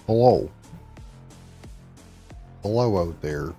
Hello. Hello out there.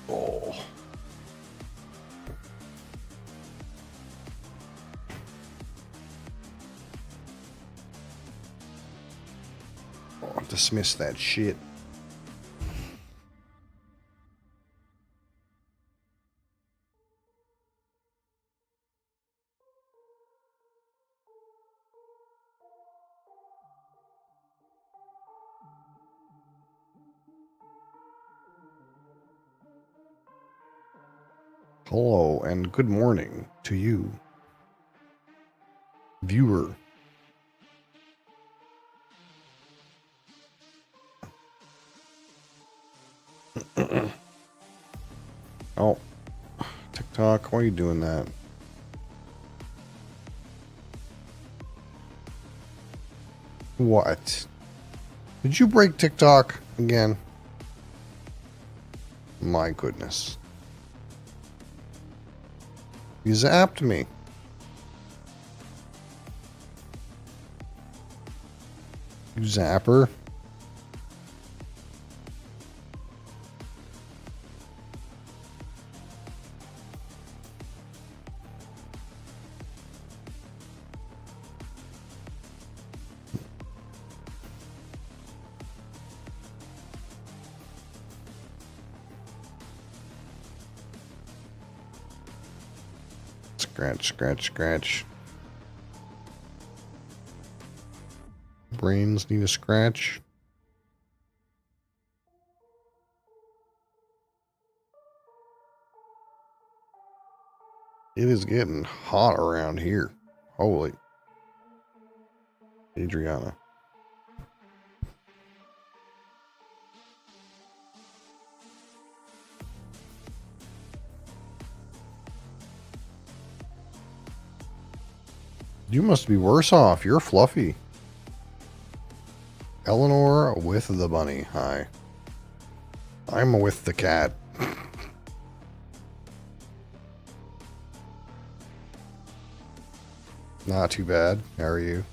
Oh. Oh, dismiss that shit. Hello and good morning to you, viewer. Oh, TikTok, why are you doing that? What? Did you break TikTok again? My goodness. You zapped me. You zapper. Scratch, scratch, scratch. Brains need a scratch. It is getting hot around here. Holy. Adriana. You must be worse off. You're fluffy. Eleanor with the bunny. Hi. I'm with the cat. Not too bad. How are you?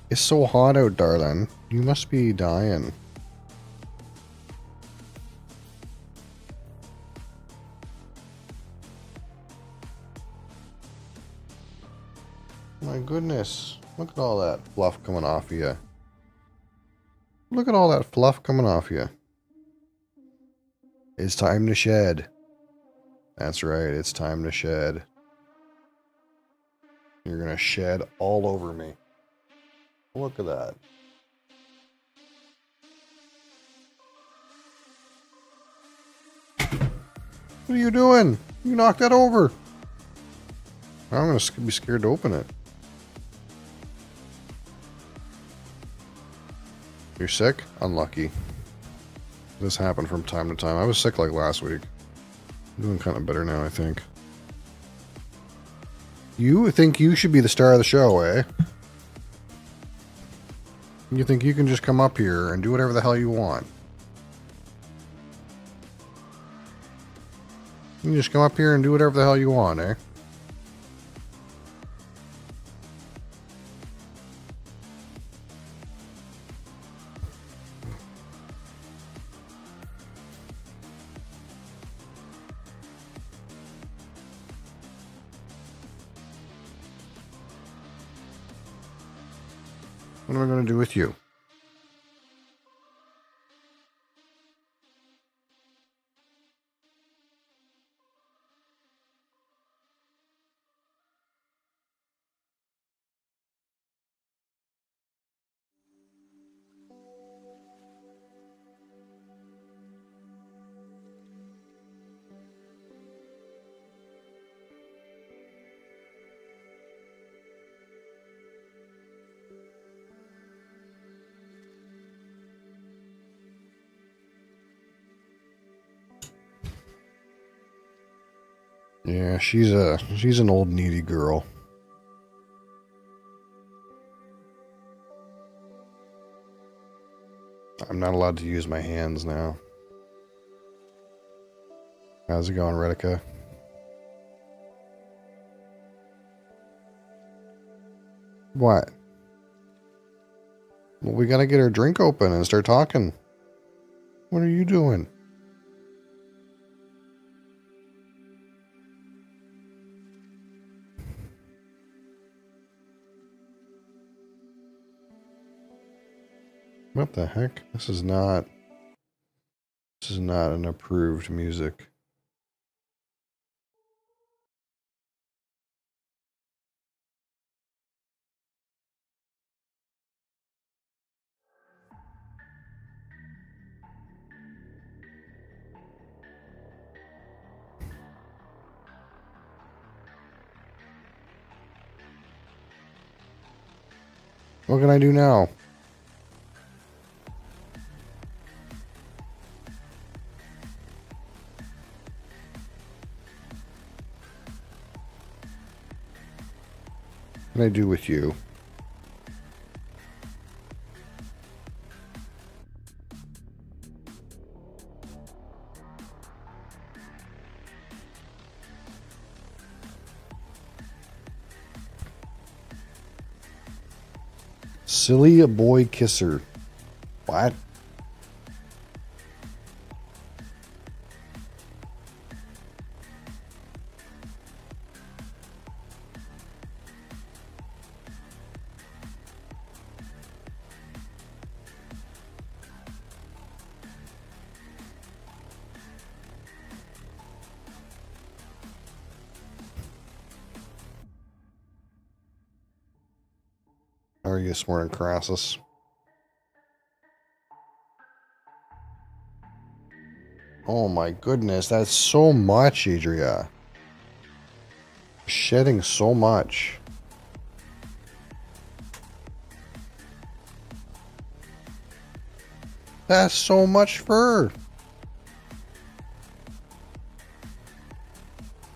It's so hot out, darling. You must be dying. My goodness. Look at all that fluff coming off of you. Look at all that fluff coming off you. It's time to shed. That's right, it's time to shed. You're gonna shed all over me. Look at that. What are you doing? You knocked that over. I'm gonna be scared to open it. You're sick? Unlucky. This happened from time to time. I was sick like last week. I'm doing kind of better now, I think. You think you should be the star of the show, eh? You think you can just come up here and do whatever the hell you want? You can just come up here and do whatever the hell you want, eh? What am I going to do with you? Yeah, she's an old needy girl. I'm not allowed to use my hands now. How's it going, Retica? What? Well, we gotta get our drink open and start talking. What are you doing? What the heck? This is not an approved music. What can I do now? What can I do with you? Silly a boy kisser. What? How are you this morning, Crassus? Oh my goodness, that's so much, Adria. Shedding so much. That's so much fur.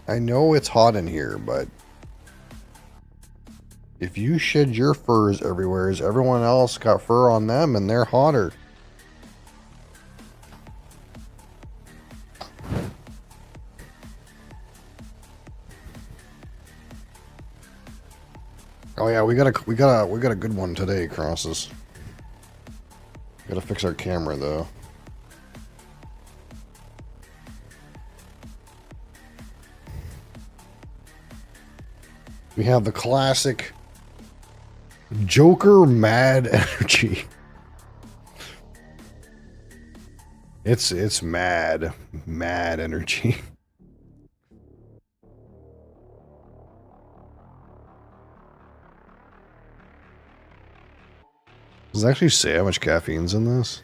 I know it's hot in here, but if you shed your furs everywhere, is everyone else got fur on them and they're hotter? Oh yeah, we got a good one today, Crosses. Gotta fix our camera though. We have the classic Joker mad energy. It's mad energy. Does it actually say how much caffeine's in this?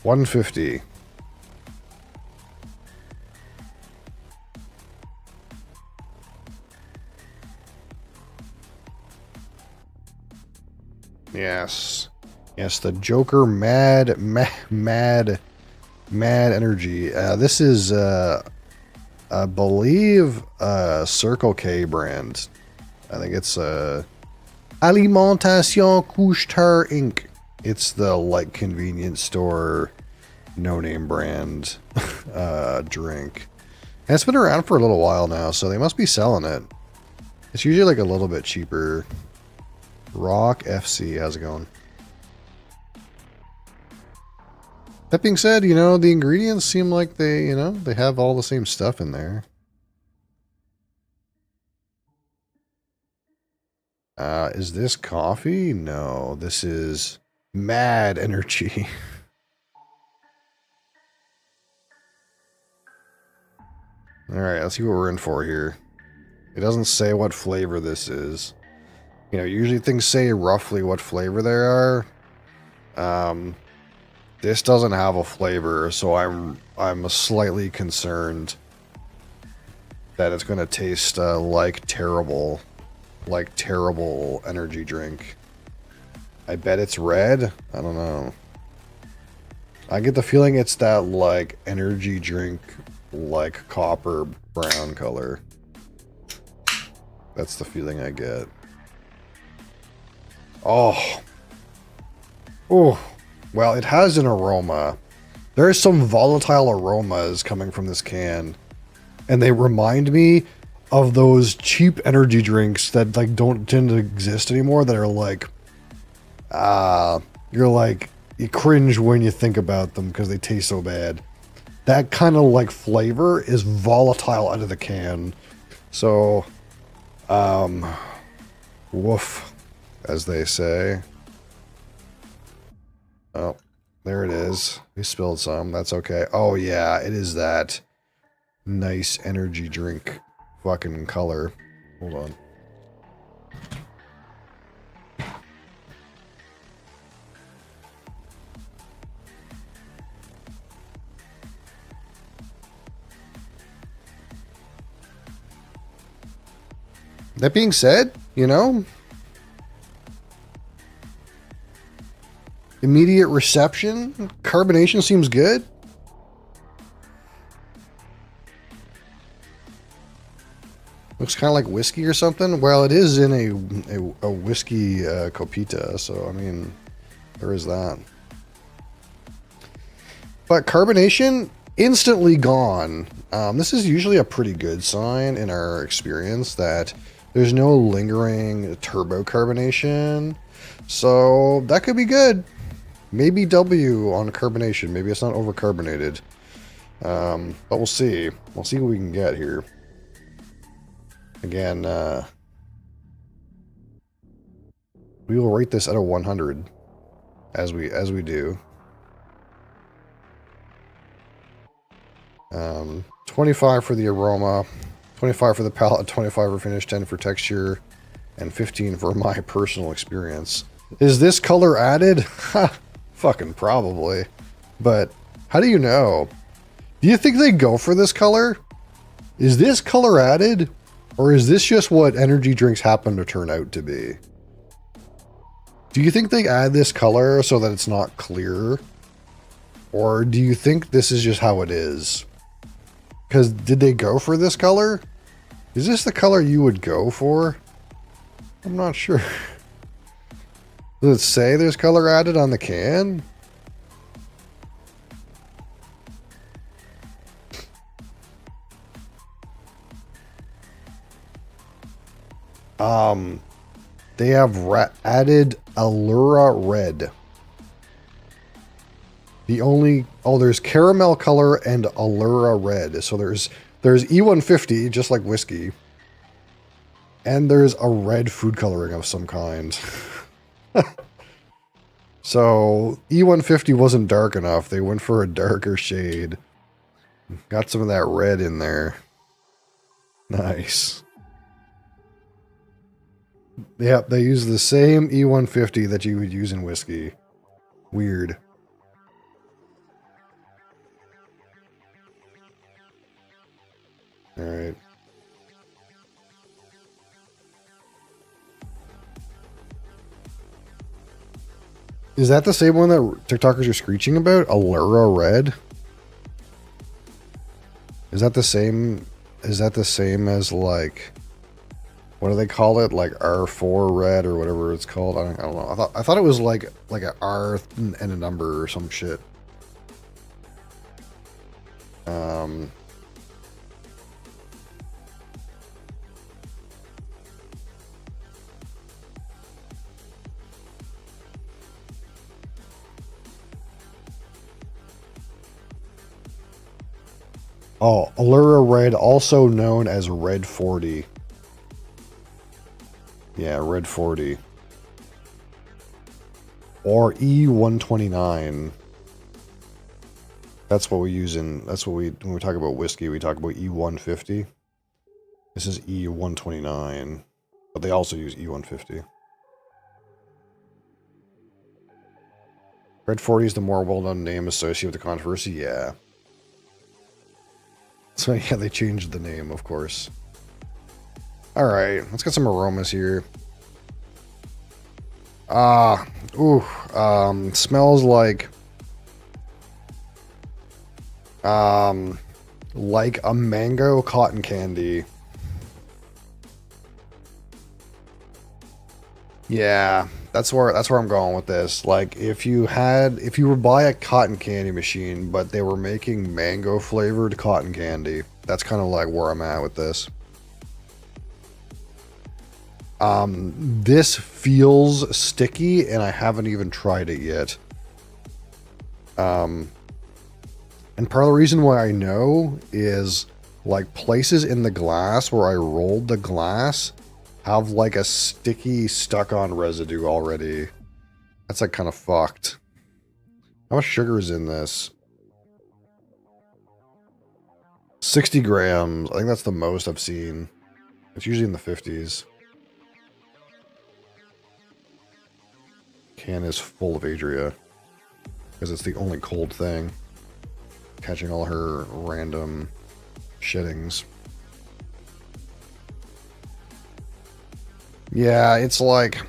$150. Yes. Yes, the Joker mad energy. This is I believe Circle K brand. I think it's Alimentation Couche-Tard Inc. It's the like convenience store no-name brand drink. And it's been around for a little while now, so they must be selling it. It's usually like a little bit cheaper. Rock FC, how's it going? That being said, you know, the ingredients seem like they, you know, they have all the same stuff in there. Is this coffee? No, this is mad energy. Alright, let's see what we're in for here. It doesn't say what flavor this is. You know, usually things say roughly what flavor they are. This doesn't have a flavor, so I'm slightly concerned that it's going to taste like terrible energy drink. I bet it's red. I don't know. I get the feeling it's that like energy drink, like copper brown color. That's the feeling I get. Oh. Oh. Well, it has an aroma. There is some volatile aromas coming from this can. And they remind me of those cheap energy drinks that like don't tend to exist anymore, that are like you're like, you cringe when you think about them because they taste so bad. That kind of like flavor is volatile out of the can. So woof, as they say. Oh, there it is. We spilled some. That's okay. Oh, yeah, it is that nice energy drink fucking color. Hold on. That being said, you know, immediate reception, carbonation seems good. Looks kind of like whiskey or something. Well, it is in a whiskey copita, so I mean, there is that. But carbonation, instantly gone. This is usually a pretty good sign in our experience that there's no lingering turbo carbonation. So that could be good. Maybe W on carbonation. Maybe it's not overcarbonated. But we'll see. We'll see what we can get here. Again, we will rate this out of 100 as we do. 25 for the aroma, 25 for the palate, 25 for finish, 10 for texture, and 15 for my personal experience. Is this color added? Ha! Fucking probably. But how do you know? Do you think they go for this color? Is this color added? Or is this just what energy drinks happen to turn out to be? Do you think they add this color so that it's not clear? Or do you think this is just how it is? Because did they go for this color? Is this the color you would go for? I'm not sure. Does it say there's color added on the can? They have added Allura Red. There's caramel color and Allura Red. So there's E150, just like whiskey. And there's a red food coloring of some kind. So E150 wasn't dark enough. They went for a darker shade. Got some of that red in there. Nice. Yep, they use the same E150 that you would use in whiskey. Weird. Alright. Is that the same one that TikTokers are screeching about? Allura Red? Is that the same? Is that the same as like, what do they call it? Like R4 Red or whatever it's called? I don't know. I thought it was like an R and a number or some shit. Oh, Allura Red, also known as Red 40. Yeah, Red 40. Or E129. That's what we use in, that's what we, when we talk about whiskey, we talk about E150. This is E129. But they also use E150. Red 40 is the more well-known name associated with the controversy, yeah. So yeah, they changed the name, of course. Alright, let's get some aromas here. Smells like a mango cotton candy. Yeah, that's where I'm going with this. Like, if you were buy a cotton candy machine, but they were making mango flavored cotton candy, that's kind of like where I'm at with this. This feels sticky, and I haven't even tried it yet. And part of the reason why I know is, like, places in the glass where I rolled the glass have, like, a sticky, stuck-on residue already. That's, like, kind of fucked. How much sugar is in this? 60 grams. I think that's the most I've seen. It's usually in the 50s. Can is full of Adria. Because it's the only cold thing. Catching all her random shittings. Yeah, it's like...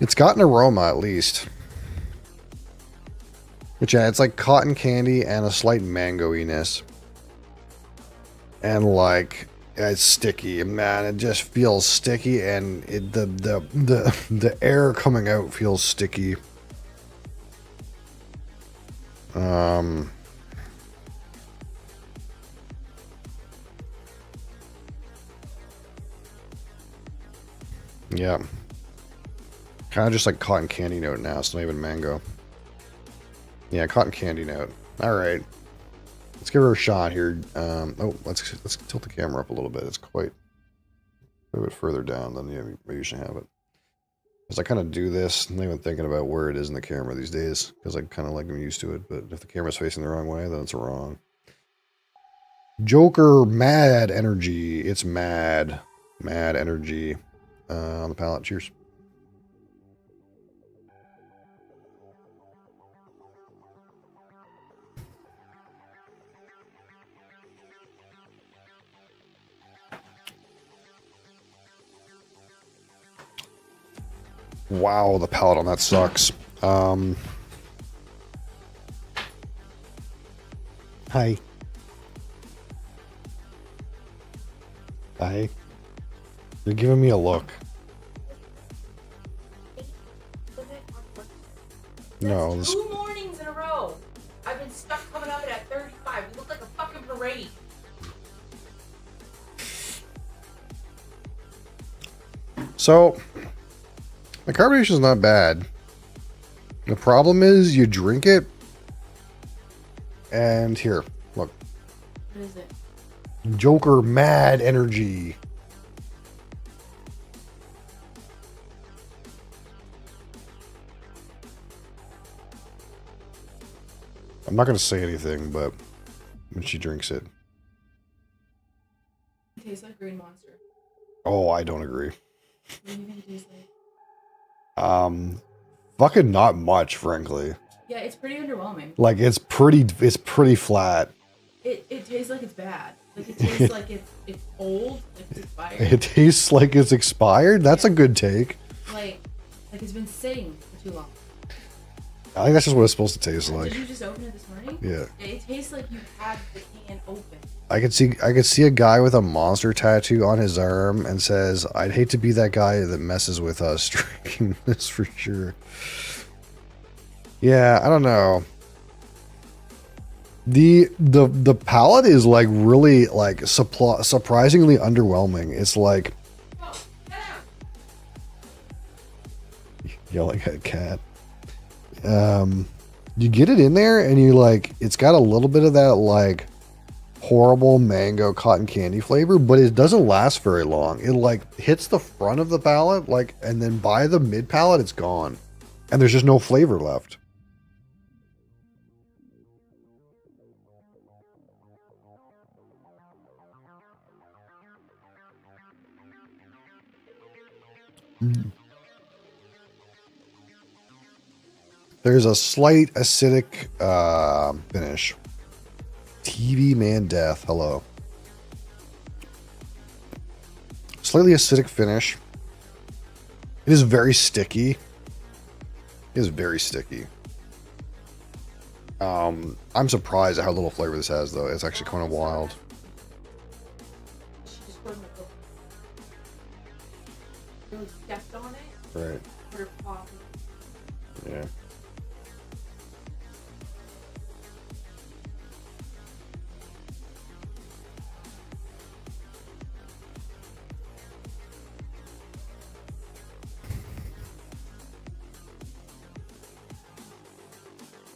It's got an aroma, at least. But yeah, it's like cotton candy and a slight mango-iness. And like... It's sticky, man. It just feels sticky, and the air coming out feels sticky. Yeah. Kind of just like cotton candy note now. It's not even mango. Yeah, cotton candy note. All right. Let's give her a shot here. Let's tilt the camera up a little bit. It's quite a bit further down than we usually have it. Because I kind of do this, I'm not even thinking about where it is in the camera these days. Because I kind of like I'm used to it. But if the camera's facing the wrong way, then it's wrong. Joker Mad Energy. It's mad. Mad Energy. On the palette. Cheers. Wow, the palette on that sucks. Hi. Hi. You're giving me a look. No. That's 2 mornings in a row. I've been stuck coming up at 35. We look like a fucking parade. So, the carbonation is not bad. The problem is you drink it, and here, look. What is it? Joker Mad Energy. I'm not going to say anything, but when she drinks it. It tastes like Green Monster. Oh, I don't agree. What do you think it tastes like? Fucking not much, frankly. Yeah, it's pretty underwhelming. Like, it's pretty flat. It tastes like it's bad. Like, it tastes like it's old, like it's expired. It tastes like it's expired? That's a good take. Like it's been sitting for too long. I think that's just what it's supposed to taste like. Did you just open it this morning? Yeah. It tastes like you had the can open. I could see a guy with a monster tattoo on his arm and says, "I'd hate to be that guy that messes with us drinking this for sure." Yeah, I don't know. The palette is like really like surprisingly underwhelming. It's like Oh, get out! yelling at cat. You get it in there and you like it's got a little bit of that like horrible mango cotton candy flavor, but it doesn't last very long. It like hits the front of the palate like and then by the mid palate it's gone. And there's just no flavor left. There's a slight acidic finish. TV Man Death, hello. Slightly acidic finish. It is very sticky. It is very sticky. I'm surprised at how little flavor this has, though. It's actually kind of wild. She just poured my Coke. Really stepped on it. Right. Put her coffee. Yeah.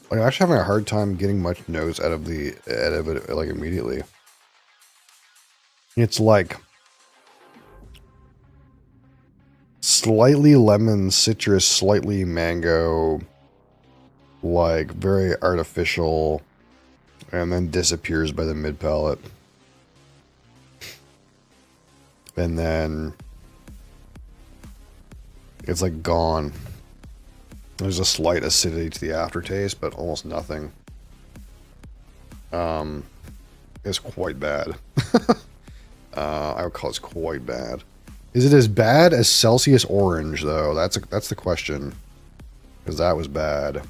Like, I'm actually having a hard time getting much nose out of it like immediately. It's like slightly lemon, citrus, slightly mango, like very artificial, and then disappears by the mid palate. And then it's like gone. There's a slight acidity to the aftertaste, but almost nothing. It's quite bad. I would call it quite bad. Is it as bad as Celsius Orange, though? That's the question. Because that was bad.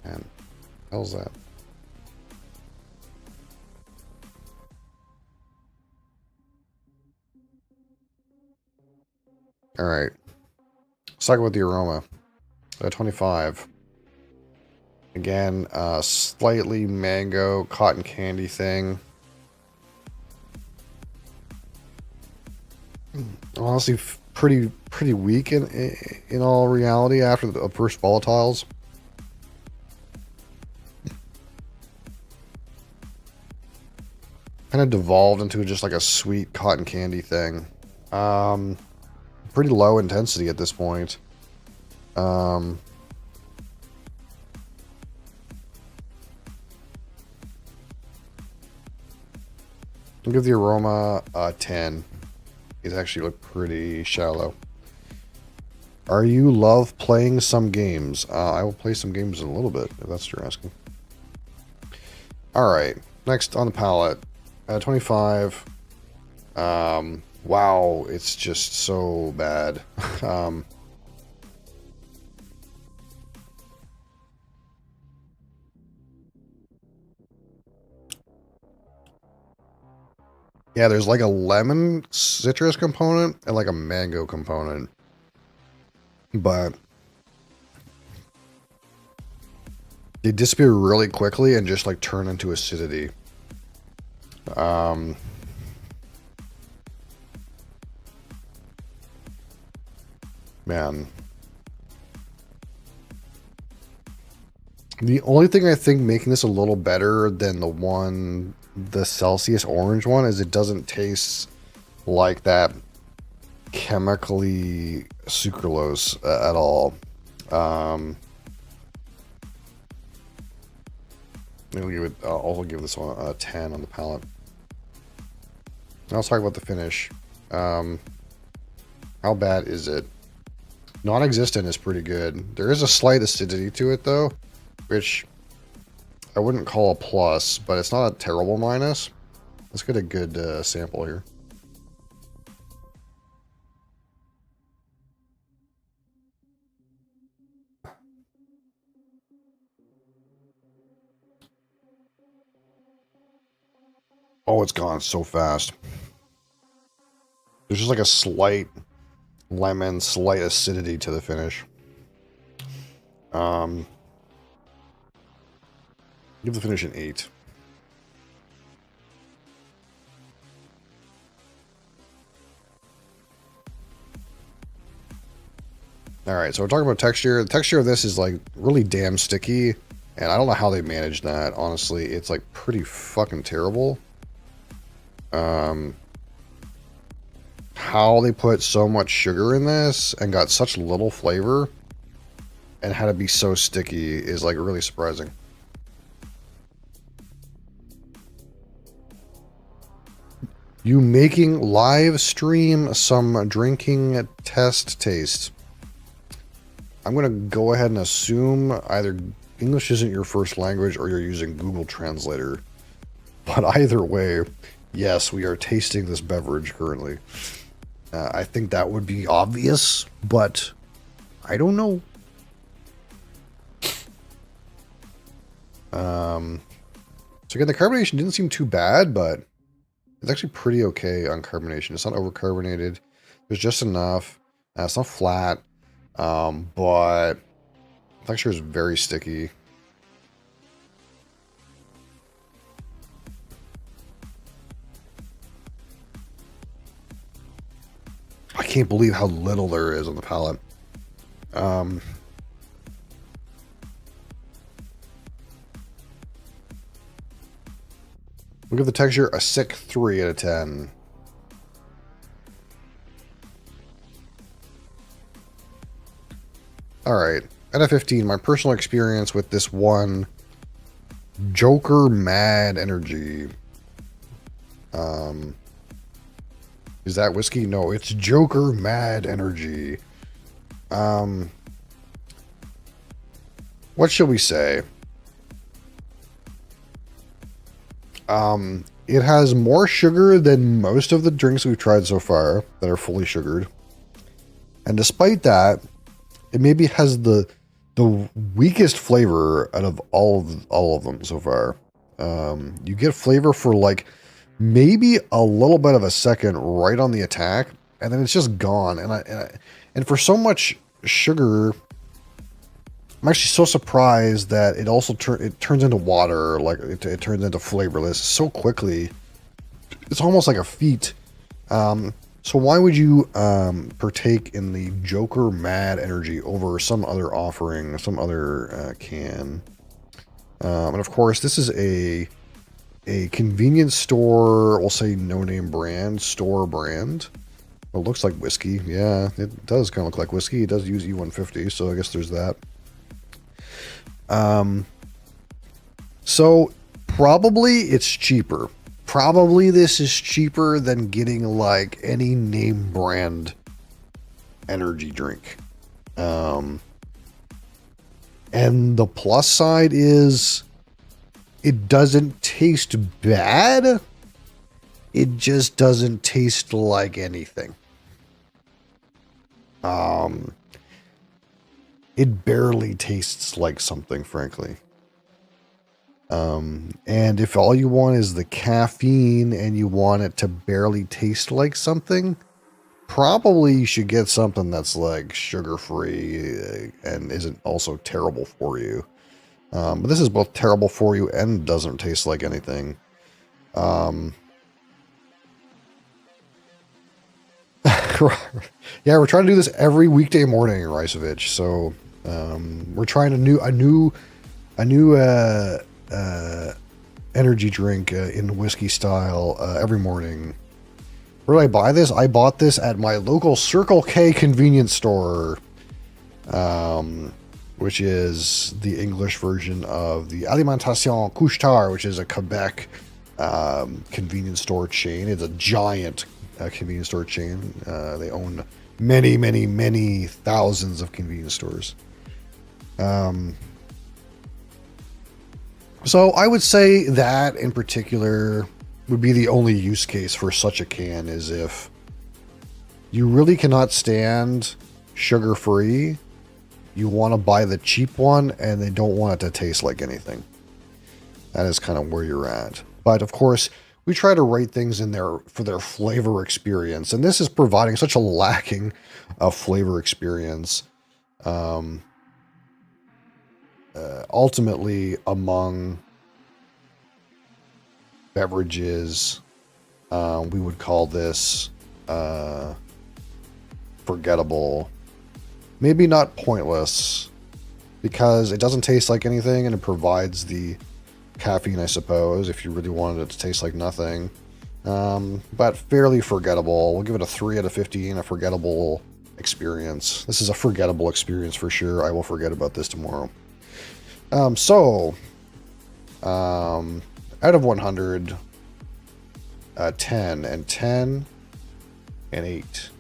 Man, hell's that? All right. Let's talk about the aroma. 25. Again, slightly mango cotton candy thing. Honestly, pretty weak in all reality after the first volatiles. Kind of devolved into just like a sweet cotton candy thing. Pretty low intensity at this point. I'll give the aroma a 10. It's actually look pretty shallow. Are you love playing some games? I will play some games in a little bit, if that's what you're asking. Alright, next on the palette. 25. Wow, it's just so bad. Yeah, there's like a lemon citrus component and like a mango component. But they disappear really quickly and just like turn into acidity. Man. The only thing I think making this a little better than the Celsius orange one, is it doesn't taste like that chemically sucralose at all. I'll also give this one a 10 on the palate. Now let's talk about the finish. How bad is it? Non-existent is pretty good. There is a slight acidity to it though, which I wouldn't call a plus, but it's not a terrible minus. Let's get a good sample here. Oh, it's gone so fast. There's just like a slight lemon, slight acidity to the finish. Give the finish an 8. Alright, so we're talking about texture. The texture of this is like really damn sticky, and I don't know how they managed that, honestly. It's like pretty fucking terrible. How they put so much sugar in this and got such little flavor and had to be so sticky is like really surprising. You making live stream some drinking test taste. I'm going to go ahead and assume either English isn't your first language or you're using Google Translator. But either way, yes, we are tasting this beverage currently. I think that would be obvious, but I don't know. So again, the carbonation didn't seem too bad, but it's actually pretty okay on carbonation. It's not overcarbonated. There's just enough. It's not flat, but the texture is very sticky. I can't believe how little there is on the palate. We'll give the texture a sick 3 out of 10. Alright, out of 15, my personal experience with this one Joker Mad Energy. Is that whiskey? No, it's Joker Mad Energy. What shall we say? It has more sugar than most of the drinks we've tried so far that are fully sugared. And despite that, it maybe has the weakest flavor out of all of them so far. You get flavor for like maybe a little bit of a second right on the attack, and then it's just gone. And for so much sugar, I'm actually so surprised that it also turns into water, like it turns into flavorless so quickly. It's almost like a feat. So why would you partake in the Joker Mad Energy over some other offering, some other can? And of course, this is a convenience store, we'll say no-name brand, store brand. It looks like whiskey. Yeah, it does kind of look like whiskey. It does use E150, so I guess there's that. So probably it's cheaper. Probably this is cheaper than getting like any name brand energy drink. And the plus side is it doesn't taste bad. It just doesn't taste like anything. It barely tastes like something, frankly. And if all you want is the caffeine and you want it to barely taste like something, probably you should get something that's like sugar-free and isn't also terrible for you. But this is both terrible for you and doesn't taste like anything. Yeah, we're trying to do this every weekday morning, Ricevich. So we're trying a new energy drink in whiskey style every morning. Where did I buy this? I bought this at my local Circle K convenience store, which is the English version of the Alimentation Couche-Tard, which is a Quebec convenience store chain. It's a giant convenience store chain. They own many, many, many thousands of convenience stores. So I would say that in particular would be the only use case for such a can, is if you really cannot stand sugar-free, you want to buy the cheap one, and they don't want it to taste like anything. That is kind of where you're at. But of course, we try to rate things in there for their flavor experience, and this is providing such a lacking of flavor experience. Ultimately, among beverages, we would call this forgettable. Maybe not pointless, because it doesn't taste like anything and it provides the caffeine, I suppose, if you really wanted it to taste like nothing. But fairly forgettable. We'll give it a 3 out of 15, a forgettable experience. This is a forgettable experience for sure. I will forget about this tomorrow. Out of 100, 10 and 10 and 8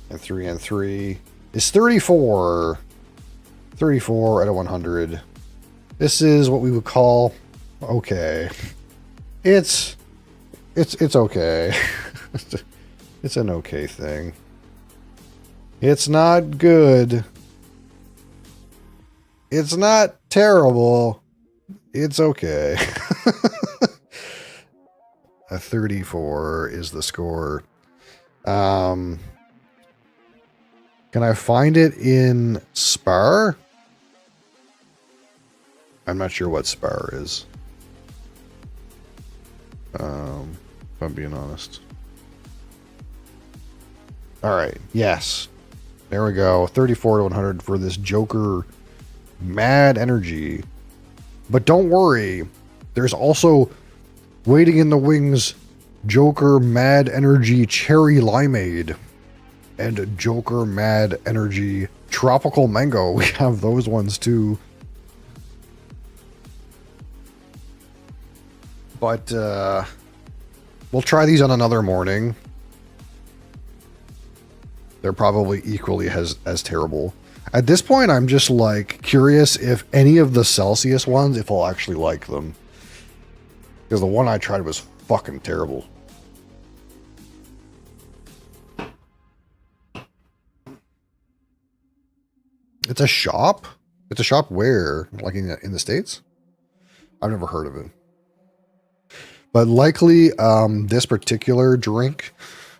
and 3 and 3 is 34. 34 out of 100. This is what we would call okay. It's okay. It's an okay thing. It's not good. It's not terrible. It's okay. A 34 is the score. Can I find it in Spar? I'm not sure what Spar is. If I'm being honest. Alright, yes. There we go. 34 to 100 for this Joker Mad Energy. But don't worry, there's also waiting in the wings Joker Mad Energy Cherry Limeade and Joker Mad Energy Tropical Mango. We have those ones too. But we'll try these on another morning. They're probably equally as terrible. At this point, I'm just like curious if any of the Celsius ones, if I'll actually like them. Because the one I tried was fucking terrible. It's a shop? It's a shop where? Like in the States? I've never heard of it. But likely this particular drink,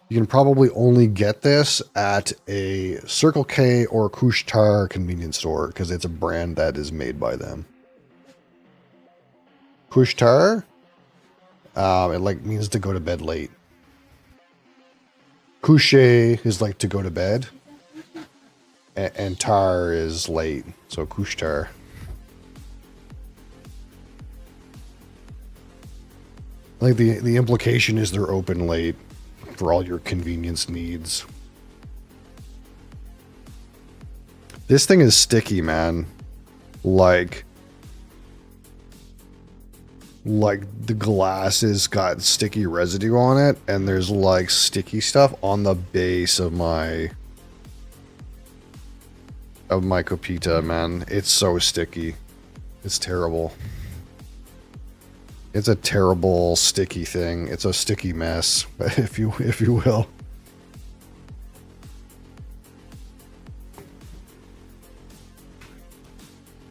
you can probably only get this at a Circle K or Couche-Tard convenience store because it's a brand that is made by them. Couche-Tard, it like means to go to bed late. Coucher is like to go to bed, and tar is late, so Couche-Tard. I think the implication is they're open late for all your convenience needs. This thing is sticky, man. Like the glass has got sticky residue on it, and there's like sticky stuff on the base of my Copita, man. It's so sticky. It's terrible. It's a terrible sticky thing. It's a sticky mess, if you will.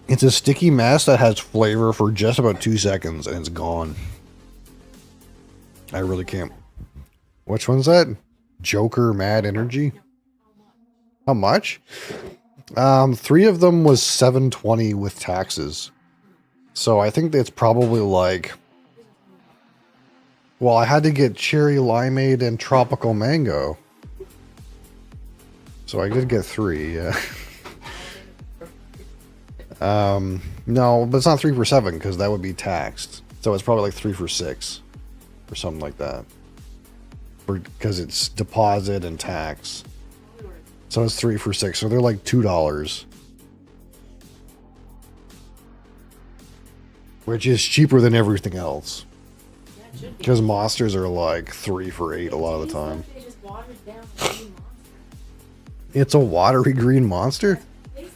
It's a sticky mess that has flavor for just about 2 seconds and it's gone. I really can't. Which one's that? Joker Mad Energy? How much? 3 of them was $7.20 with taxes. So I think it's probably like Well, I had to get cherry limeade and tropical mango. So I did get 3, yeah. No, but it's not 3 for 7 because that would be taxed. So it's probably like 3 for 6 or something like that. Because it's deposit and tax. So it's 3 for 6. So they're like $2. Which is cheaper than everything else. Yeah, it should be. Because monsters are like 3 for 8 a lot of the time. They just watered down the green monster. It's a watery green monster? It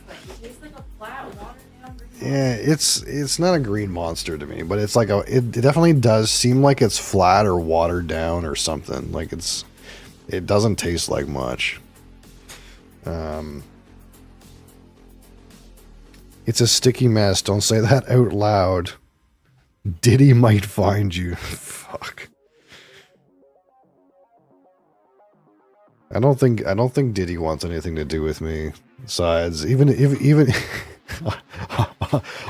tastes like a flat, watered down green Yeah, it's not a green monster to me, but it's like it definitely does seem like it's flat or watered down or something. Like it doesn't taste like much. It's a sticky mess. Don't say that out loud. Diddy might find you. Fuck. I don't think Diddy wants anything to do with me. Besides, even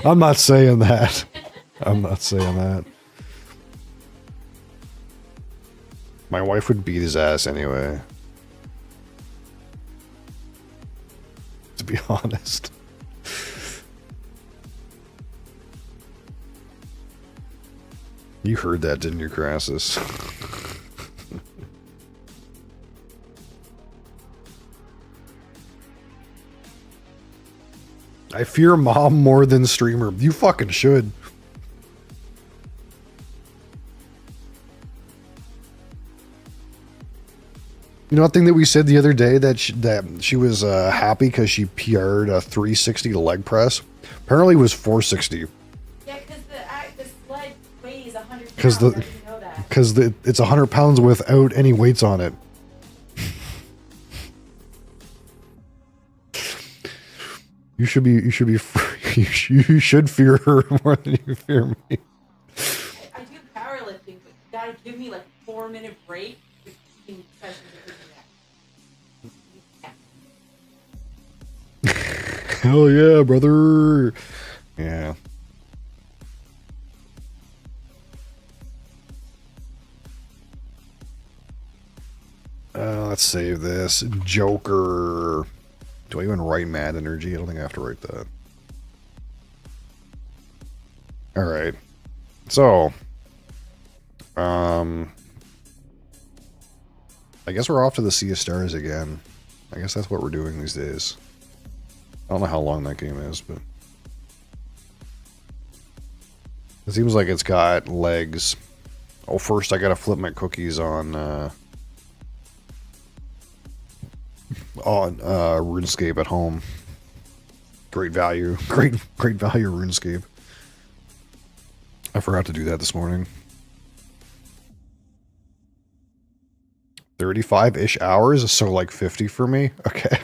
I'm not saying that. I'm not saying that. My wife would beat his ass anyway. To be honest. You heard that, didn't you, Crassus? I fear mom more than streamer. You fucking should. You know, that thing that we said the other day that she was happy because she PR'd a 360 leg press. Apparently, it was 460. Yeah, because the sled weighs 100 Because pounds. I didn't know that. Because it's 100 pounds without any weights on it. You should fear her more than you fear me. I do powerlifting, but you gotta give me like a 4-minute break between sessions of doing that. Hell yeah, brother. Yeah. Let's save this. Joker. Do I even write Mad Energy? I don't think I have to write that. Alright. So. I guess we're off to the Sea of Stars again. I guess that's what we're doing these days. I don't know how long that game is, but... It seems like it's got legs. Oh, first I gotta flip my cookies on RuneScape at home. Great value. Great value RuneScape. I forgot to do that this morning. 35-ish hours, so like 50 for me? Okay.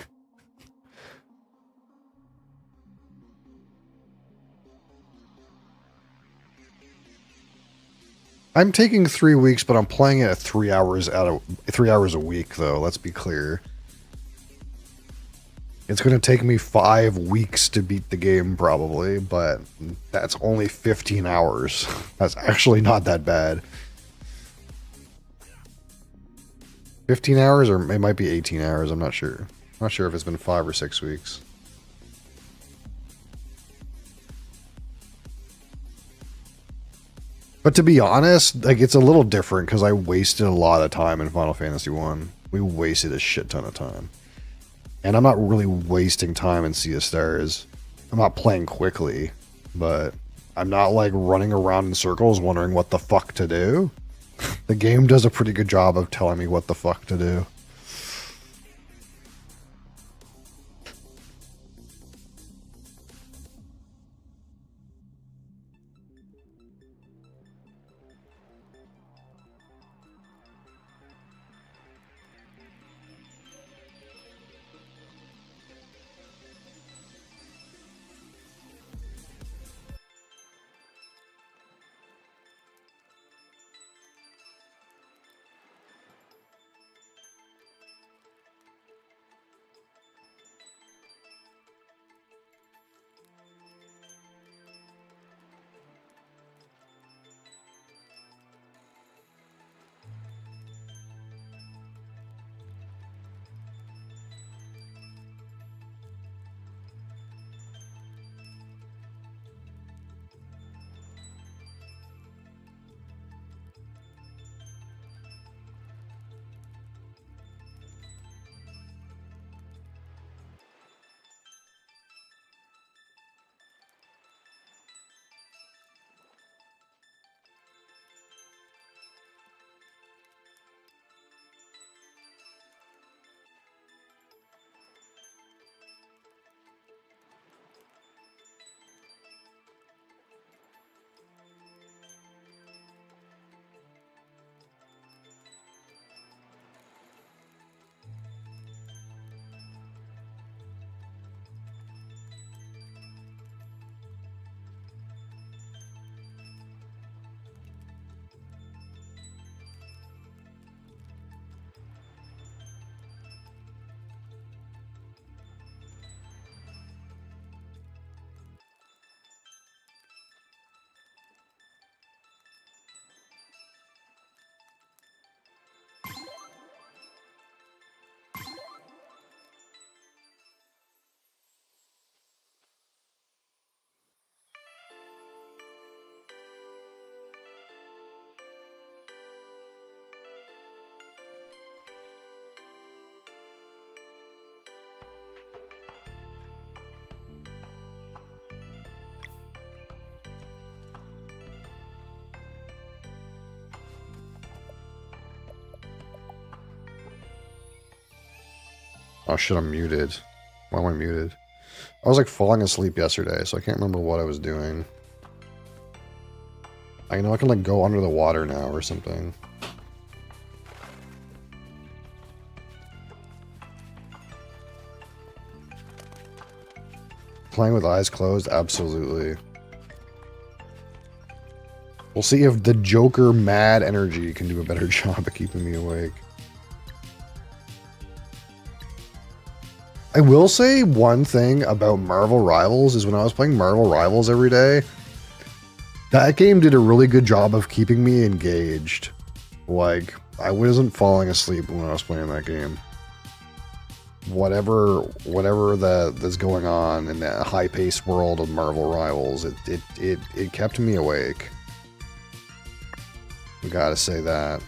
I'm taking 3 weeks, but I'm playing it at 3 hours a week, though. Let's be clear. It's going to take me 5 weeks to beat the game, probably, but that's only 15 hours. That's actually not that bad. 15 hours, or it might be 18 hours. I'm not sure. I'm not sure if it's been 5 or 6 weeks. But to be honest, like, it's a little different because I wasted a lot of time in Final Fantasy 1. We wasted a shit ton of time. And I'm not really wasting time in Sea of Stars. I'm not playing quickly, but I'm not like running around in circles wondering what the fuck to do. The game does a pretty good job of telling me what the fuck to do. Oh shit, I'm muted. Why am I muted? I was like falling asleep yesterday, so I can't remember what I was doing. I know I can like go under the water now or something. Playing with eyes closed? Absolutely. We'll see if the Joker mad energy can do a better job of keeping me awake. I will say one thing about Marvel Rivals is when I was playing Marvel Rivals every day, that game did a really good job of keeping me engaged. Like, I wasn't falling asleep when I was playing that game. Whatever that's going on in that high-paced world of Marvel Rivals, it kept me awake. We gotta say that.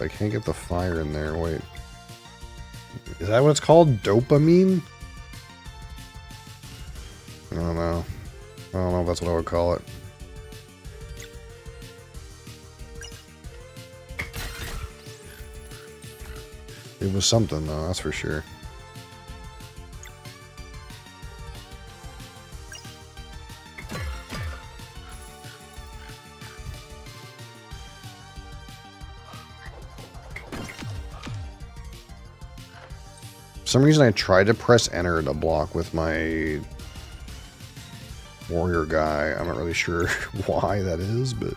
I can't get the fire in there. Wait. Is that what it's called? Dopamine? I don't know. I don't know if that's what I would call it. It was something though, that's for sure. For some reason I tried to press enter to block with my warrior guy. I'm not really sure why that is, but...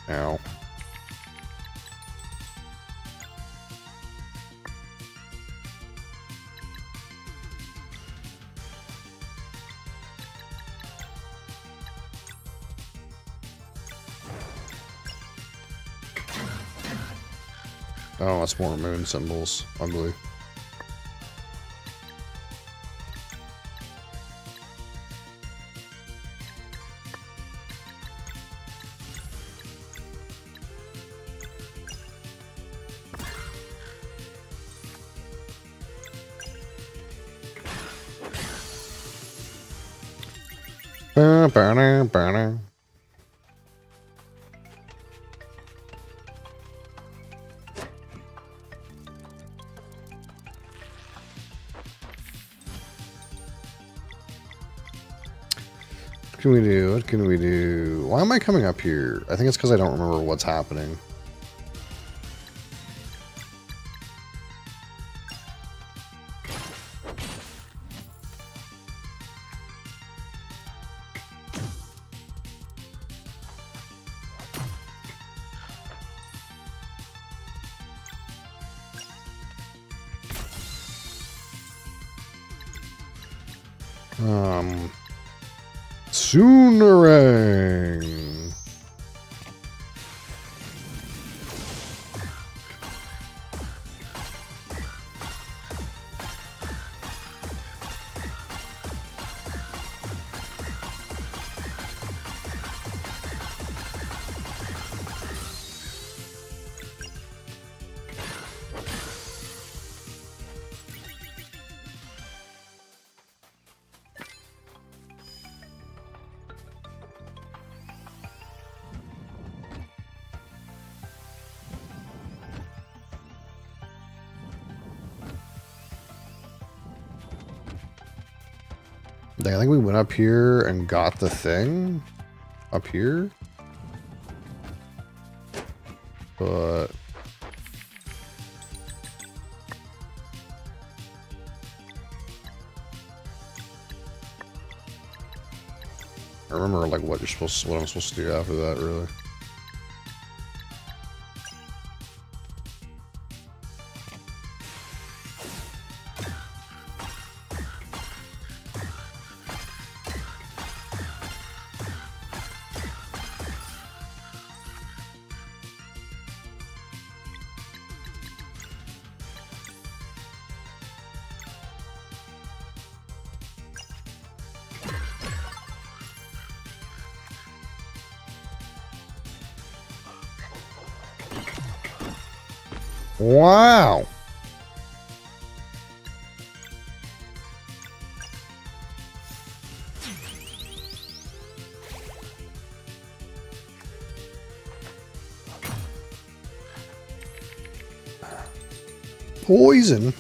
Ow. Oh, that's more moon symbols. Ugly. Burner. What can we do? What can we do? Why am I coming up here? I think it's because I don't remember what's happening. Soonerang. I think we went up here and got the thing up here, but I remember like what I'm supposed to do after that, really. Wow. Poison.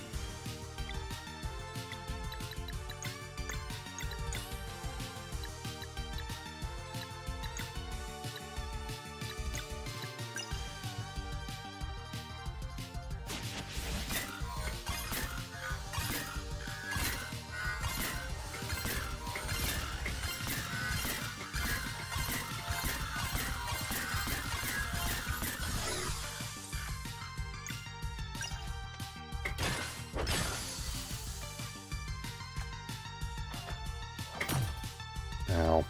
Ow.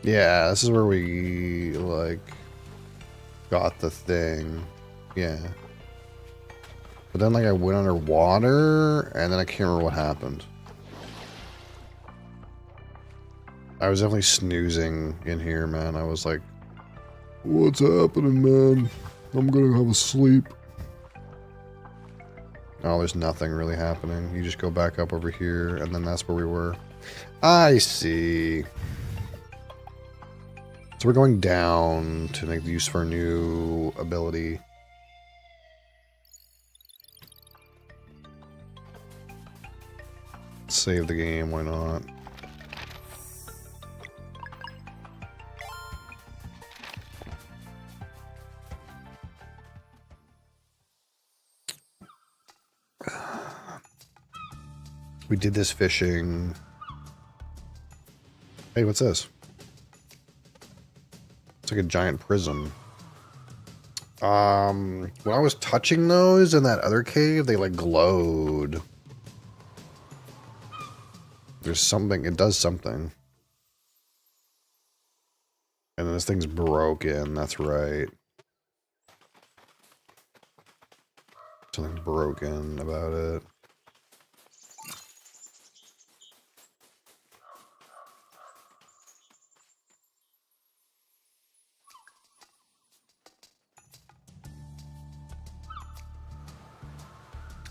Yeah, this is where we, like, got the thing. Yeah. But then, like, I went underwater, and then I can't remember what happened. I was definitely snoozing in here, man. I was like, what's happening, man? I'm gonna have a sleep. Oh, there's nothing really happening. You just go back up over here, and then that's where we were. I see. So we're going down to make use for a new ability. Save the game, why not? We did this fishing. Hey, what's this? It's like a giant prism. When I was touching those in that other cave, they like glowed. There's something, it does something. And this thing's broken, that's right. Something broken about it.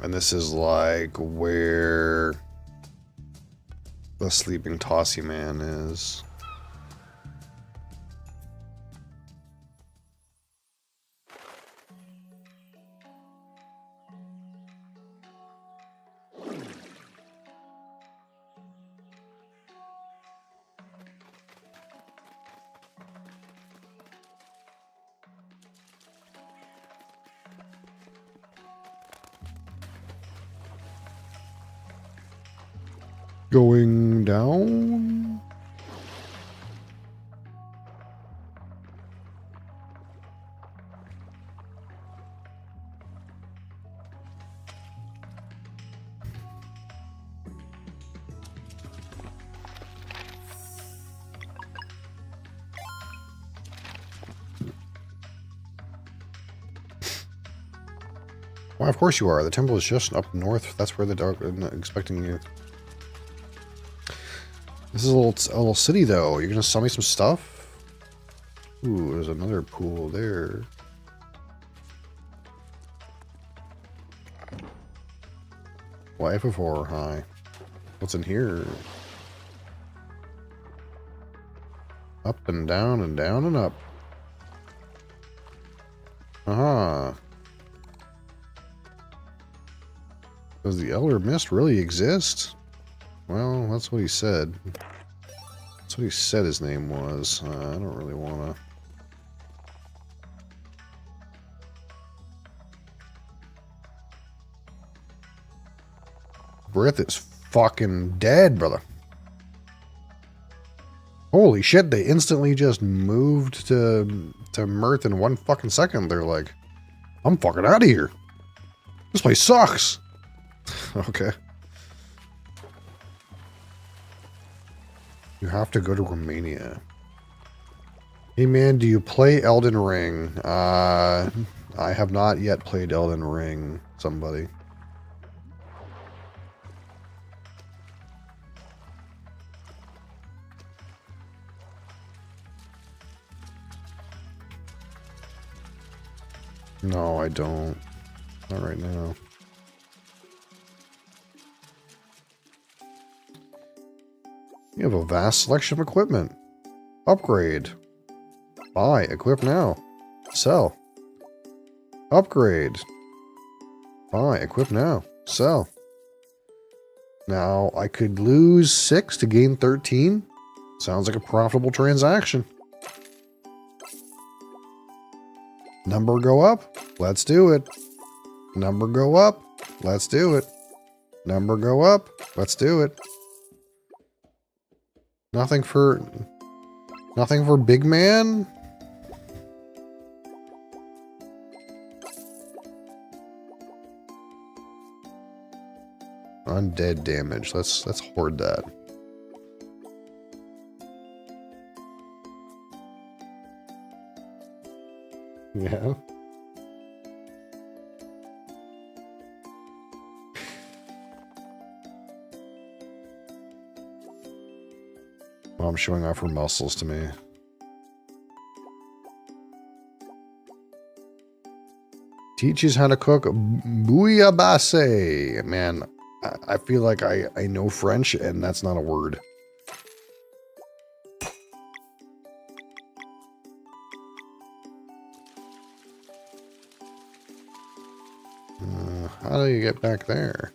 And this is like where the sleeping Tossy Man is. Going down? Why, of course you are. The temple is just up north. That's where the dog is expecting you. This is a little city, though. You're gonna sell me some stuff? Ooh, there's another pool there. Life of Horror High. What's in here? Up and down and down and up. Aha. Does the Elder Mist really exist? Well, that's what he said. That's what he said his name was. I don't really want to... Brith is fucking dead, brother. Holy shit, they instantly just moved to Mirth in 1 fucking second. They're like, I'm fucking out of here. This place sucks. Okay. You have to go to Romania. Hey man, do you play Elden Ring? I have not yet played Elden Ring. Somebody. No, I don't. Not right now. You have a vast selection of equipment. Upgrade. Buy. Equip now. Sell. Upgrade. Buy. Equip now. Sell. Now, I could lose 6 to gain 13. Sounds like a profitable transaction. Number go up. Let's do it. Number go up. Let's do it. Number go up. Let's do it. Nothing for big man? Undead damage. Let's hoard that. Yeah. Mom's showing off her muscles to me. Teaches how to cook bouillabaisse. Man, I feel like I know French and that's not a word. How do you get back there?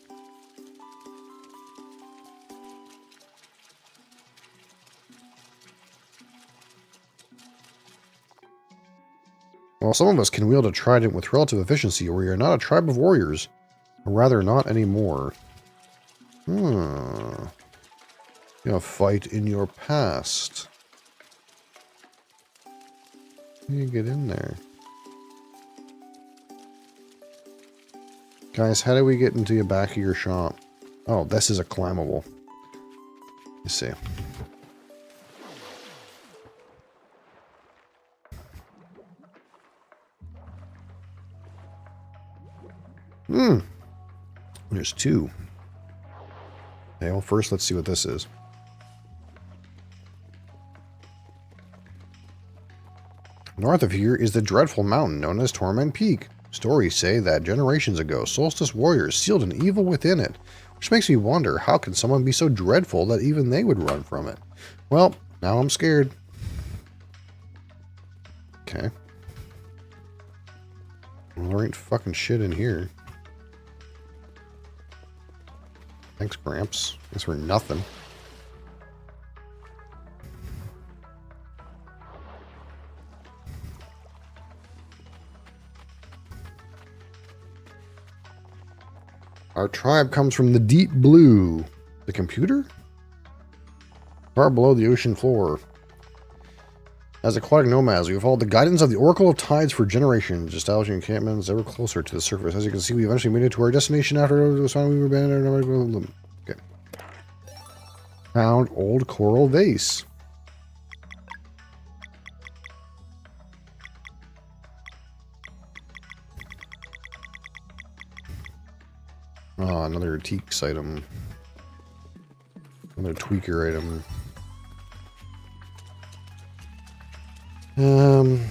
While some of us can wield a trident with relative efficiency, we are not a tribe of warriors. Or rather, not anymore. You have fight in your past. How do you get in there? Guys, how do we get into the back of your shop? Oh, this is a climbable. Let's see. There's 2. Okay, well, first let's see what this is. North of here is the dreadful mountain known as Torment Peak. Stories say that generations ago, Solstice warriors sealed an evil within it, which makes me wonder, how can someone be so dreadful that even they would run from it? Well, now I'm scared. Okay. Well, there ain't fucking shit in here. Thanks, Gramps. Thanks for nothing. Our tribe comes from the deep blue. The computer? Far below the ocean floor. As aquatic nomads, we have followed the guidance of the Oracle of Tides for generations, establishing encampments ever closer to the surface. As you can see, we eventually made it to our destination after the time we were abandoned. Okay. Found old coral vase. Oh, another Teaks item. Another tweaker item.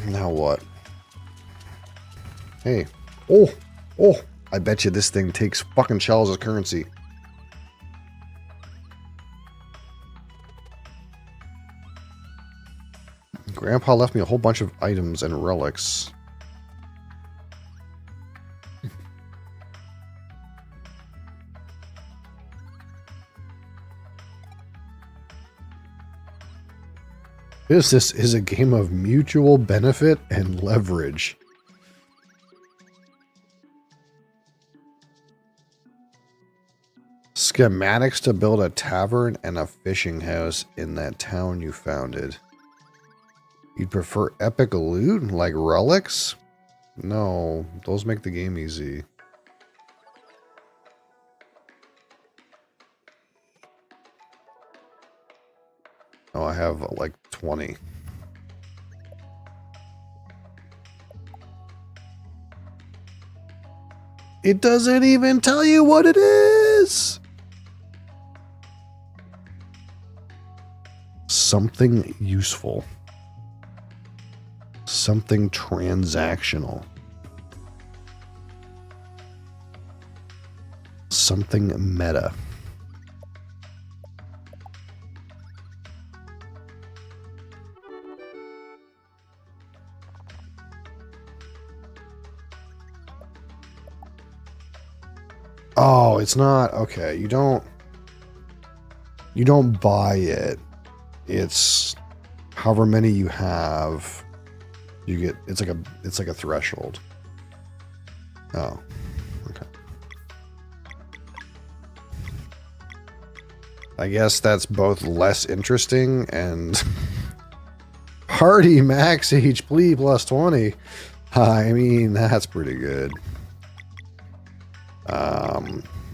Now what? Hey. Oh! I bet you this thing takes fucking shells as currency. Grandpa left me a whole bunch of items and relics. This is a game of mutual benefit and leverage. Schematics to build a tavern and a fishing house in that town you founded. You'd prefer epic loot like relics? No, those make the game easy. Oh, I have like 20. It doesn't even tell you what it is. Something useful. Something transactional. Something meta. Oh, it's not okay. You don't buy it. It's however many you have, you get. It's like a threshold. Oh, okay. I guess that's both less interesting and party max HP plus 20. I mean, that's pretty good.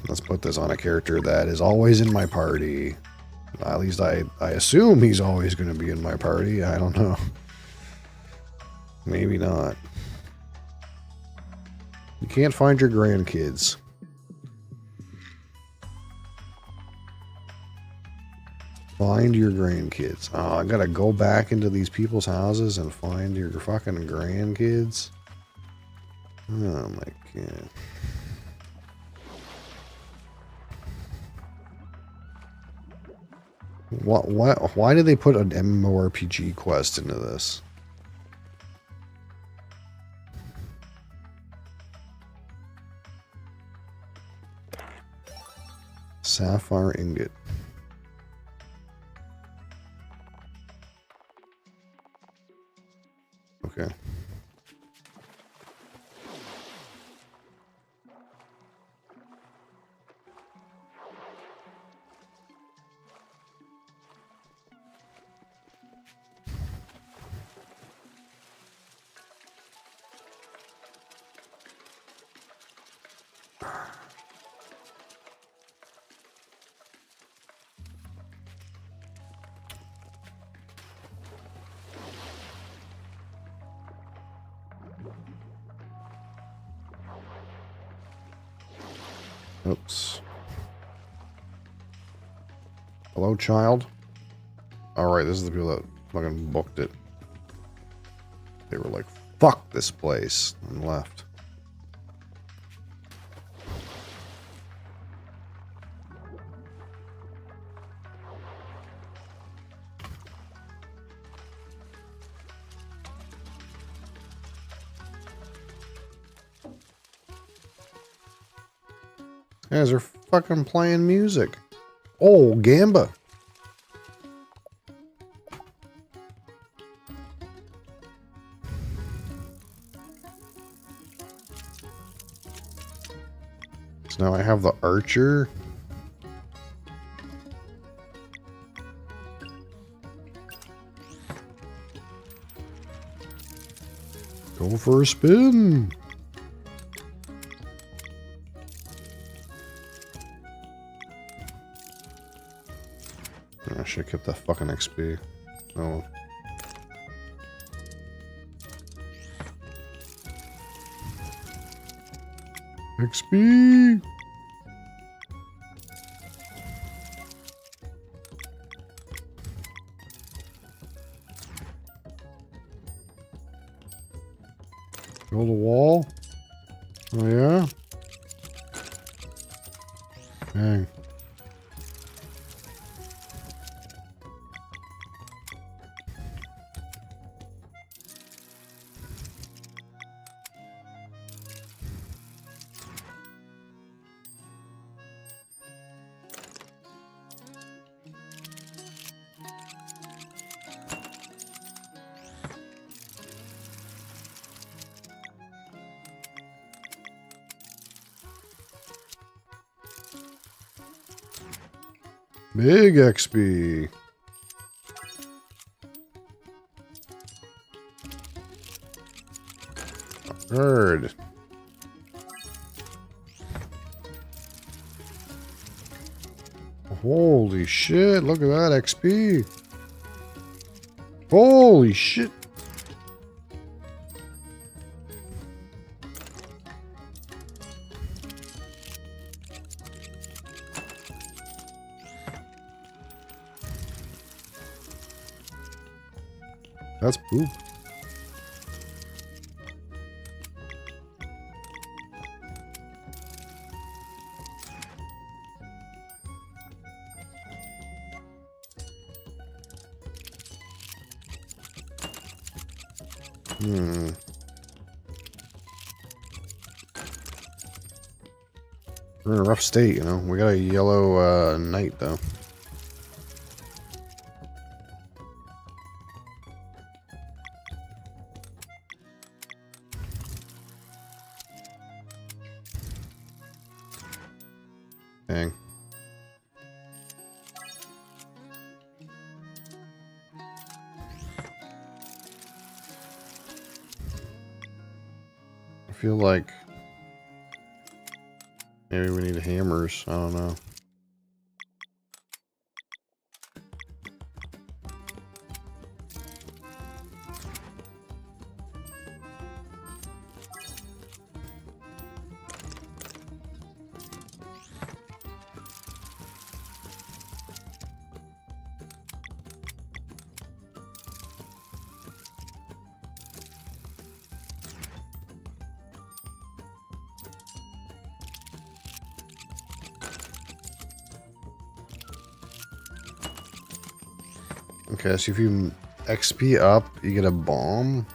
Let's put this on a character that is always in my party. At least I assume he's always going to be in my party. I don't know. Maybe not. You can't find your grandkids. Find your grandkids. Oh, I gotta go back into these people's houses and find your fucking grandkids. Oh my god. Why did they put an MMORPG quest into this? Sapphire ingot. Okay. Oops. Hello, child. Alright, this is the people that fucking booked it. They were like, fuck this place, and left. You guys are fucking playing music. Oh, Gamba. So now I have the archer. Go for a spin. I should have kept that fucking XP. Oh. XP! Build a wall? Oh yeah? Dang. Big XP. Bird. Holy shit, look at that XP. Holy shit. That's poop. We're in a rough state, you know. We got a yellow knight, though. Dang. I feel like maybe we need hammers. I don't know. Okay, so if you XP up, you get a bomb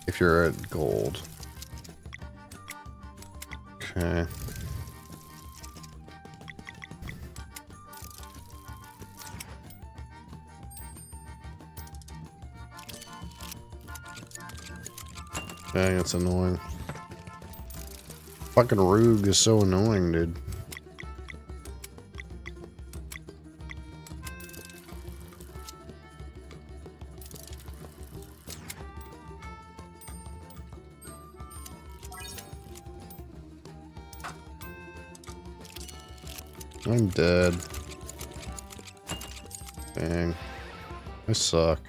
if you're at gold. Okay. Dang, that's annoying. Fucking Rogue is so annoying, dude. I'm dead. Dang. I suck.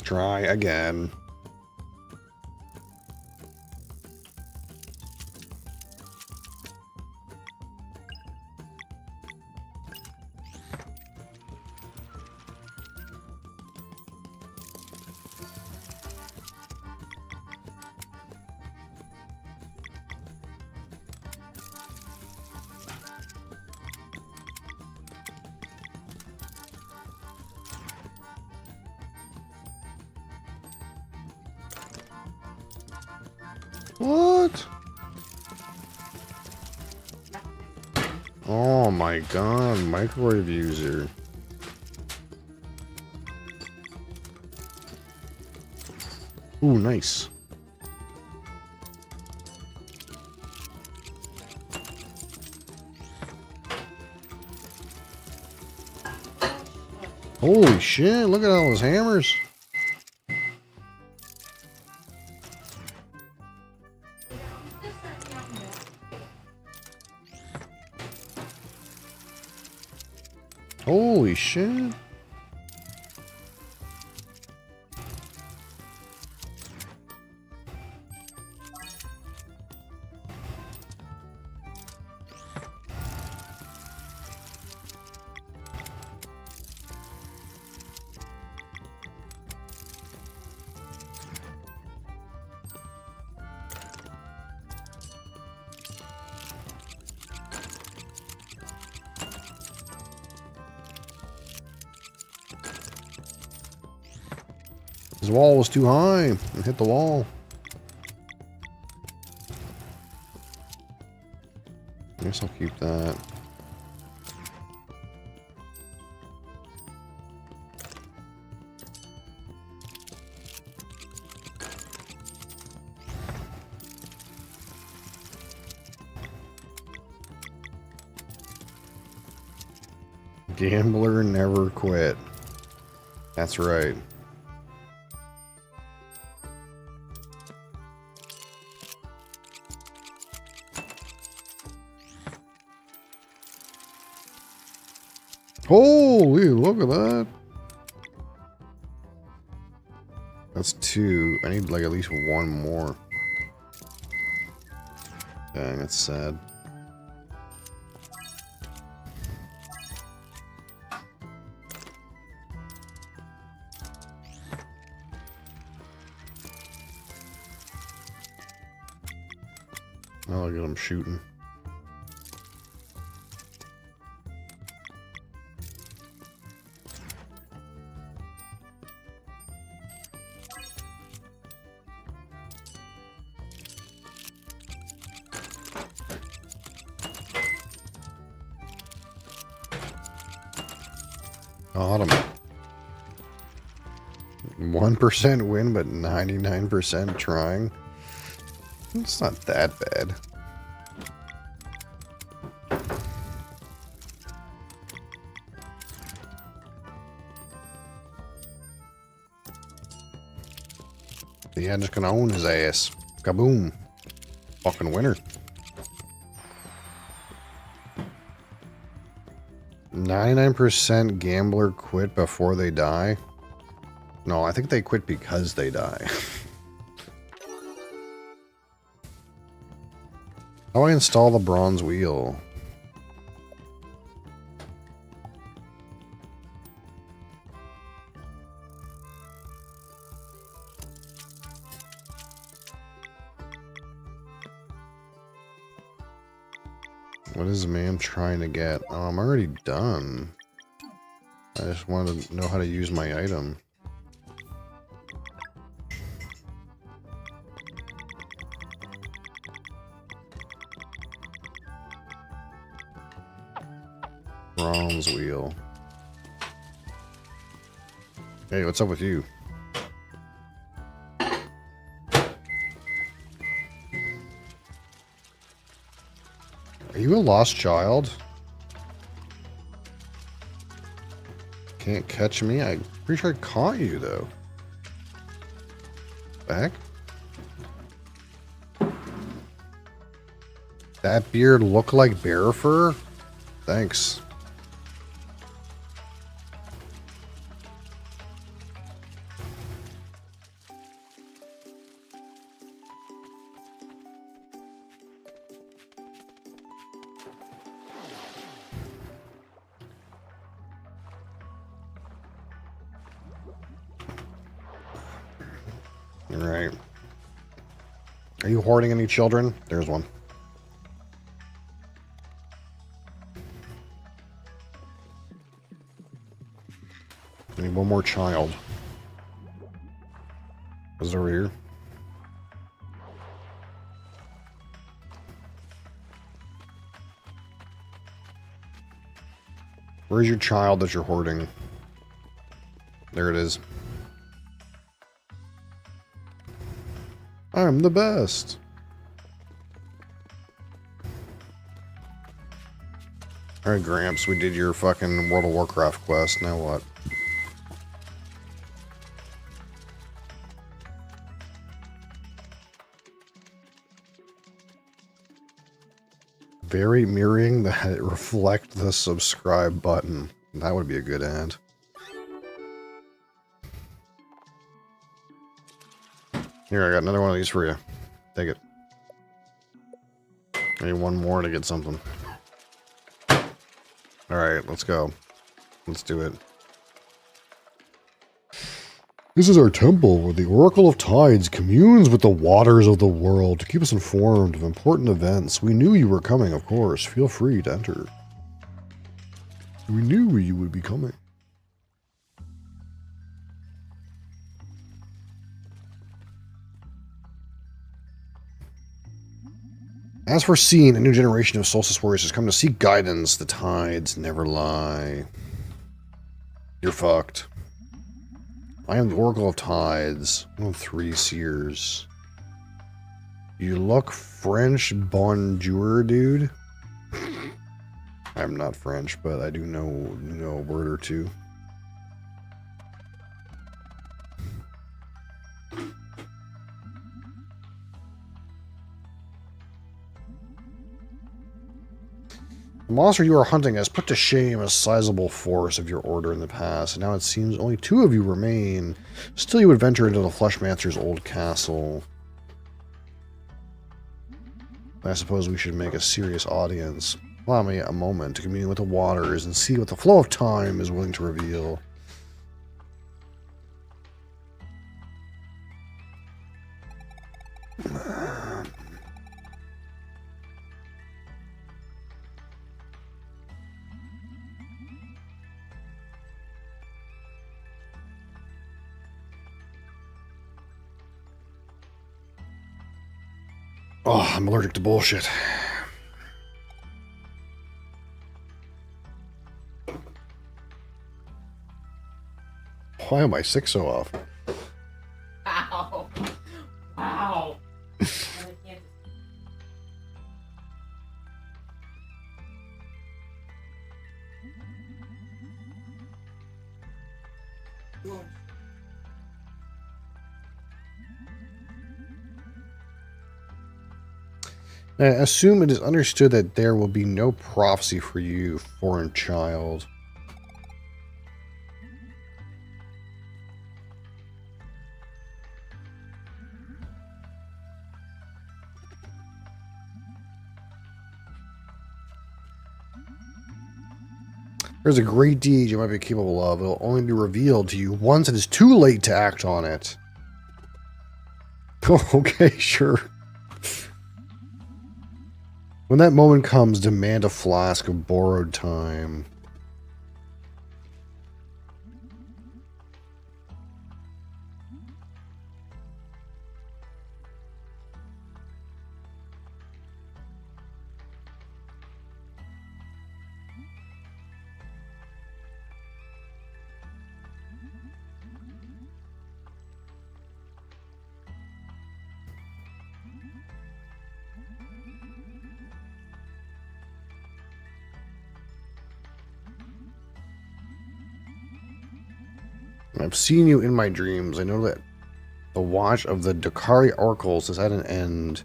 Try again. What? Oh my god, microwave user. Ooh, nice. Holy shit, look at all those hammers. Holy shit. His wall was too high and hit the wall. I guess I'll keep that. Gambler never quit. That's right. Holy, look at that. That's 2. I need like at least 1 more. Dang, that's sad. Oh, look at him shooting. Got him. 1% win, but 99% trying. It's not that bad. Yeah, I'm just gonna own his ass. Kaboom. Fucking winner. 99% gambler quit before they die. No, I think they quit because they die. How do I install the bronze wheel? What is man trying to get? Oh, I'm already done. I just want to know how to use my item. Bronze wheel. Hey, what's up with you? Are you a lost child? Can't catch me? I'm pretty sure I caught you, though. Back? That beard look like bear fur? Thanks. Alright. Are you hoarding any children? There's one. I need one more child. Is it over here? Where's your child that you're hoarding? There it is. I'm the best. Alright, Gramps, we did your fucking World of Warcraft quest. Now what? Very mirroring that it reflect the subscribe button. That would be a good ad. Here, I got another one of these for you. Take it. I need one more to get something. Alright, let's go. Let's do it. This is our temple where the Oracle of Tides communes with the waters of the world to keep us informed of important events. We knew you were coming, of course. Feel free to enter. We knew you would be coming. As foreseen, a new generation of Solstice Warriors has come to seek guidance. The tides never lie. You're fucked. I am the Oracle of Tides. One of 3 seers. You look French bonjour, dude. I'm not French, but I do know a word or two. The monster you are hunting has put to shame a sizable force of your order in the past, and now it seems only 2 of you remain. Still, you would venture into the Fleshmancer's old castle. I suppose we should make a serious audience. Allow me a moment to commune with the waters and see what the flow of time is willing to reveal. Oh, I'm allergic to bullshit. Why am I sick so often? Wow. Wow. I can't- Whoa. I assume it is understood that there will be no prophecy for you, foreign child. There's a great deed you might be capable of. It will only be revealed to you once it is too late to act on it. Okay, sure. When that moment comes, demand a flask of borrowed time. I've seen you in my dreams. I know that the watch of the Dakari oracles is at an end.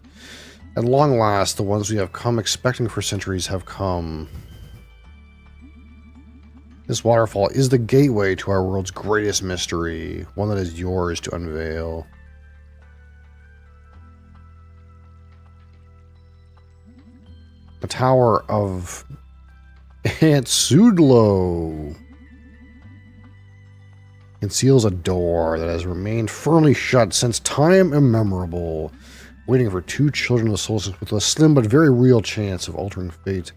At long last, the ones we have come expecting for centuries have come. This waterfall is the gateway to our world's greatest mystery, one that is yours to unveil. The Tower of Antsudlo conceals a door that has remained firmly shut since time immemorable, waiting for 2 children of the solstice with a slim but very real chance of altering fate.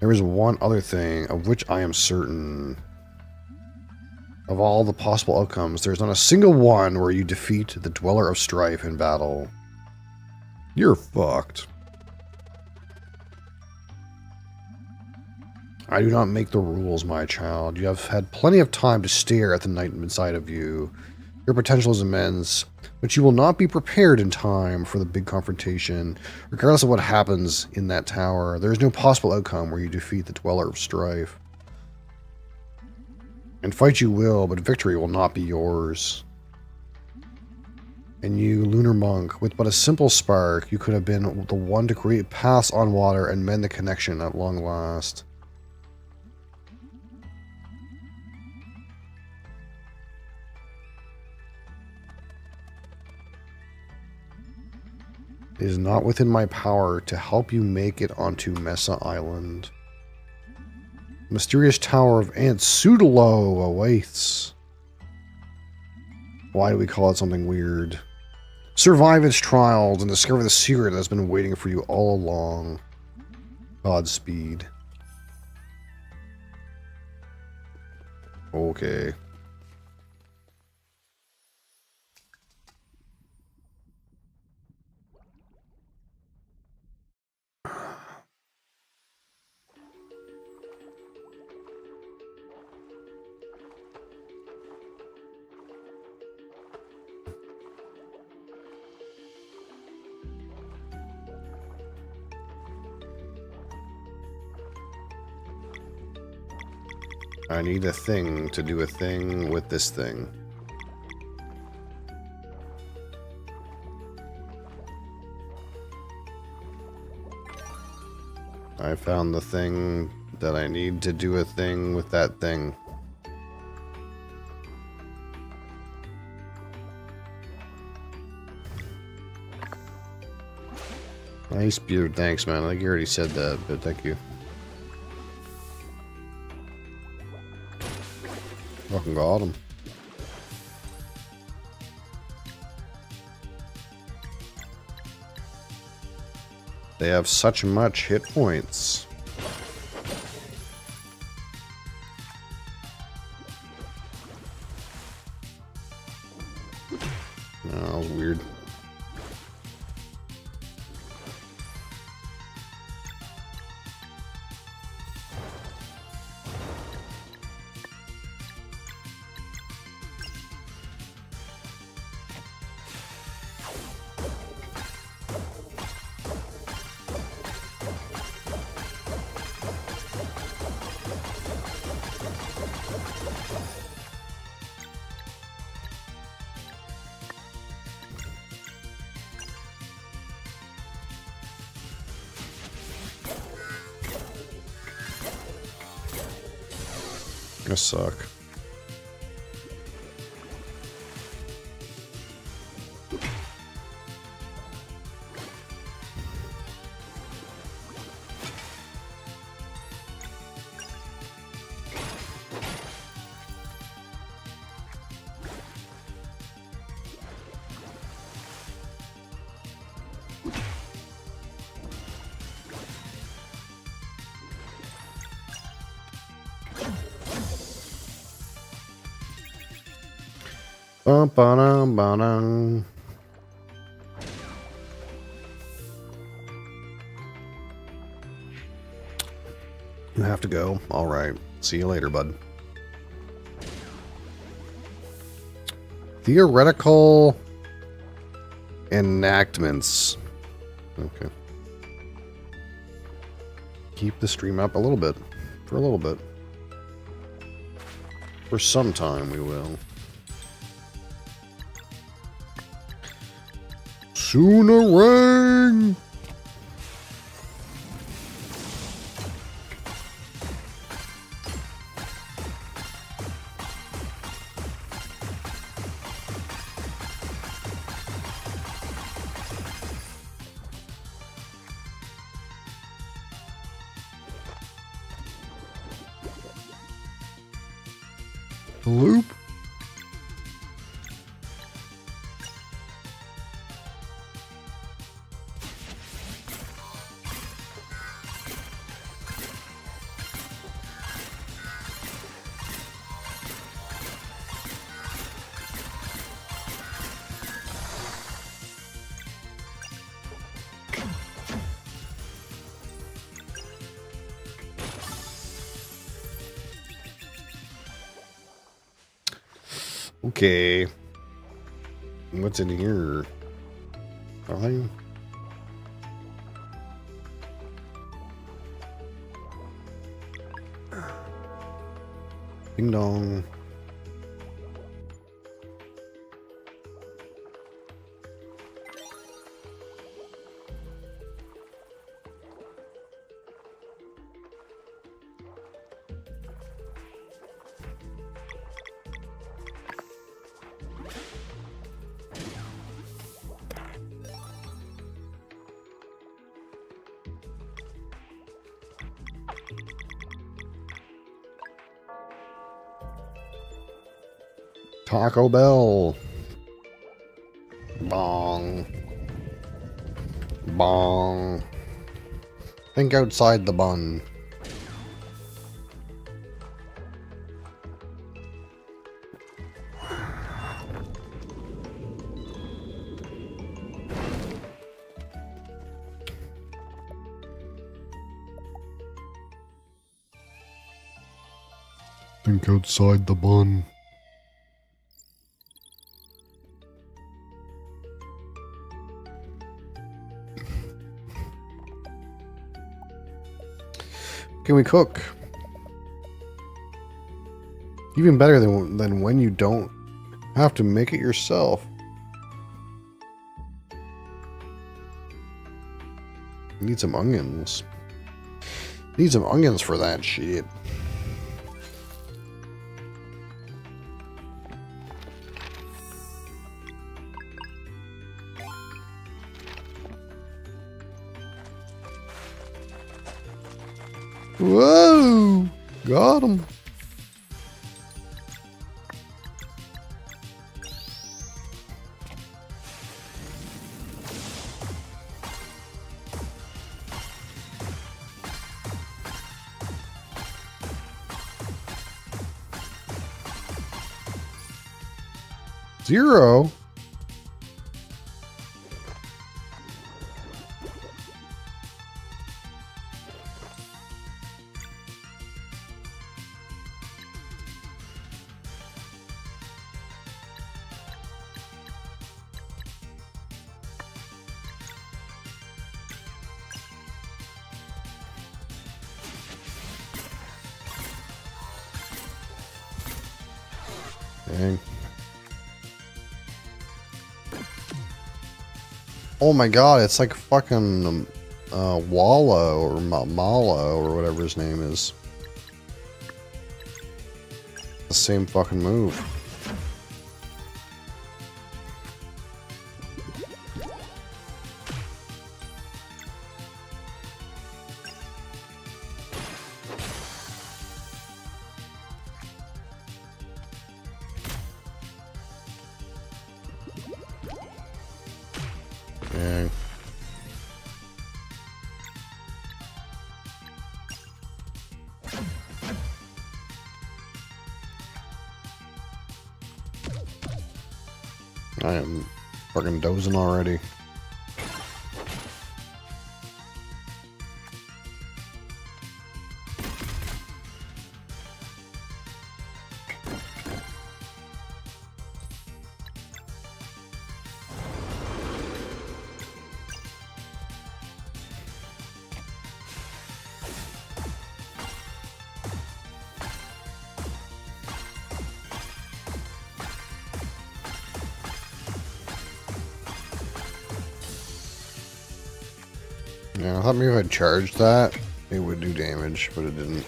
There is one other thing of which I am certain. Of all the possible outcomes, there is not a single one where you defeat the Dweller of Strife in battle. You're fucked. I do not make the rules, my child. You have had plenty of time to stare at the night inside of you. Your potential is immense, but you will not be prepared in time for the big confrontation. Regardless of what happens in that tower, there is no possible outcome where you defeat the Dweller of Strife. And fight you will, but victory will not be yours. And you, lunar monk, with but a simple spark, you could have been the one to create paths on water and mend the connection at long last. It is not within my power to help you make it onto Mesa Island. The mysterious tower of Antsudlo awaits. Why do we call it something weird? Survive its trials and discover the secret that's been waiting for you all along. Godspeed. Okay. I need a thing to do a thing with this thing. I found the thing that I need to do a thing with that thing. Nice beard, thanks man. I think you already said that, but thank you. Fucking got him. They have such much hit points. Oh, that was weird. I suck. Bum-ba-dum-ba-dum. You have to go. All right. See you later, bud. Theoretical enactments. Okay. Keep the stream up a little bit. For a little bit. For some time, we will. Soonerang! Loop. Okay. What's in here? Nothing? Ding dong. Taco Bell. Bong. Bong. Think outside the bun. Think outside the bun. Can we cook? Even better than when you don't have to make it yourself. Need some onions. Need some onions for that shit. Whoa! Got him. Zero. Dang. Oh my god, it's like fucking Walla or Mala or whatever his name is. The same fucking move. Dang. I am fucking dozing already. Yeah, I thought maybe if I charged that, it would do damage, but it didn't.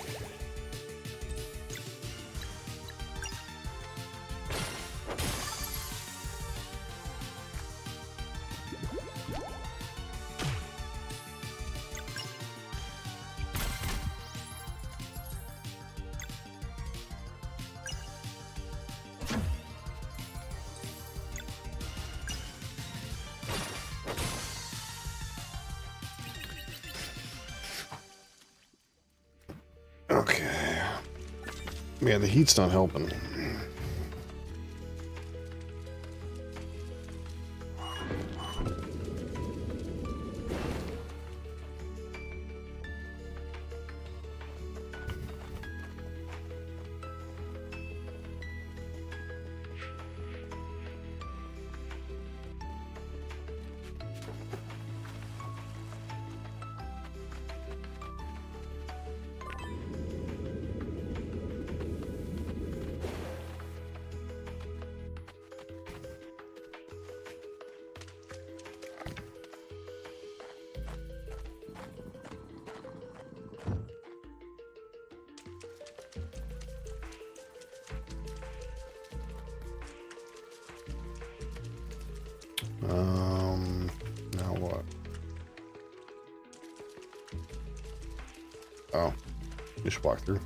Okay. Man, the heat's not helping. Now what? Oh, just walk through.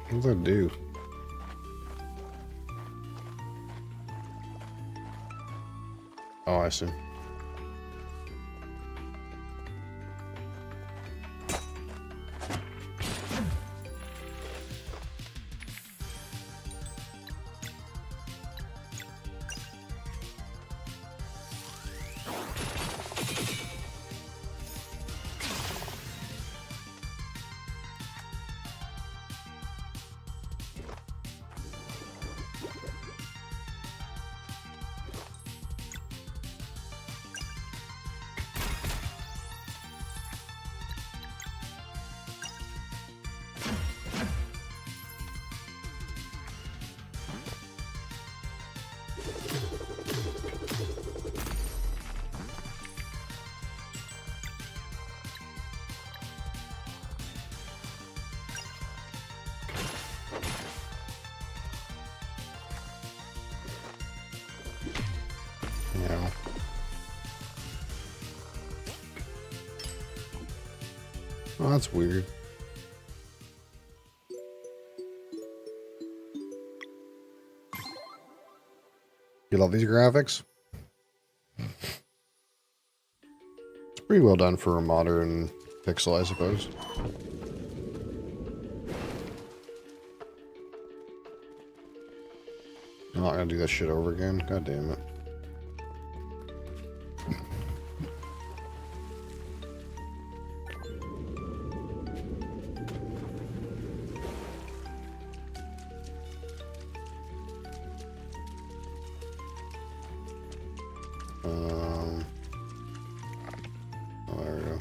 What does that do? Oh, I see. Oh, that's weird. You love these graphics? It's pretty well done for a modern pixel, I suppose. I'm not gonna do that shit over again. God damn it. Oh, there we go.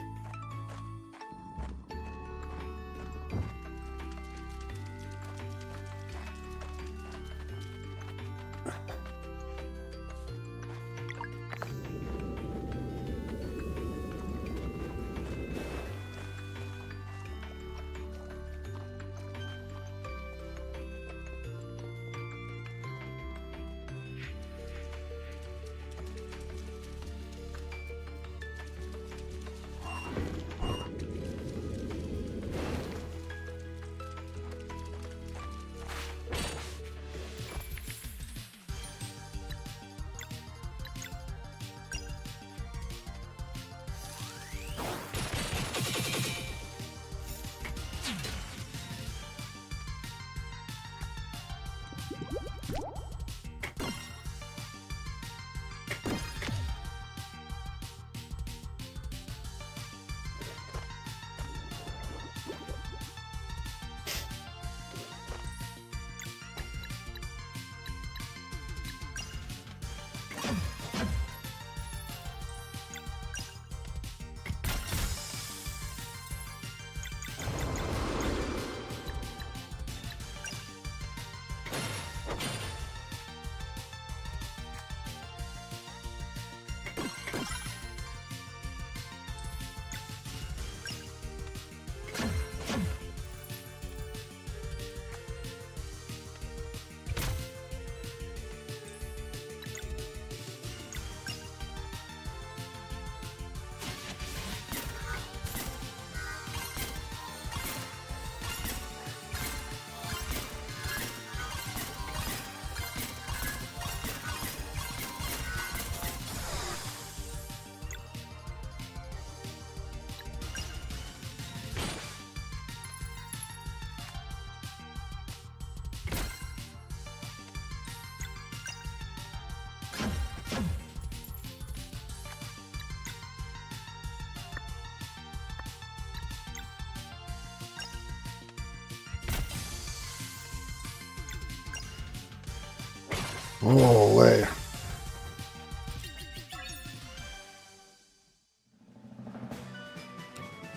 Oh, way.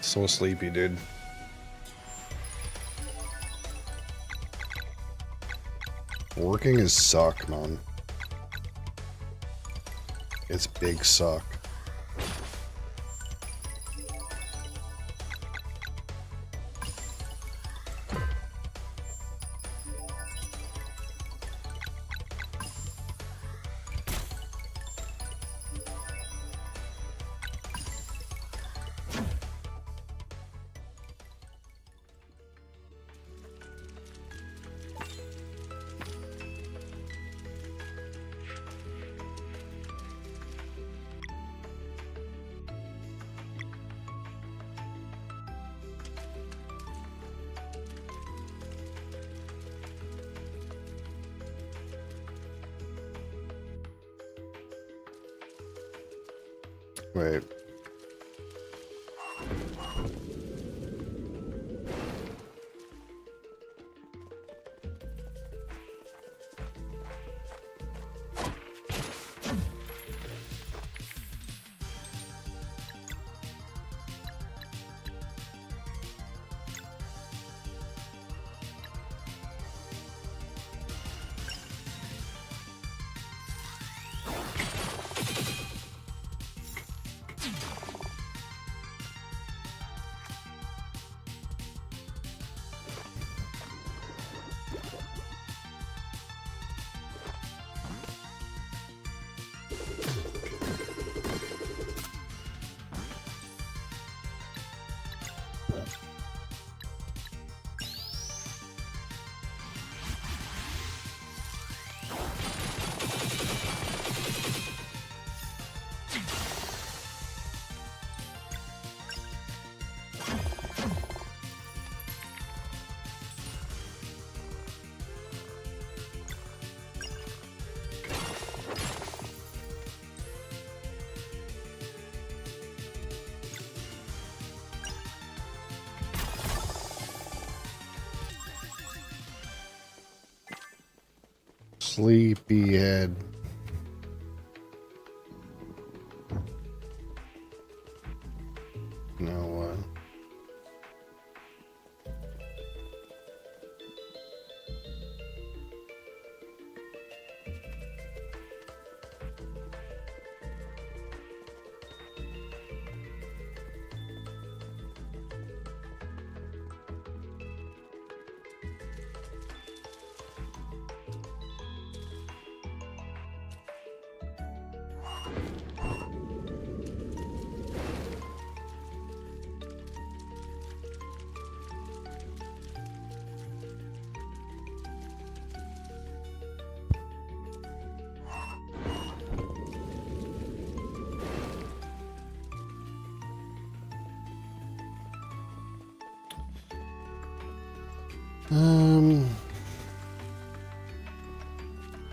So sleepy, dude. Working is suck, man. It's big suck. Wait. Sleepyhead. Now what?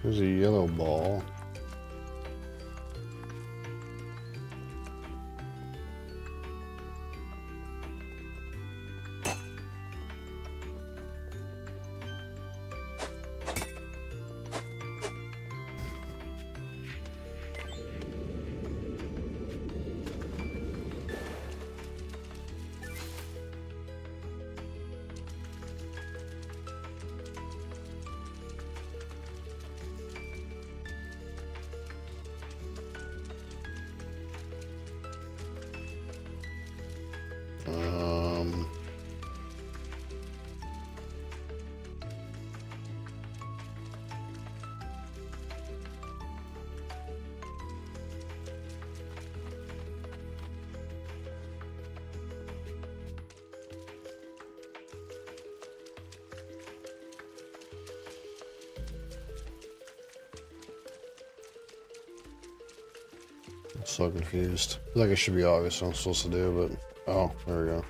There's a yellow ball. I'm so confused. I feel like it should be obvious what I'm supposed to do, but oh, there we go.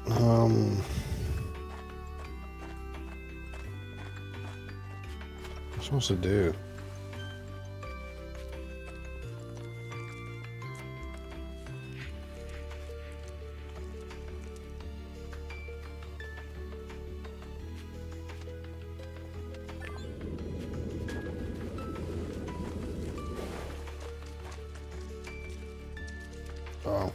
What am I supposed to do? Oh.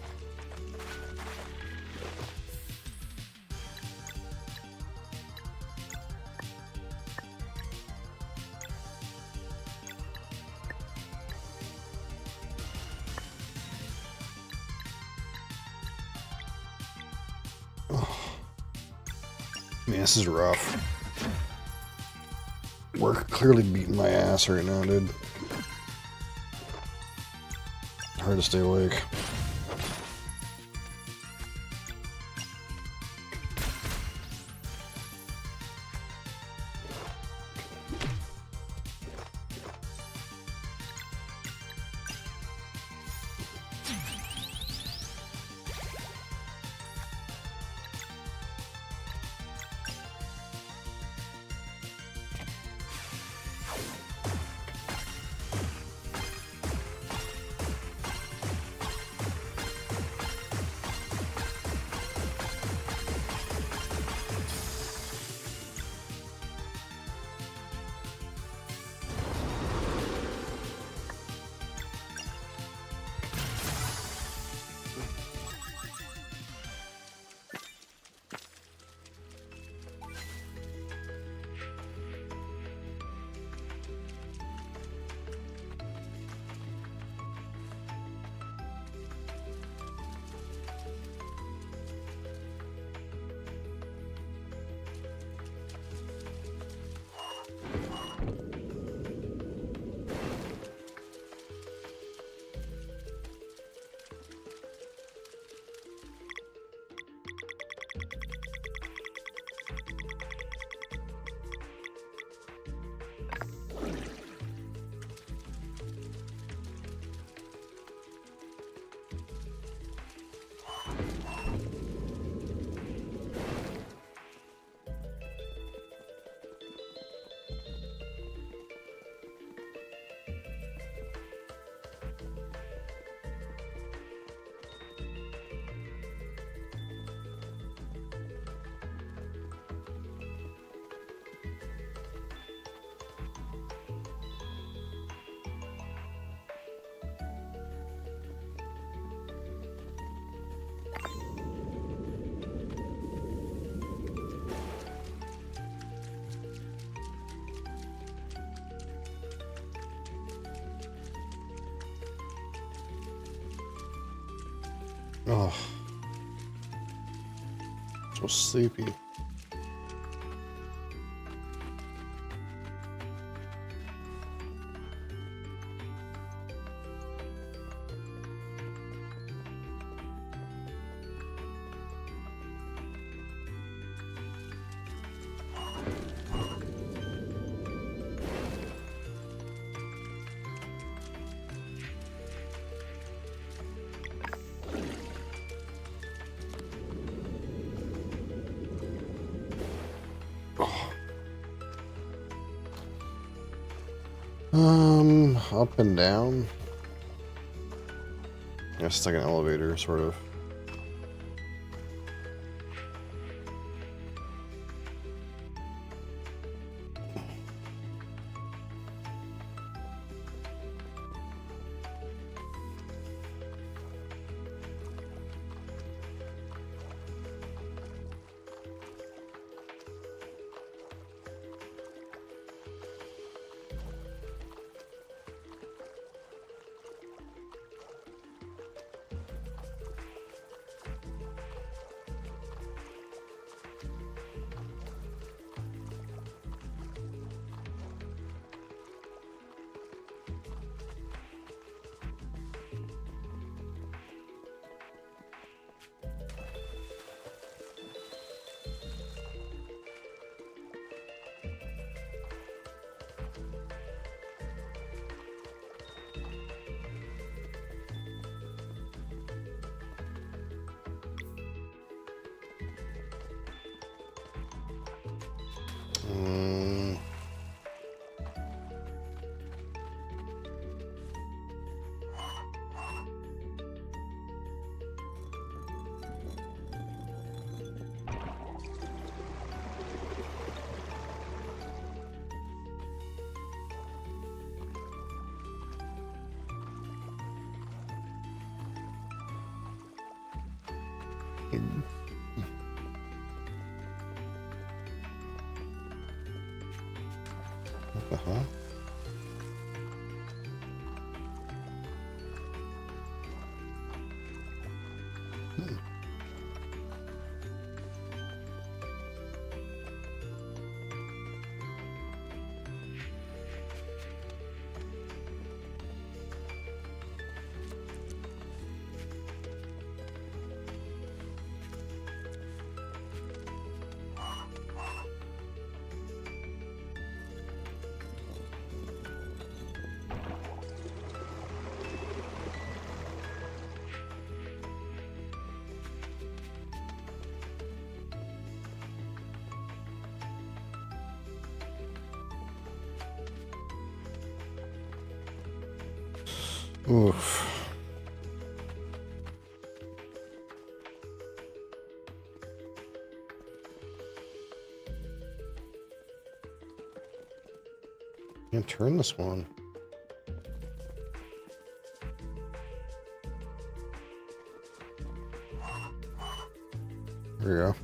Man, this is rough. We're clearly beating my ass right now, dude. Hard to stay awake. Oh, so sleepy. Up and down. I guess it's like an elevator, sort of. Mm. What the hell? Oof. Can't turn this one. There we go.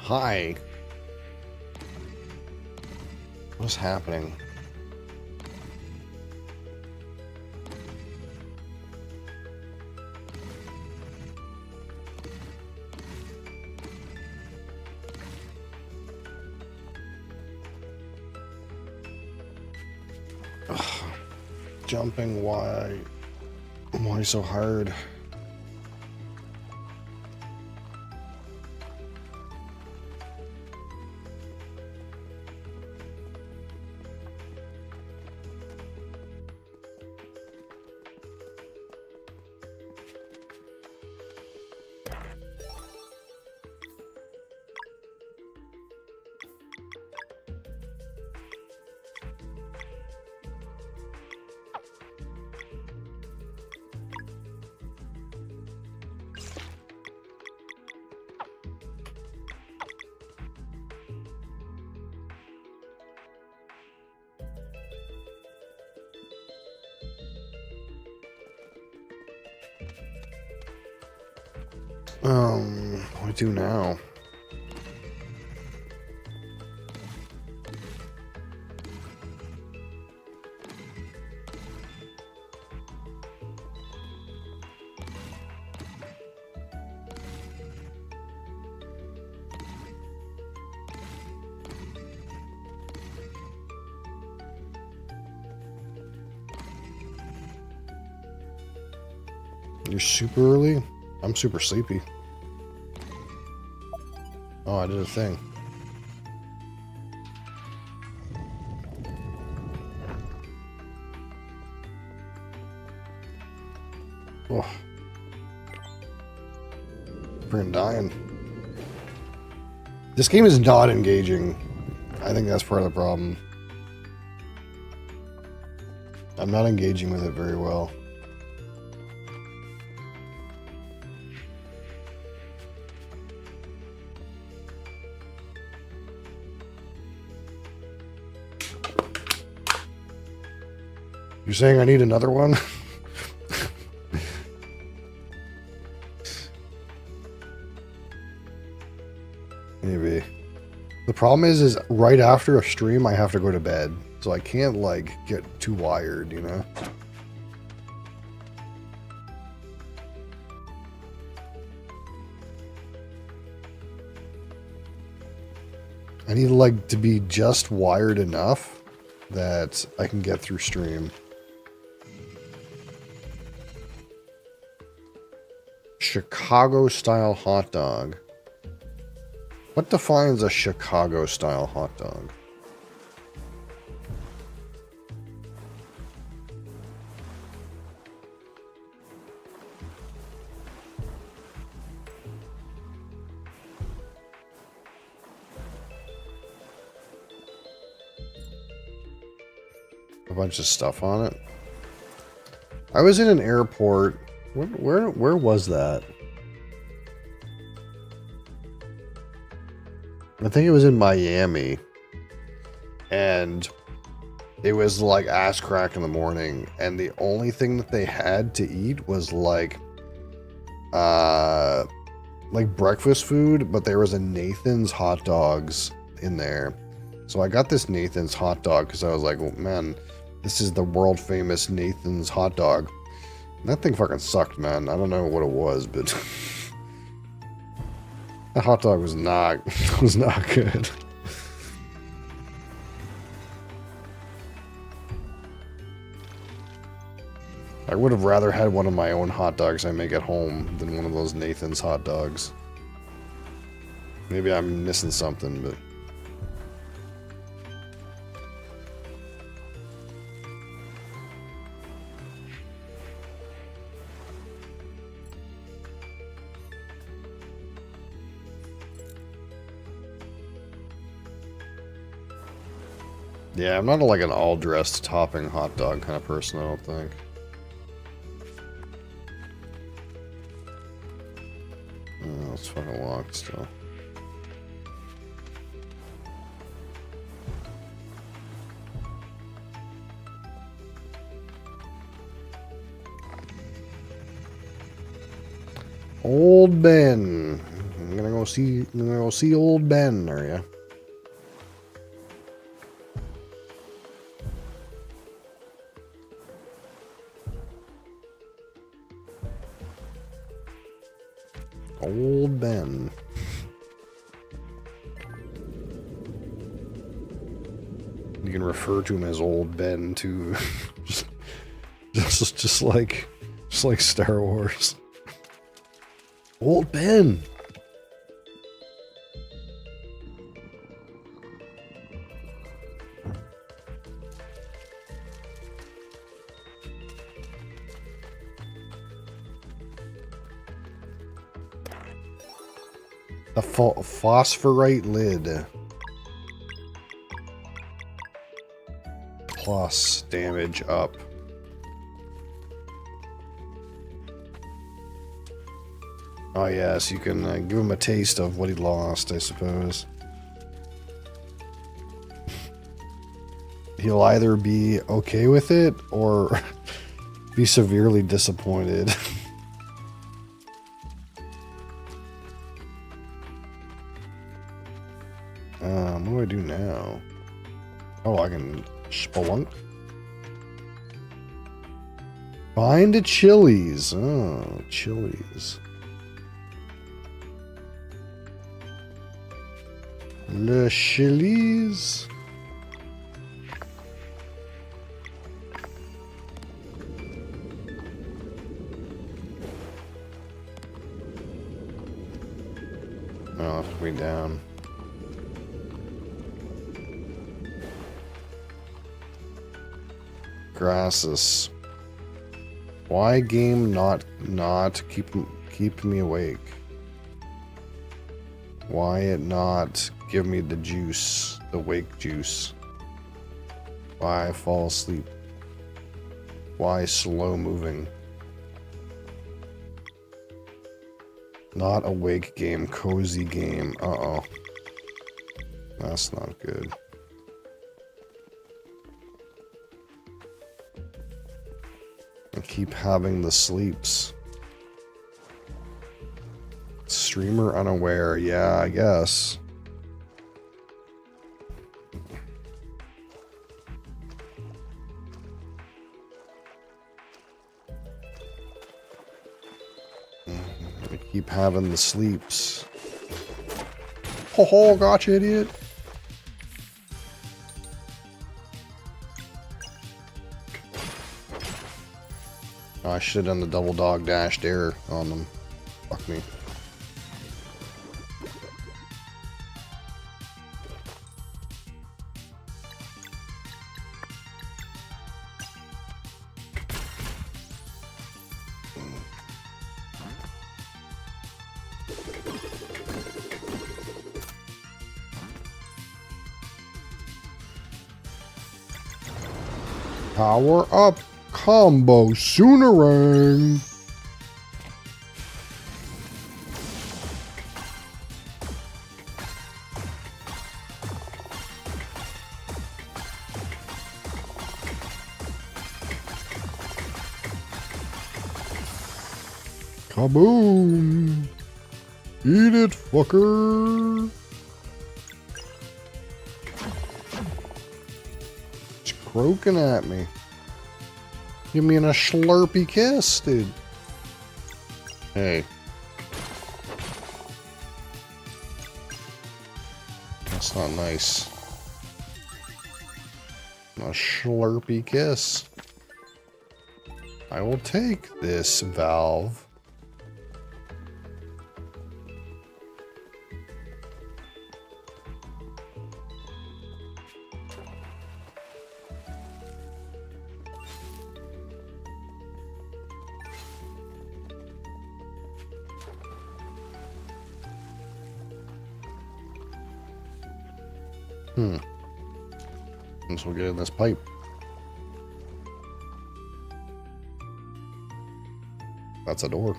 Hi. What's happening? jumping. Why? Why so hard? What do I do now? You're super early? I'm super sleepy. Oh, I did a thing. Oh. Freaking dying. This game is not engaging. I think that's part of the problem. I'm not engaging with it very well. You're saying I need another one? Maybe. The problem is right after a stream, I have to go to bed. So I can't, like, get too wired, you know? I need, like, to be just wired enough that I can get through stream. Chicago-style hot dog. What defines a Chicago-style hot dog? A bunch of stuff on it. I was in an airport. Where was that? I think it was in Miami. And it was like ass crack in the morning. And the only thing that they had to eat was like breakfast food, but there was a Nathan's hot dogs in there. So I got this Nathan's hot dog because I was like, well, man, this is the world famous Nathan's hot dog. And that thing fucking sucked, man. I don't know what it was, but that hot dog was not good. I would have rather had one of my own hot dogs I make at home than one of those Nathan's hot dogs. Maybe I'm missing something, but yeah, I'm not like an all-dressed topping hot dog kind of person, I don't think. Oh, it's fucking locked still. Old Ben. I'm gonna go see old Ben, are ya? Old Ben. You can refer to him as Old Ben too. Just like Star Wars. Old Ben. A phosphorite lid. Plus damage up. Oh yes, you can give him a taste of what he lost, I suppose. He'll either be okay with it or be severely disappointed. What do I do now? Oh, I can spelunk. Find a Chili's. Oh, Chili's. Le Chili's. Oh, it's way down. Grasses. Why game not keep me awake? Why it not give me the juice, the wake juice? Why I fall asleep? Why slow moving? Not awake game, cozy game. Uh-oh. That's not good. I keep having the sleeps. Streamer unaware. Yeah, I guess. I keep having the sleeps. Ho ho, gotcha, idiot. Oh, I should have done the double dog dash dare on them. Fuck me. Power up combo Soonerang. Kaboom! Eat it, fucker! It's croaking at me. Give me a slurpy kiss, dude. Hey. That's not nice. A slurpy kiss. I will take this, Valve. Guess we'll get in this pipe. That's a door.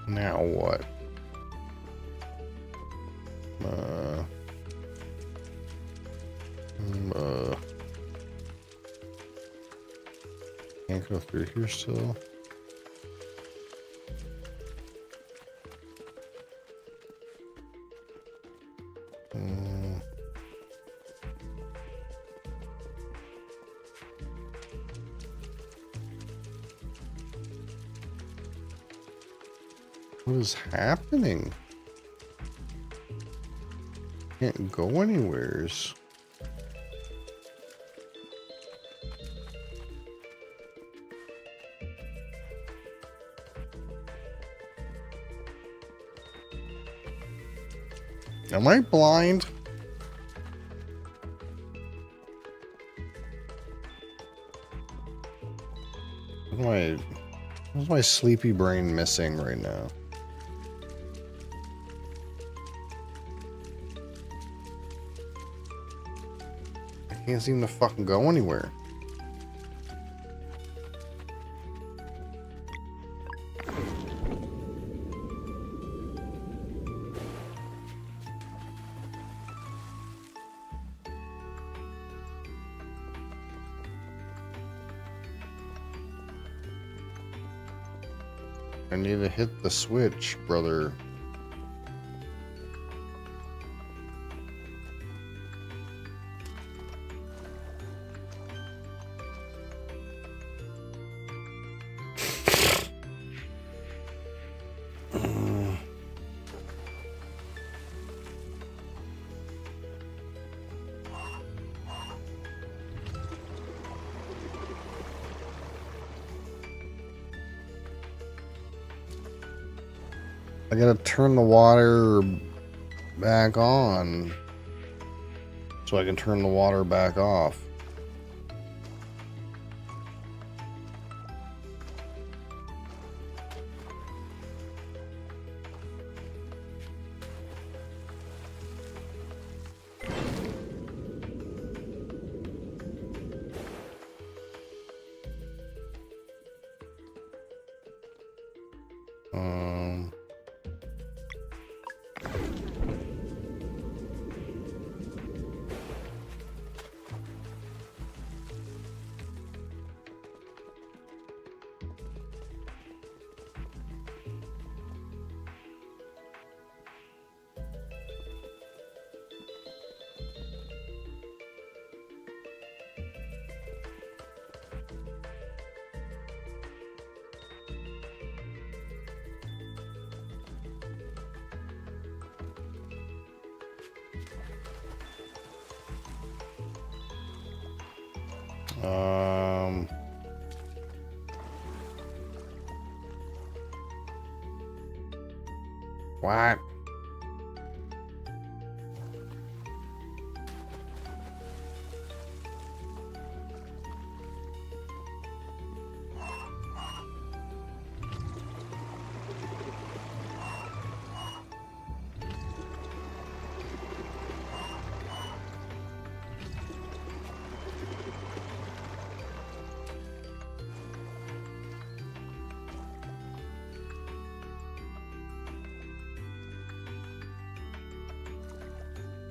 Now what? Can't go through here still. What is happening? Can't go anywheres. Am I blind? What's my sleepy brain missing right now? I can't seem to fucking go anywhere. I need to hit the switch, brother. I gotta turn the water back on so I can turn the water back off. What?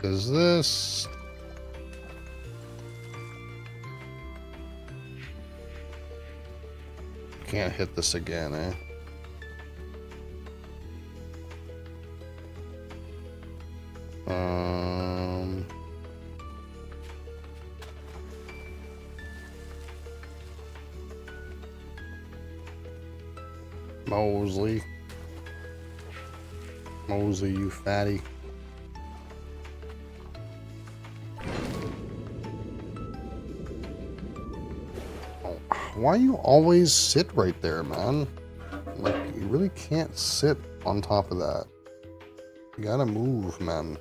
Is this? Can't hit this again, eh? Mosley. Mosley, you fatty. Why you always sit right there, man? Like, you really can't sit on top of that. You gotta move, man.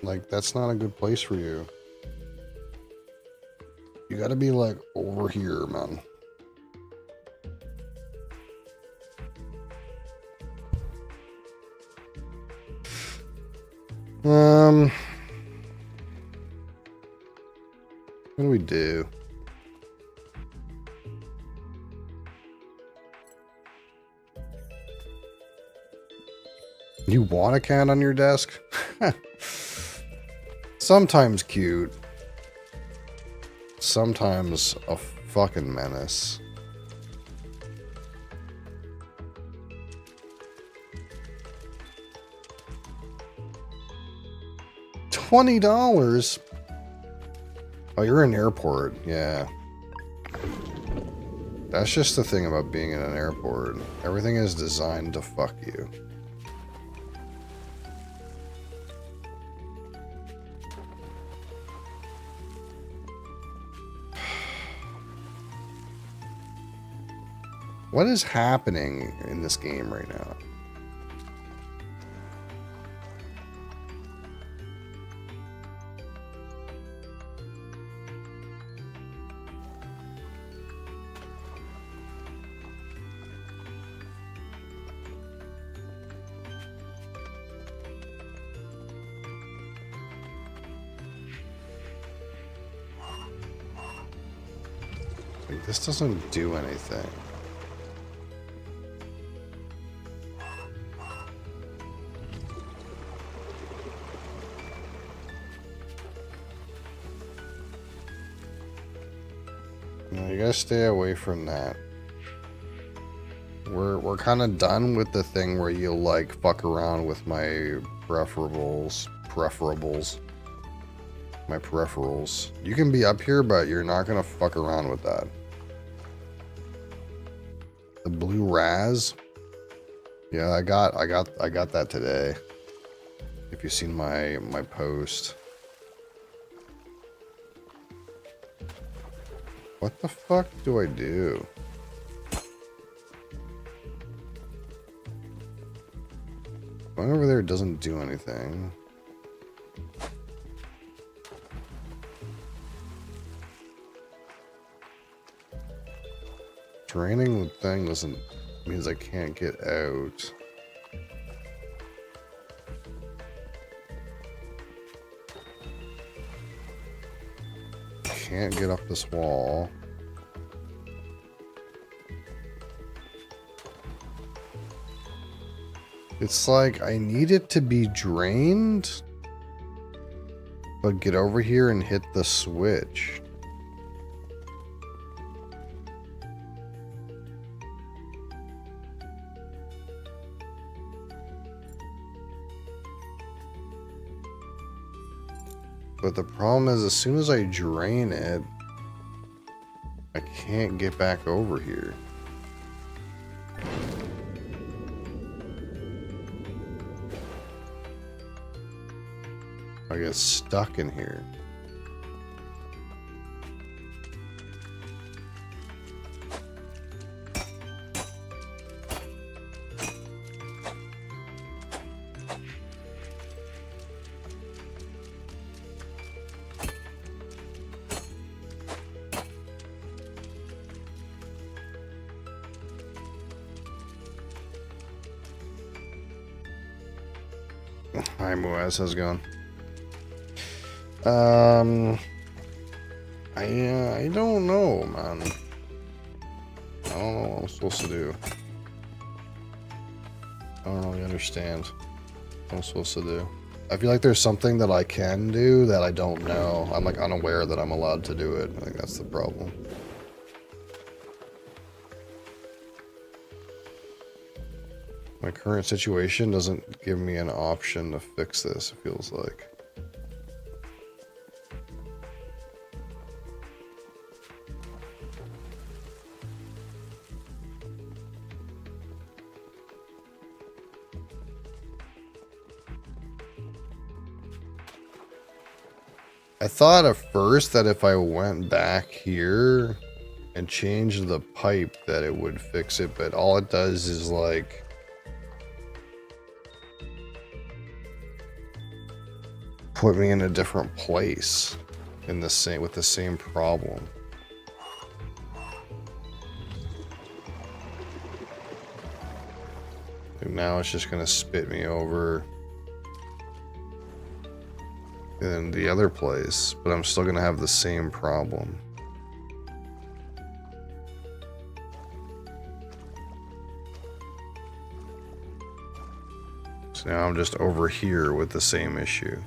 Like, that's not a good place for you. You gotta be, like, over here, man. What do we do? You want a cat on your desk? Sometimes cute. Sometimes a fucking menace. $20? Oh, you're in an airport. Yeah. That's just the thing about being in an airport. Everything is designed to fuck you. What is happening in this game right now? Like, this doesn't do anything. No, you gotta stay away from that. We're kind of done with the thing where you like fuck around with my preferables. My peripherals. You can be up here, but you're not gonna fuck around with that. The blue Raz. Yeah, I got that today. If you've seen my post. What the fuck do I do? Going over there doesn't do anything. Draining the thing doesn't means I can't get out. Can't get up this wall. It's like I need it to be drained, but get over here and hit the switch. But the problem is, as soon as I drain it, I can't get back over here. I get stuck in here. Hi, Moaz, how's it going? I don't know, man. I don't know what I'm supposed to do. I don't really understand what I'm supposed to do. I feel like there's something that I can do that I don't know. I'm like unaware that I'm allowed to do it. I think that's the problem. My current situation doesn't give me an option to fix this, it feels like. I thought at first that if I went back here and changed the pipe that it would fix it, but all it does is like put me in a different place in the same with the same problem. And now it's just gonna spit me over in the other place, but I'm still gonna have the same problem. So now I'm just over here with the same issue.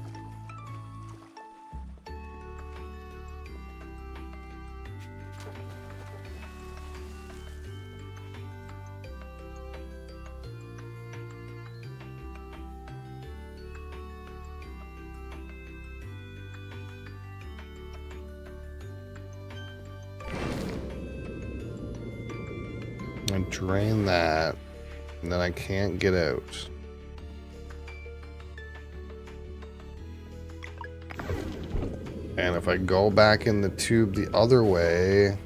I drain that, and then I can't get out. And if I go back in the tube the other way...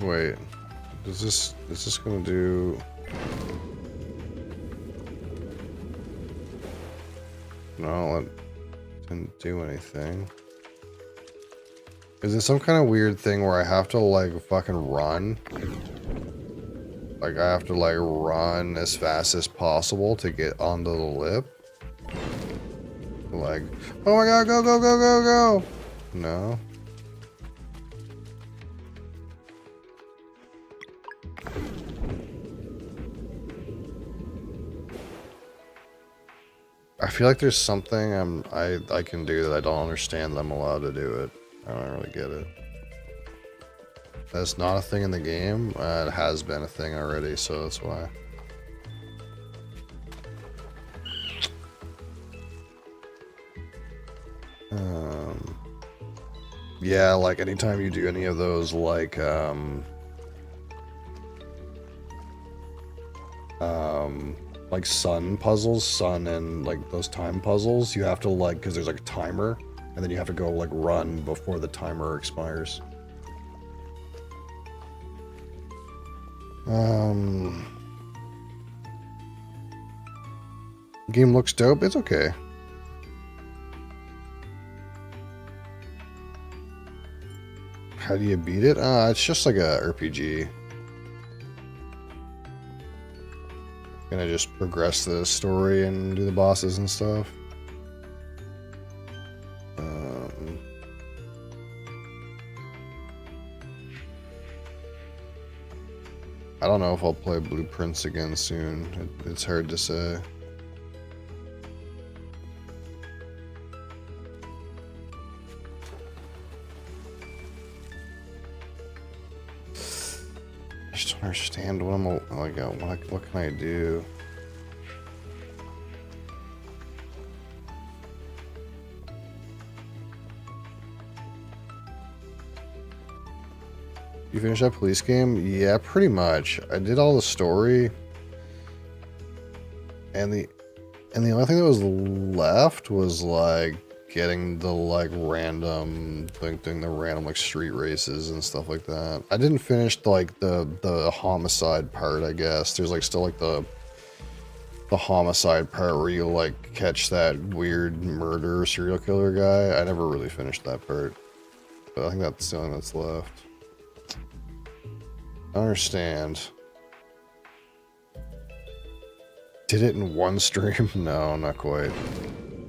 Wait, is this gonna do... No, it didn't do anything. Is it some kind of weird thing where I have to, like, fucking run? Like, I have to, like, run as fast as possible to get onto the lip? Like, oh my god, go, go, go, go, go! No? I feel like there's something I can do that I don't understand that I'm allowed to do it. I don't really get it. That's not a thing in the game. It has been a thing already, so that's why. Yeah, like anytime you do any of those, like sun puzzles, sun and like those time puzzles, you have to like, because there's like a timer, and then you have to go like run before the timer expires. Game looks dope. It's okay. How do you beat it? It's just like a RPG. Gonna just progress the story and do the bosses and stuff. I don't know if I'll play Blueprints again soon. It's hard to say. I just don't understand what I'm like. What can I do? You finished that police game? Yeah, pretty much. I did all the story, and the only thing that was left was like getting the like random doing the random like street races and stuff like that. I didn't finish like the homicide part. I guess there's like still like the homicide part where you like catch that weird murder serial killer guy. I never really finished that part, but I think that's the only that's left. I understand. Did it in one stream? No, not quite.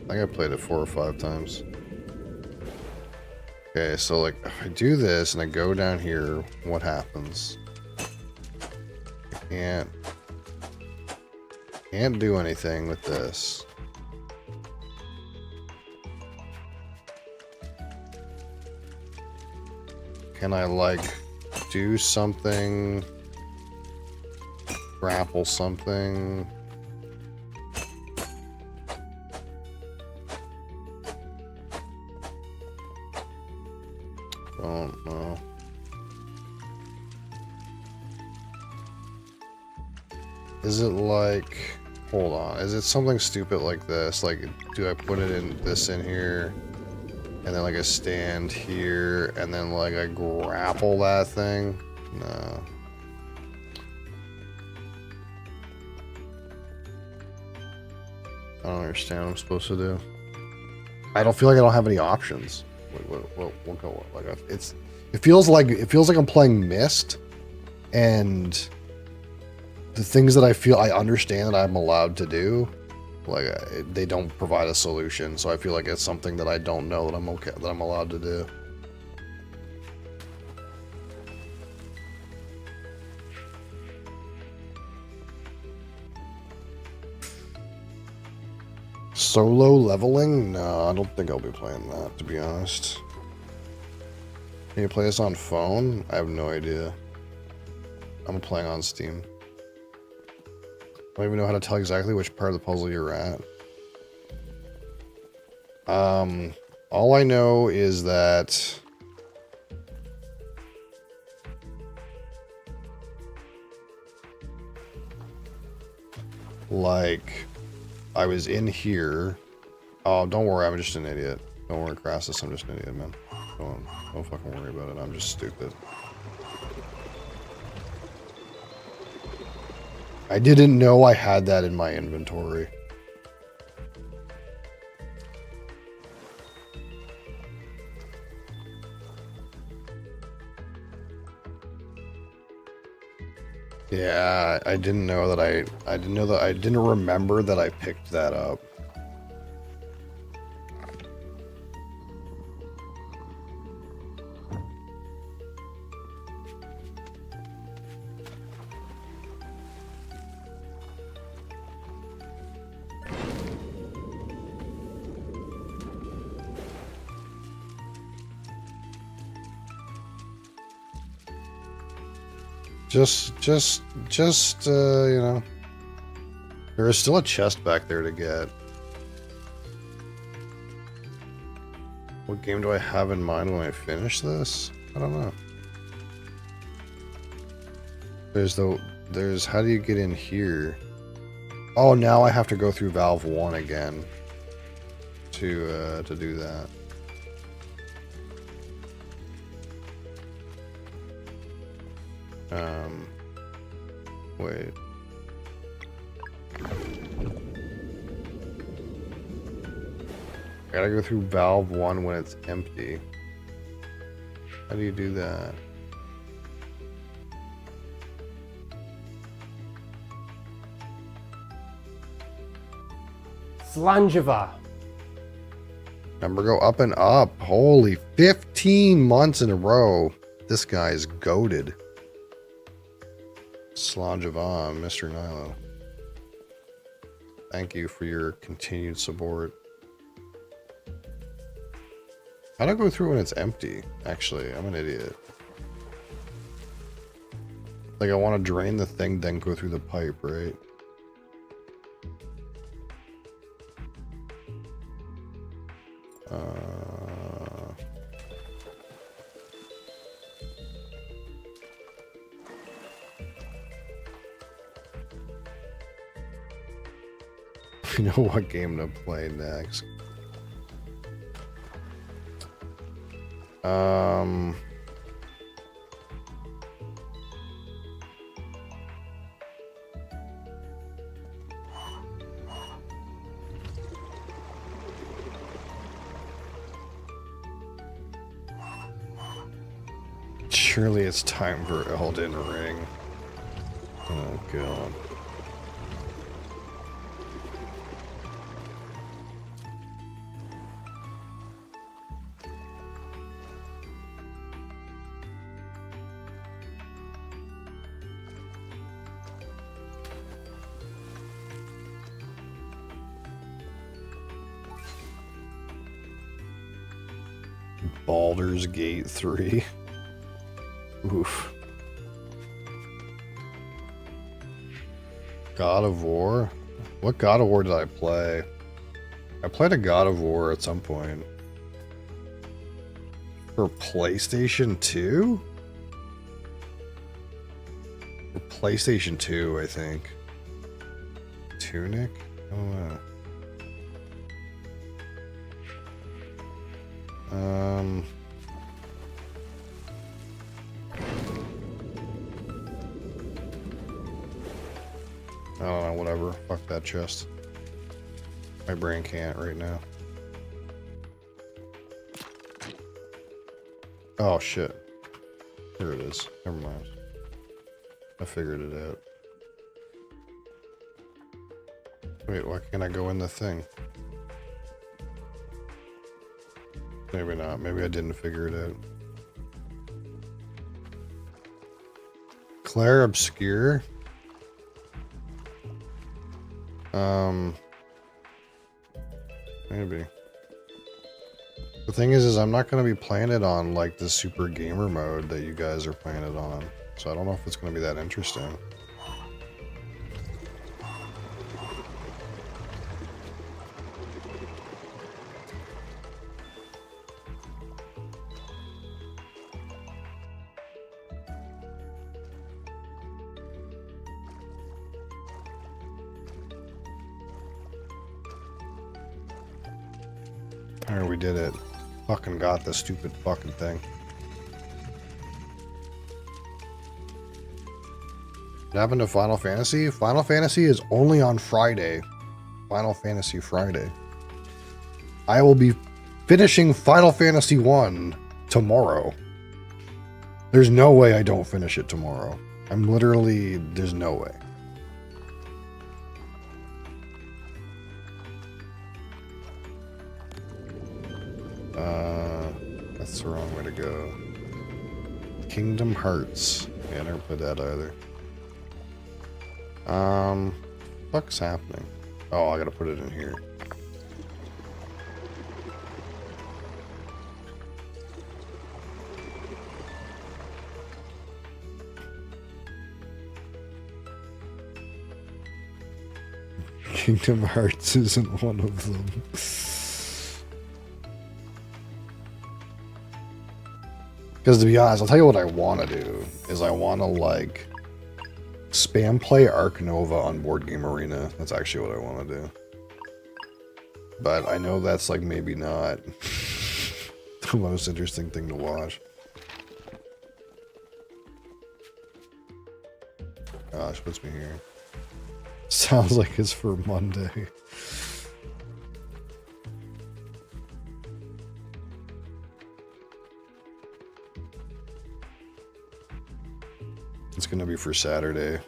I think I played it 4 or 5 times. Okay, so like if I do this and I go down here, what happens? I can't do anything with this. Can I like do something? Grapple something? Don't know. Is it like, hold on, is it something stupid like this? Like, do I put it in this in here, and then like I stand here, and then like I grapple that thing? No. I don't understand what I'm supposed to do. I don't feel like I don't have any options. What go like it feels like I'm playing Myst, and the things that I feel I understand that I'm allowed to do, Like they don't provide a solution, so I feel like it's something that I don't know that I'm allowed to do. Solo leveling? No, I don't think I'll be playing that, to be honest. Can you play this on phone? I have no idea. I'm playing on Steam. I don't even know how to tell exactly which part of the puzzle you're at. All I know is that like I was in here. Oh, don't worry, I'm just an idiot. Don't worry, Crassus, I'm just an idiot, man. Don't fucking worry about it. I'm just stupid. I didn't know I had that in my inventory. Yeah, I didn't know that I didn't remember that I picked that up. Just, you know, there is still a chest back there to get. What game do I have in mind when I finish this? I don't know. There's how do you get in here? Oh, now I have to go through Valve 1 again to do that. Wait. I gotta go through Valve 1 when it's empty. How do you do that? Slangeva. Number go up and up. Holy 15 months in a row. This guy is goated. Slangeva, Mr. Nilo. Thank you for your continued support. How do I go through when it's empty? Actually, I'm an idiot. Like, I want to drain the thing, then go through the pipe, right? You know what game to play next. Surely it's time for Elden Ring. Oh god. Baldur's Gate 3. Oof. God of War? What God of War did I play? I played a God of War at some point. For PlayStation 2? For PlayStation 2, I think. Tunic? I don't know. I don't know, whatever. Fuck that chest. My brain can't right now. Oh shit. Here it is. Never mind. I figured it out. Wait, why can't I go in the thing? Maybe not. Maybe I didn't figure it out. Claire Obscure? Maybe. The thing is I'm not going to be playing it on, like, the super gamer mode that you guys are playing it on. So I don't know if it's going to be that interesting. Alright, we did it. Fucking got the stupid fucking thing. What happened to Final Fantasy? Final Fantasy is only on Friday. Final Fantasy Friday. I will be finishing Final Fantasy 1 tomorrow. There's no way I don't finish it tomorrow. There's no way. That's the wrong way to go. Kingdom Hearts. Yeah, I never played that either. What's happening? Oh, I gotta put it in here. Kingdom Hearts isn't one of them. Because to be honest, I'll tell you what I want to do, is I want to, like, spam play Ark Nova on Board Game Arena. That's actually what I want to do. But I know that's, like, maybe not the most interesting thing to watch. Gosh, puts me here. Sounds like it's for Monday. It's gonna be for Saturday.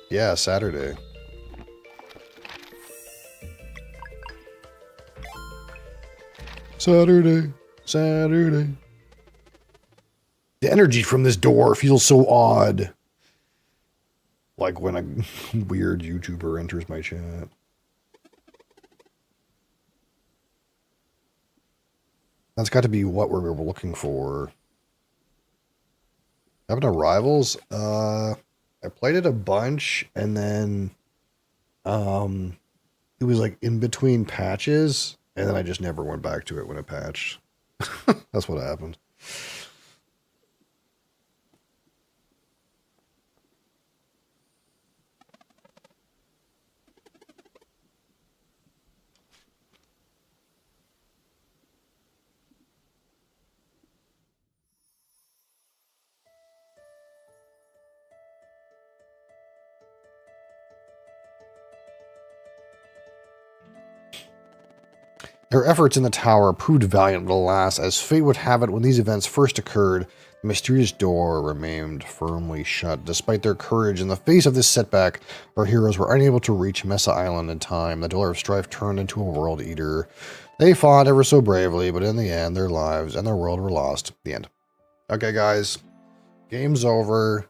Yeah, Saturday. Saturday. The energy from this door feels so odd. Like when a weird YouTuber enters my chat. That's got to be what we're looking for. Having Arrivals? I played it a bunch, and then it was like in between patches, and then I just never went back to it when it patched. That's what happened. Their efforts in the tower proved valiant, alas, as fate would have it when these events first occurred, the mysterious door remained firmly shut. Despite their courage in the face of this setback, our heroes were unable to reach Mesa Island in time. The Door of Strife turned into a world eater. They fought ever so bravely, but in the end, their lives and their world were lost. The end. Okay, guys. Game's over.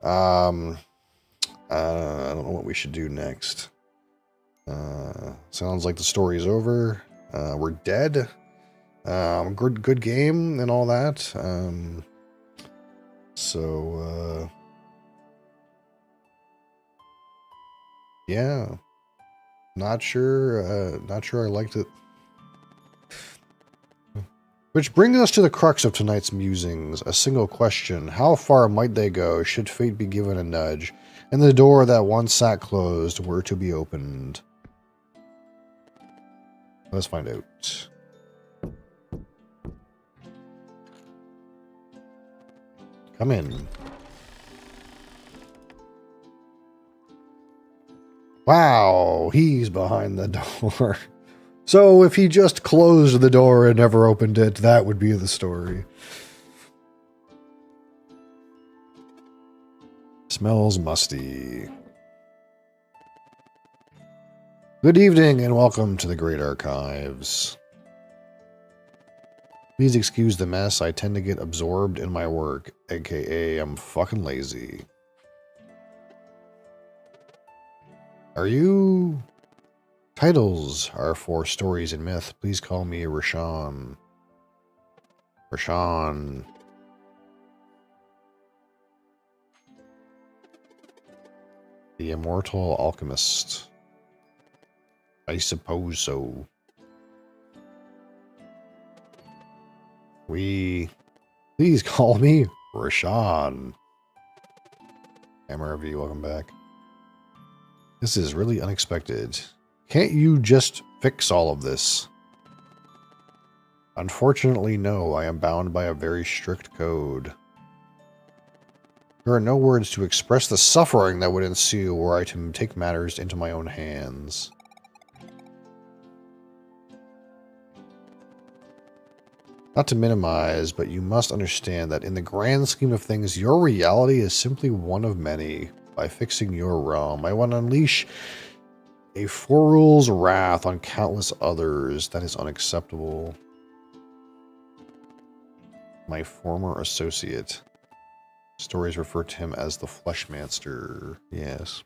I don't know what we should do next. Sounds like the story's over. We're dead. Good game and all that. Yeah. Not sure I liked it. Which brings us to the crux of tonight's musings. A single question. How far might they go should fate be given a nudge, and the door that once sat closed were to be opened? Let's find out. Come in. Wow, he's behind the door. So if he just closed the door and never opened it, that would be the story. Smells musty. Good evening and welcome to the Great Archives. Please excuse the mess. I tend to get absorbed in my work, aka I'm fucking lazy. Are you... Titles are for stories and myth. Please call me Rashawn. Rashawn. The Immortal Alchemist. I suppose so. Please call me Rashawn. MRV, welcome back. This is really unexpected. Can't you just fix all of this? Unfortunately, no. I am bound by a very strict code. There are no words to express the suffering that would ensue were I to take matters into my own hands. Not to minimize, but you must understand that in the grand scheme of things, your reality is simply one of many. By fixing your realm, I want to unleash a Four-Rules wrath on countless others. That is unacceptable. My former associate. Stories refer to him as the Fleshmancer. Yes.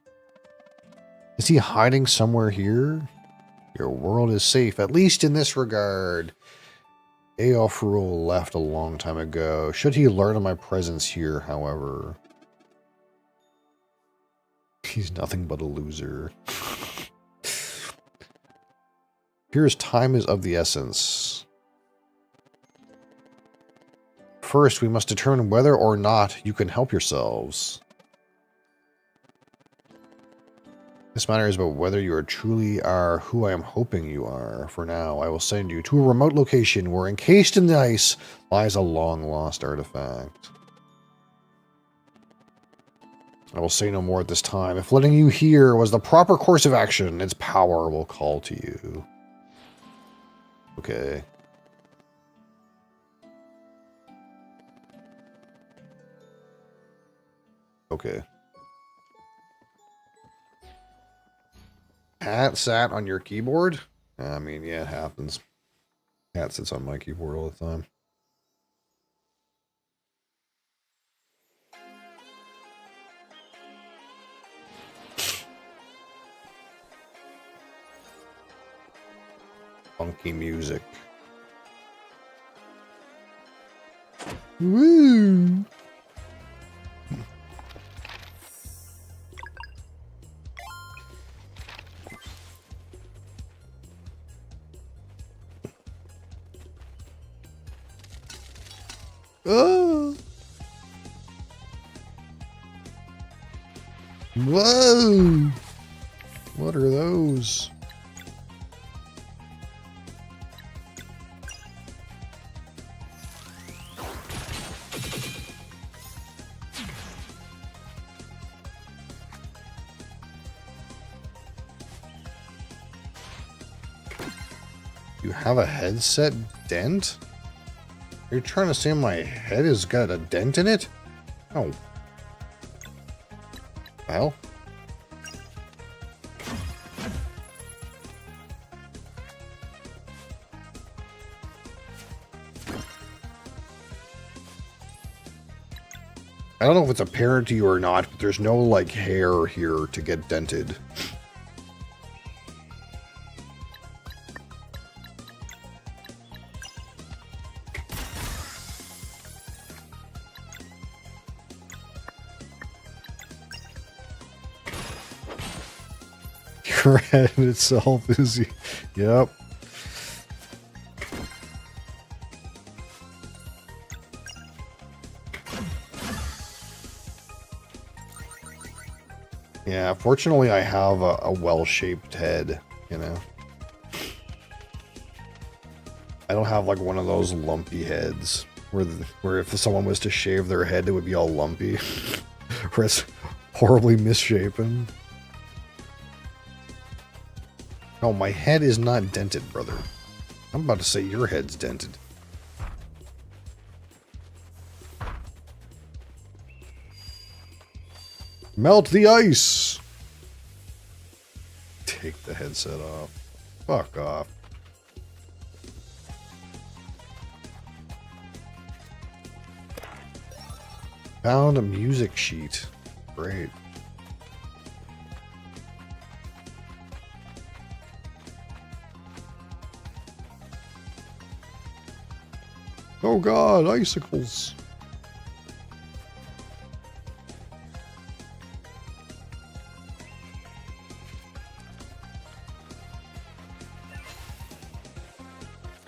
Is he hiding somewhere here? Your world is safe, at least in this regard. Aelfrul left a long time ago. Should he learn of my presence here, however... He's nothing but a loser. Here's time is of the essence. First, we must determine whether or not you can help yourselves. This matter is about whether you truly are who I am hoping you are. For now, I will send you to a remote location where encased in the ice lies a long-lost artifact. I will say no more at this time. If letting you here was the proper course of action, its power will call to you. Okay. Okay. Hat sat on your keyboard? I mean, yeah, it happens. Hat sits on my keyboard all the time. Funky music. Woo! Oh! Whoa! What are those? You have a headset dent? Are you trying to say my head has got a dent in it? Oh. Well. I don't know if it's apparent to you or not, but there's no, like, hair here to get dented. Your head itself is... Yep. Yeah, fortunately I have a well-shaped head, you know. I don't have like one of those lumpy heads where if someone was to shave their head it would be all lumpy. Where it's horribly misshapen. No, my head is not dented, brother. I'm about to say your head's dented. Melt the ice! Take the head headset off. Fuck off. Found a music sheet. Great. Oh god, icicles.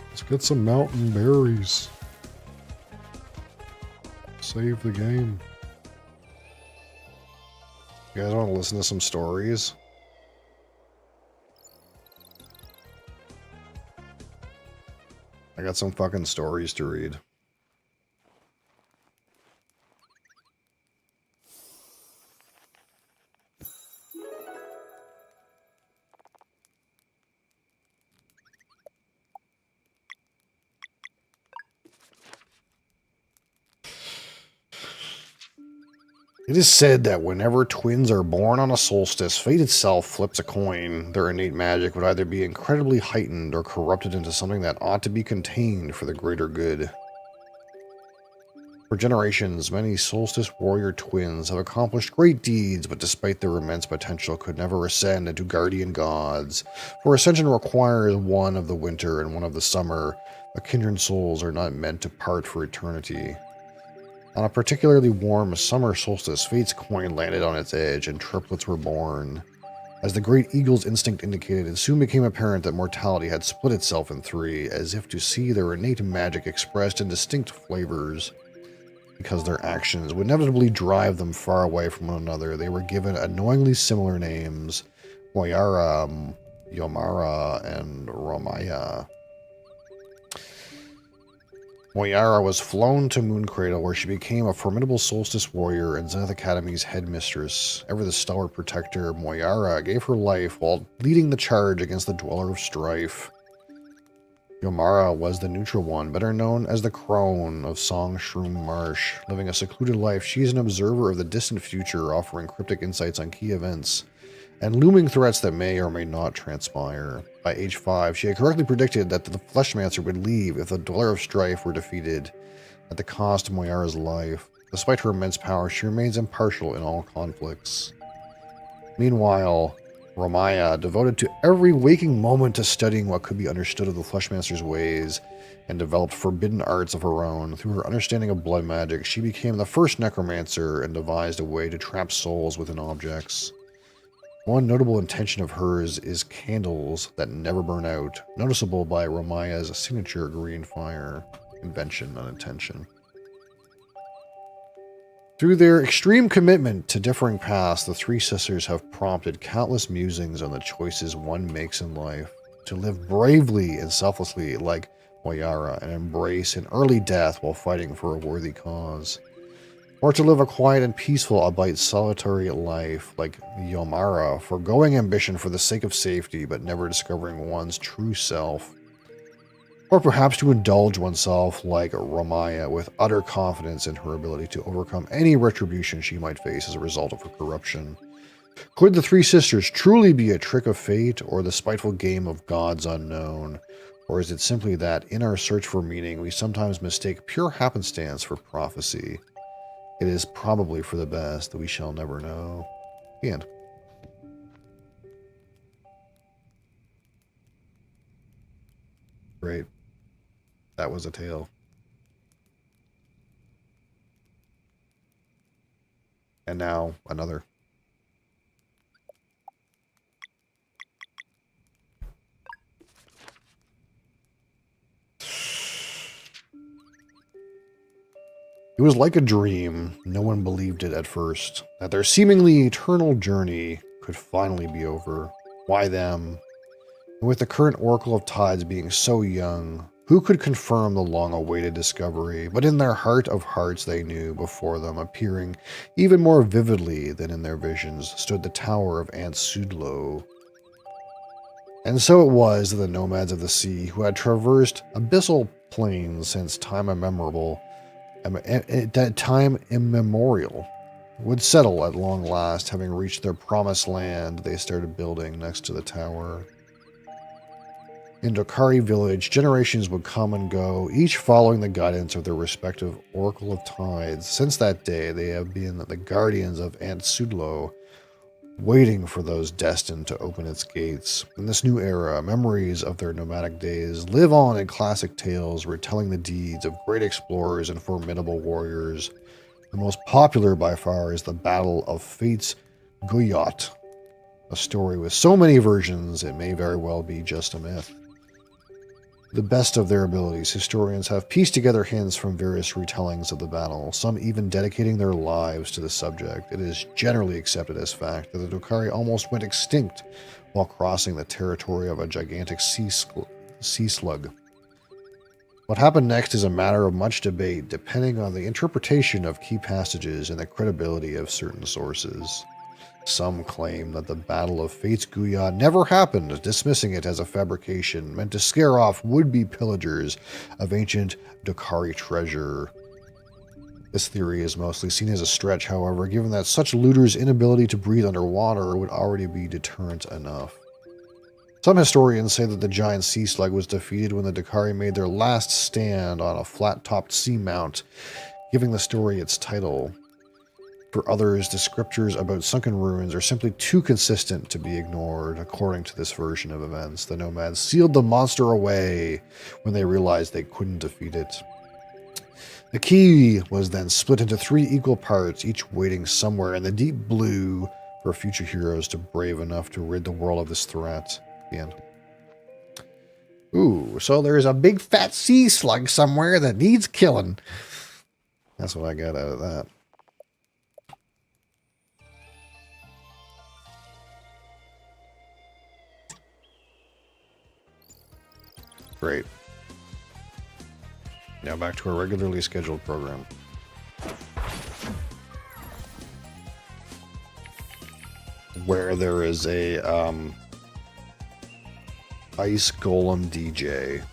Let's get some mountain berries. Save the game. You guys want to listen to some stories? I got some fucking stories to read. It is said that whenever twins are born on a solstice, fate itself flips a coin. Their innate magic would either be incredibly heightened or corrupted into something that ought to be contained for the greater good. For generations, many solstice warrior twins have accomplished great deeds, but despite their immense potential, could never ascend into guardian gods. For ascension requires one of the winter and one of the summer. The kindred souls are not meant to part for eternity. On a particularly warm summer solstice, fate's coin landed on its edge, and triplets were born. As the great eagle's instinct indicated, it soon became apparent that mortality had split itself in three, as if to see their innate magic expressed in distinct flavors. Because their actions would inevitably drive them far away from one another, they were given annoyingly similar names: Moyara, Yomara, and Ramaya. Moyara was flown to Mooncradle, where she became a formidable solstice warrior and Zenith Academy's headmistress. Ever the stalwart protector, Moyara gave her life while leading the charge against the Dweller of Strife. Yomara was the neutral one, better known as the Crone of Song Shroom Marsh. Living a secluded life, she is an observer of the distant future, offering cryptic insights on key events and looming threats that may or may not transpire. By age 5, she had correctly predicted that the Fleshmancer would leave if the Dweller of Strife were defeated, at the cost of Moyara's life. Despite her immense power, she remains impartial in all conflicts. Meanwhile, Ramaya, devoted to every waking moment to studying what could be understood of the Fleshmancer's ways, and developed forbidden arts of her own. Through her understanding of blood magic, she became the first necromancer and devised a way to trap souls within objects. One notable intention of hers is candles that never burn out, noticeable by Ramaya's signature green fire. Invention, not intention. Through their extreme commitment to differing paths, the three sisters have prompted countless musings on the choices one makes in life. To live bravely and selflessly like Moyara and embrace an early death while fighting for a worthy cause. Or to live a quiet and peaceful, albeit solitary life like Yomara, foregoing ambition for the sake of safety but never discovering one's true self. Or perhaps to indulge oneself like Ramaya with utter confidence in her ability to overcome any retribution she might face as a result of her corruption. Could the three sisters truly be a trick of fate or the spiteful game of gods unknown? Or is it simply that in our search for meaning we sometimes mistake pure happenstance for prophecy? It is probably for the best that we shall never know. The end. Great. That was a tale. And now another. It was like a dream. No one believed it at first, that their seemingly eternal journey could finally be over. Why them? And with the current Oracle of Tides being so young, who could confirm the long-awaited discovery? But in their heart of hearts they knew, before them, appearing even more vividly than in their visions, stood the tower of Aunt Sudlo. And so it was that the nomads of the sea, who had traversed abyssal plains since time immemorial, would settle at long last. Having reached their promised land, they started building next to the tower. In Dokari Village, generations would come and go, each following the guidance of their respective Oracle of Tides. Since that day, they have been the guardians of Antsudlo, waiting for those destined to open its gates. In this new era, memories of their nomadic days live on in classic tales, retelling the deeds of great explorers and formidable warriors. The most popular by far is the Battle of Fate's Guyot, a story with so many versions it may very well be just a myth. The best of their abilities, historians have pieced together hints from various retellings of the battle, some even dedicating their lives to the subject. It is generally accepted as fact that the Dokari almost went extinct while crossing the territory of a gigantic sea slug. What happened next is a matter of much debate, depending on the interpretation of key passages and the credibility of certain sources. Some claim that the Battle of Fate's Guyot never happened, dismissing it as a fabrication meant to scare off would-be pillagers of ancient Dokari treasure. This theory is mostly seen as a stretch, however, given that such looters' inability to breathe underwater would already be deterrent enough. Some historians say that the giant sea slug was defeated when the Dokari made their last stand on a flat-topped seamount, giving the story its title. For others, the scriptures about sunken ruins are simply too consistent to be ignored. According to this version of events, the nomads sealed the monster away when they realized they couldn't defeat it. The key was then split into 3 equal parts, each waiting somewhere in the deep blue for future heroes to brave enough to rid the world of this threat. The end. Ooh, so there's a big fat sea slug somewhere that needs killing. That's what I got out of that. Great. Now back to our regularly scheduled program. Where there is a Ice Golem DJ.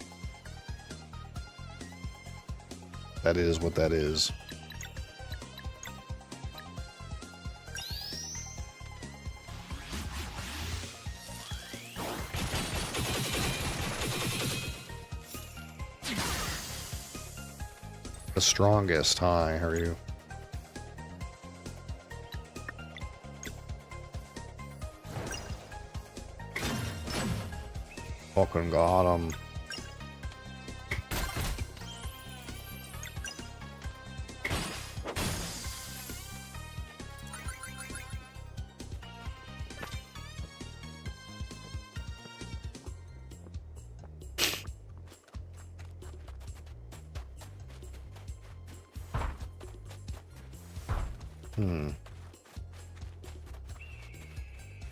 That is what that is. The strongest. Hi, how are you? Fucking got him.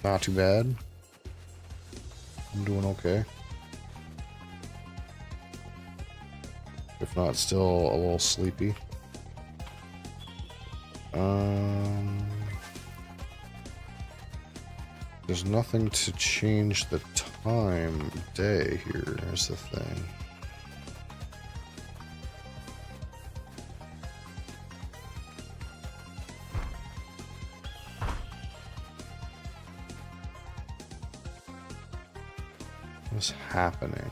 Not too bad. I'm doing okay. If not, still a little sleepy. There's nothing to change the time day here. There's the thing. What's happening?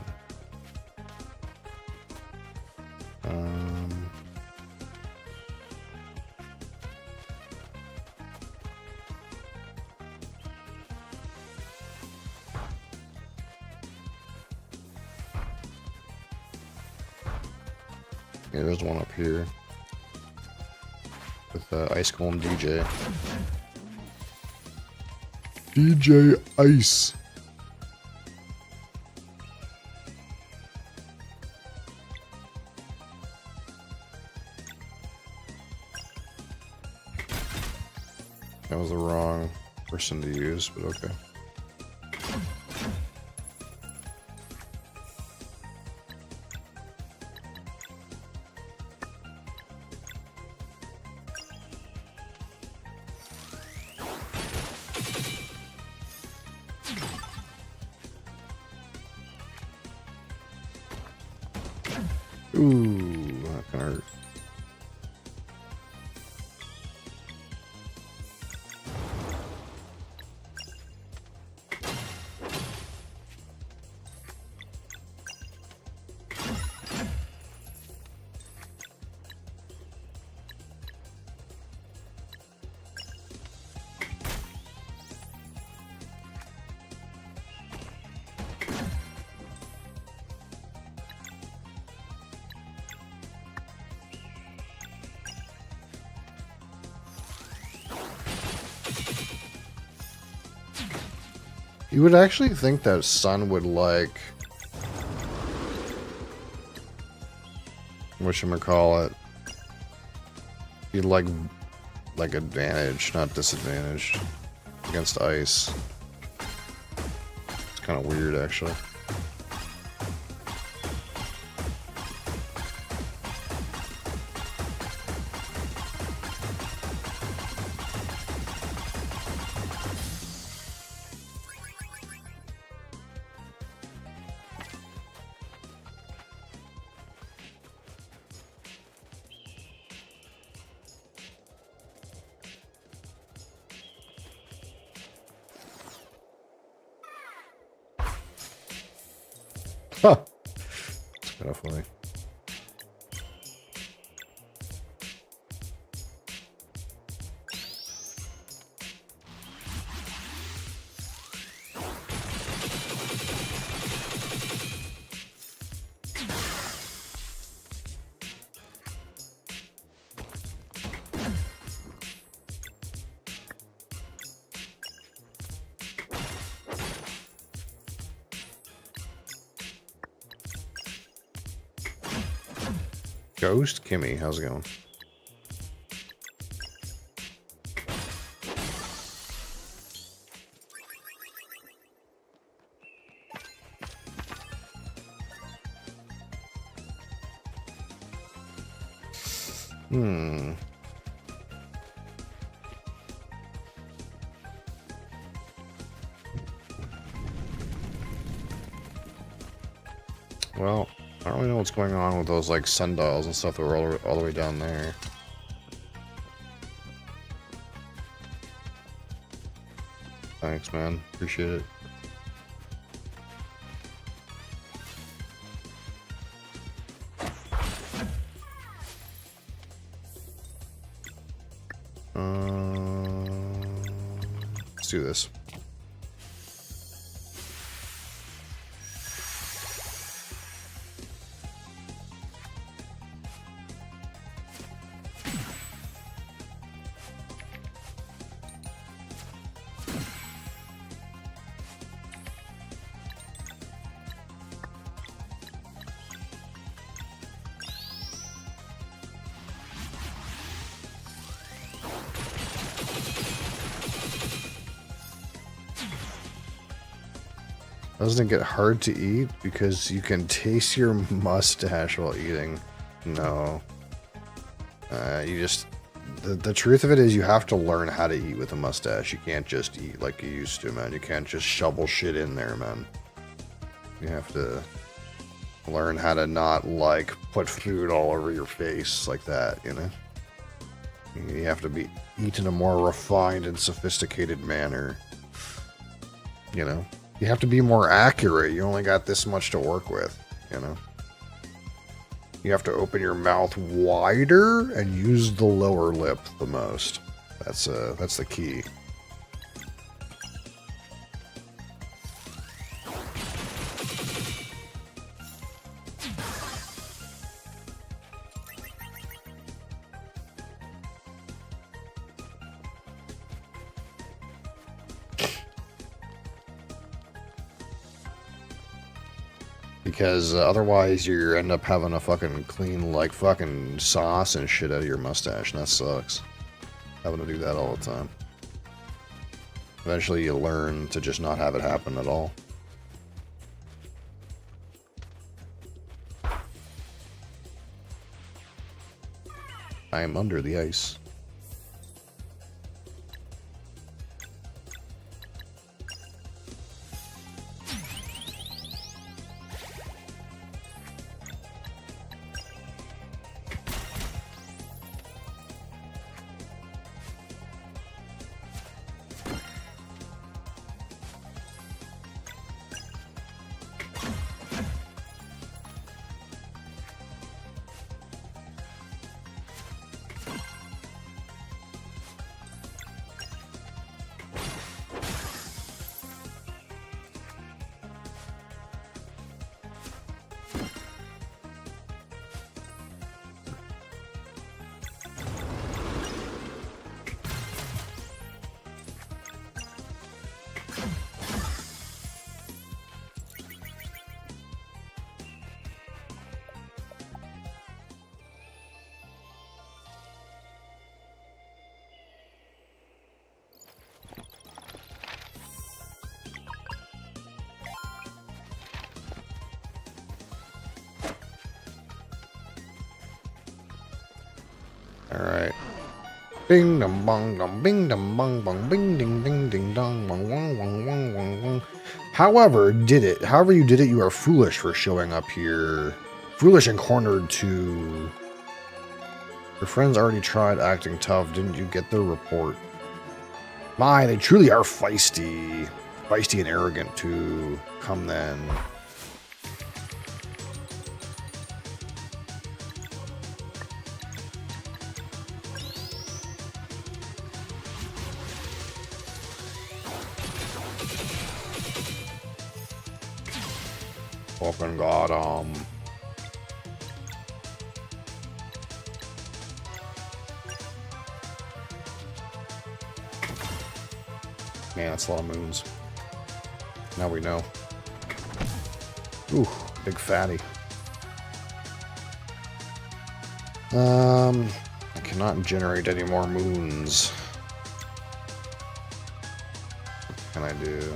Yeah, there's one up here with Ice Golem DJ. DJ Ice. That was the wrong person to use, but okay. Ooh, that kind of hurt. You would actually think that Sun would like... whatchamacallit? You'd like advantage, not disadvantaged against ice. It's kind of weird, actually. Huh. It's kind of funny. Ghost Kimmy, how's it going? Well, I don't really know what's going on with those, like, sundials and stuff that were all the way down there. Thanks, man. Appreciate it. Let's do this. Doesn't it get hard to eat because you can taste your mustache while eating? No. You just... The truth of it is you have to learn how to eat with a mustache. You can't just eat like you used to, man. You can't just shovel shit in there, man. You have to learn how to not, like, put food all over your face like that, you know? You have to be eat in a more refined and sophisticated manner. You know? You have to be more accurate. You only got this much to work with, you know? You have to open your mouth wider and use the lower lip the most. That's the key. Because otherwise you end up having a fucking clean, like, fucking sauce and shit out of your mustache, and that sucks. Having to do that all the time. Eventually you learn to just not have it happen at all. I am under the ice. Alright. Bing dum bong dum bing dum bong bong bing ding ding ding dong bong wong wong wong wong wong. However you did it, you are foolish for showing up here. Foolish and cornered to... Your friends already tried acting tough. Didn't you get their report? My, they truly are feisty. Feisty and arrogant too. Come then. Fucking got 'em. Man, that's a lot of moons. Now we know. Ooh, big fatty. I cannot generate any more moons. What can I do?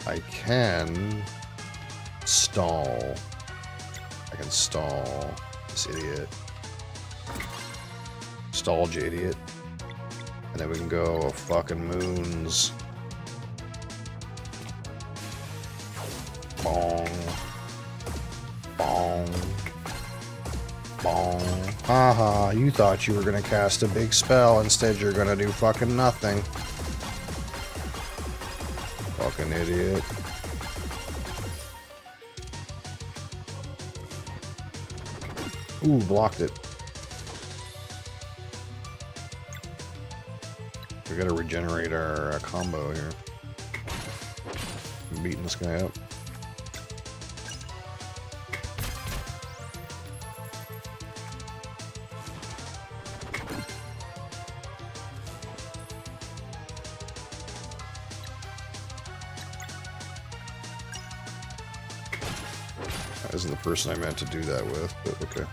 I can stall. I can stall this idiot. Stalled, you idiot. And then we can go fucking moons. Bong. Bong. Bong. Haha, you thought you were gonna cast a big spell. Instead, you're gonna do fucking nothing. Fucking idiot. Ooh, blocked it. We gotta regenerate our combo here. I'm beating this guy up. That isn't the person I meant to do that with, but okay.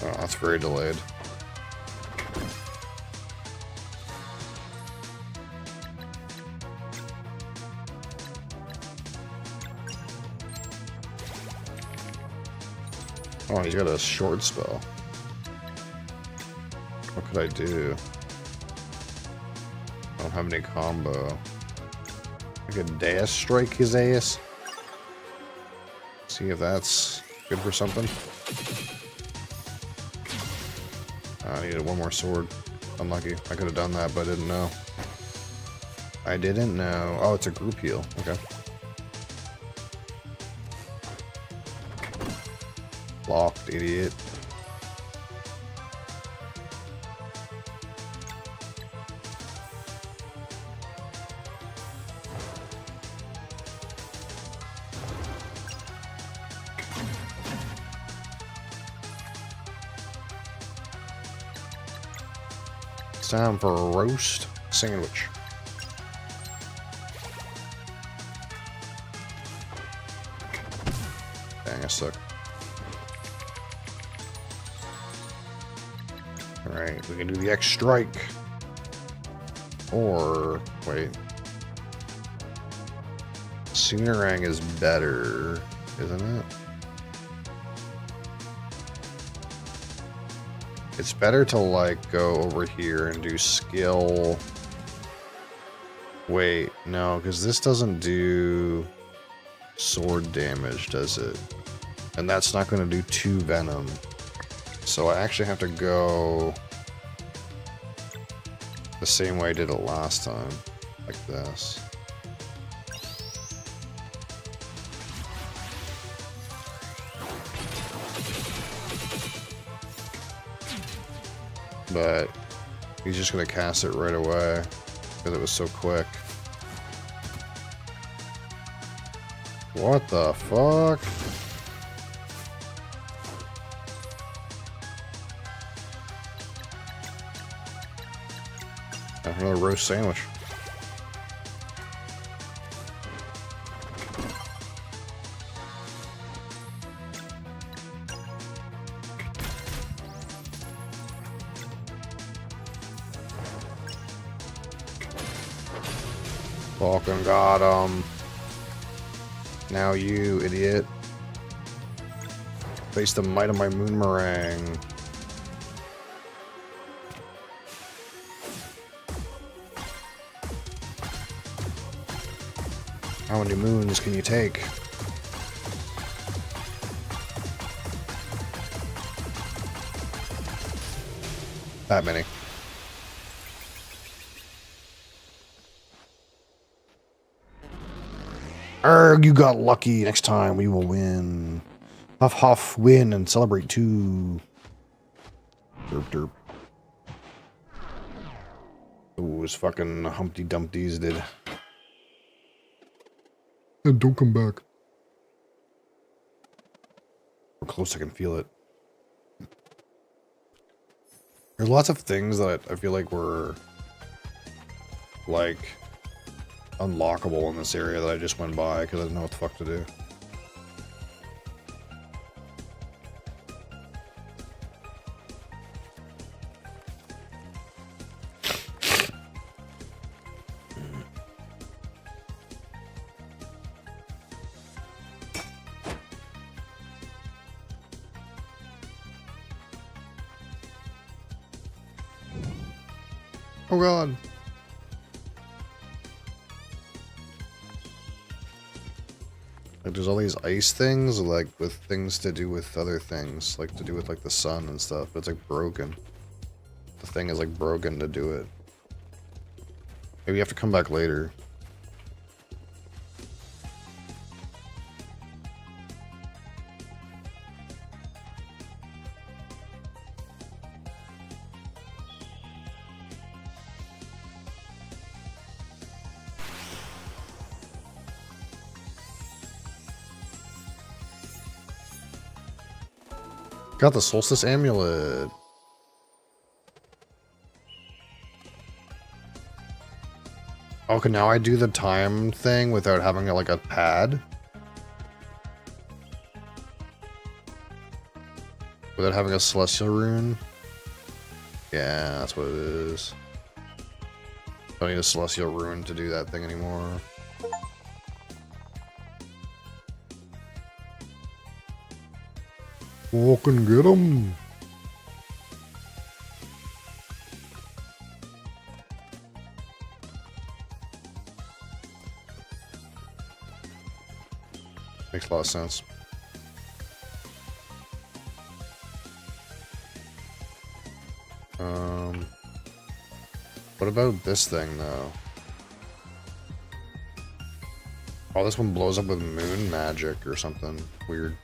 Oh, that's very delayed. Oh, he's got a short spell. What could I do? I don't have any combo. I could dash strike his ass. See if that's good for something. I needed one more sword. Unlucky. I could have done that, but I didn't know. I didn't know. Oh, it's a group heal. Okay. Locked, idiot. It's time for a roast sandwich. Dang, I suck. Alright, we can do the X strike. Or, wait. Soonerang is better, isn't it? It's better to, like, go over here and do skill. Wait, no, because this doesn't do sword damage, does it? And that's not going to do 2 venom. So I actually have to go the same way I did it last time. Like this. But he's just going to cast it right away because it was so quick. What the fuck? Another roast sandwich. Fucking got him. Now you idiot. Face the might of my moon meringue. How many moons can you take? That many. Arrgh, you got lucky. Next time we will win. Huff Huff, win and celebrate too. Derp derp. Those fucking Humpty Dumptys did. And don't come back. We're close, I can feel it. There's lots of things that I feel like were like unlockable in this area that I just went by because I didn't know what the fuck to do. Oh god. Like there's all these ice things, like with things to do with other things, like to do with like the sun and stuff, but it's like broken. The thing is like broken to do it. Maybe you have to come back later. Got the Solstice Amulet. Okay, now I do the time thing without having like a pad. Without having a Celestial Rune. Yeah, that's what it is. Don't need a Celestial Rune to do that thing anymore. Fucking get him. Makes a lot of sense. What about this thing though? Oh, this one blows up with moon magic or something weird.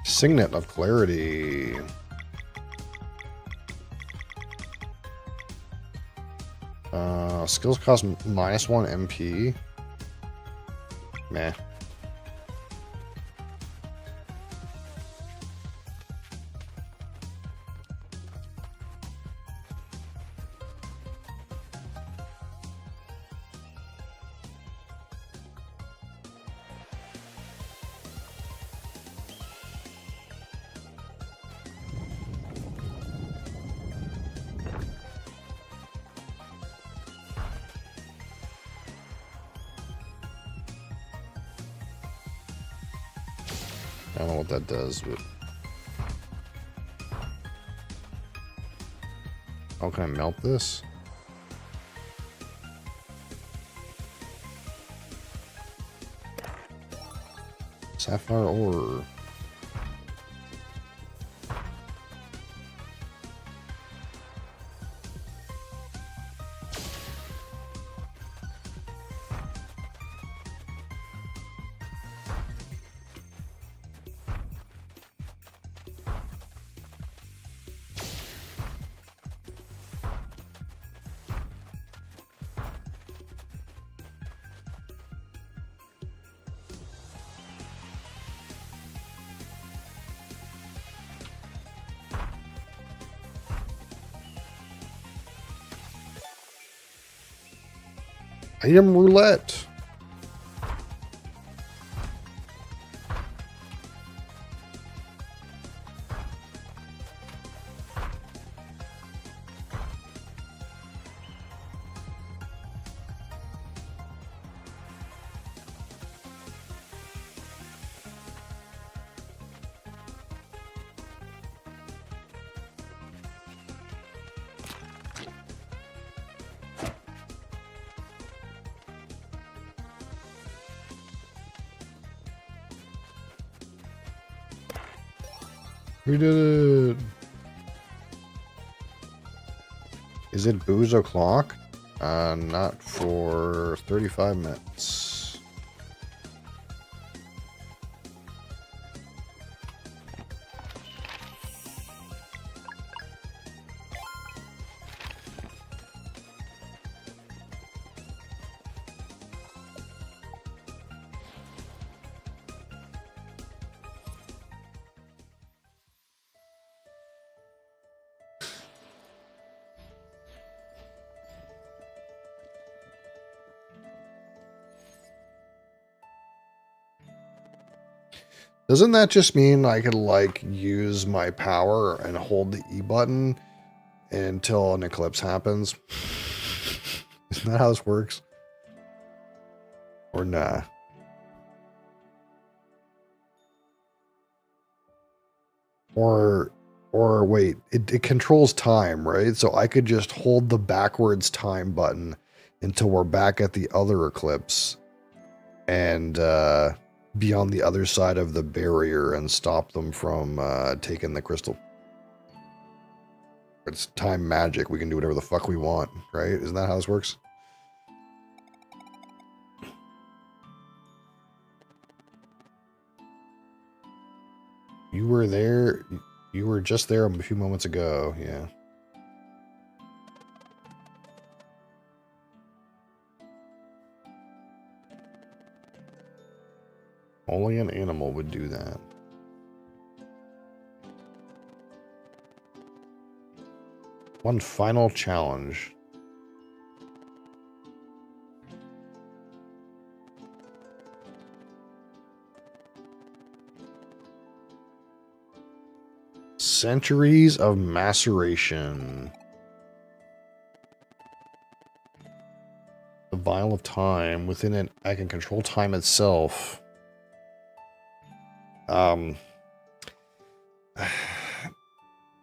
Signet of Clarity. Skills cost -1 MP. Meh. I don't know what that does, but... Oh, can I melt this? Sapphire ore. Item roulette. We did it. Is it booze o'clock? Not for 35 minutes. Doesn't that just mean I could, like, use my power and hold the E button until an eclipse happens? Isn't that how this works? Or nah? Or wait, it controls time, right? So I could just hold the backwards time button until we're back at the other eclipse and be on the other side of the barrier and stop them from taking the crystal. It's time magic. We can do whatever the fuck we want, right? Isn't that how this works? You were there. You were just there a few moments ago. Yeah. Only an animal would do that. One final challenge. Centuries of maceration. The vial of time. Within it, I can control time itself.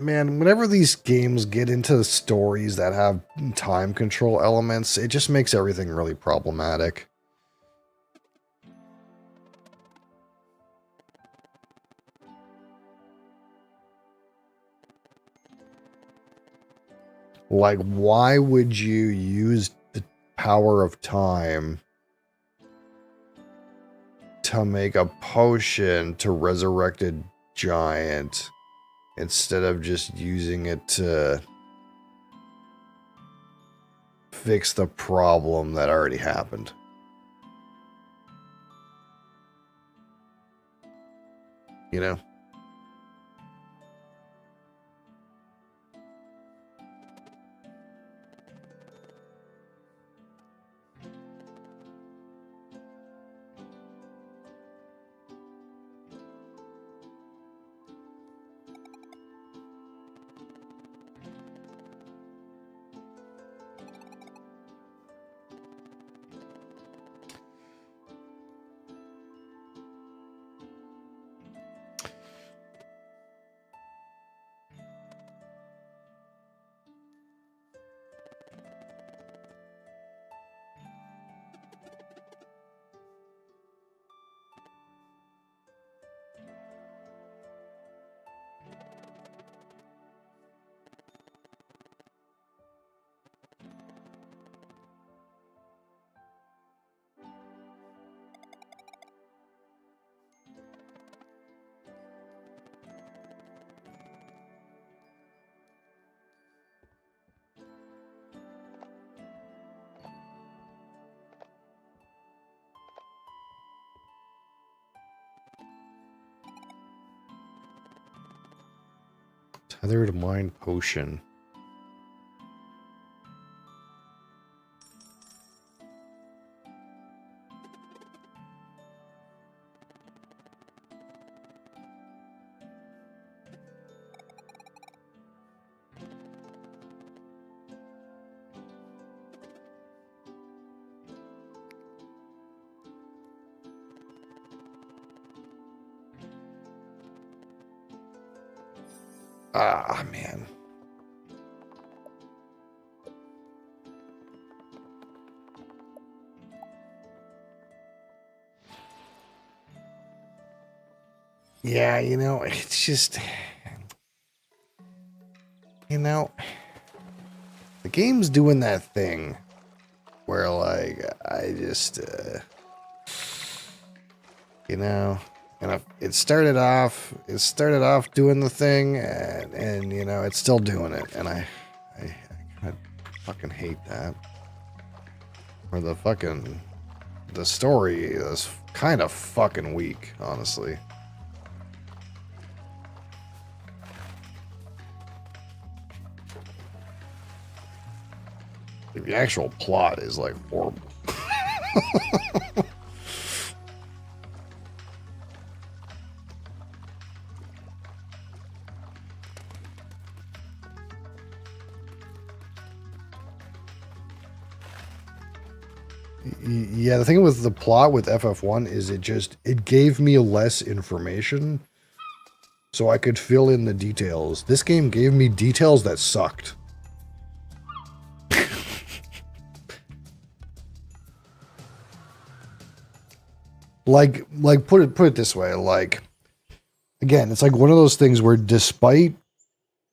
Man, whenever these games get into stories that have time control elements, it just makes everything really problematic. Like, why would you use the power of time to make a potion to resurrect a giant instead of just using it to fix the problem that already happened? You know? Tethered Mind Potion. Ah, man. Yeah, you know, it's just... You know, the game's doing that thing where, like, I just, you know, and it started off doing the thing, and you know, it's still doing it, and I kind of fucking hate that. Or the story is kind of fucking weak, honestly. The actual plot is like horrible. Yeah, the thing with the plot with FF1 is it gave me less information so I could fill in the details. This game gave me details that sucked. like put it this way, like again, it's like one of those things where despite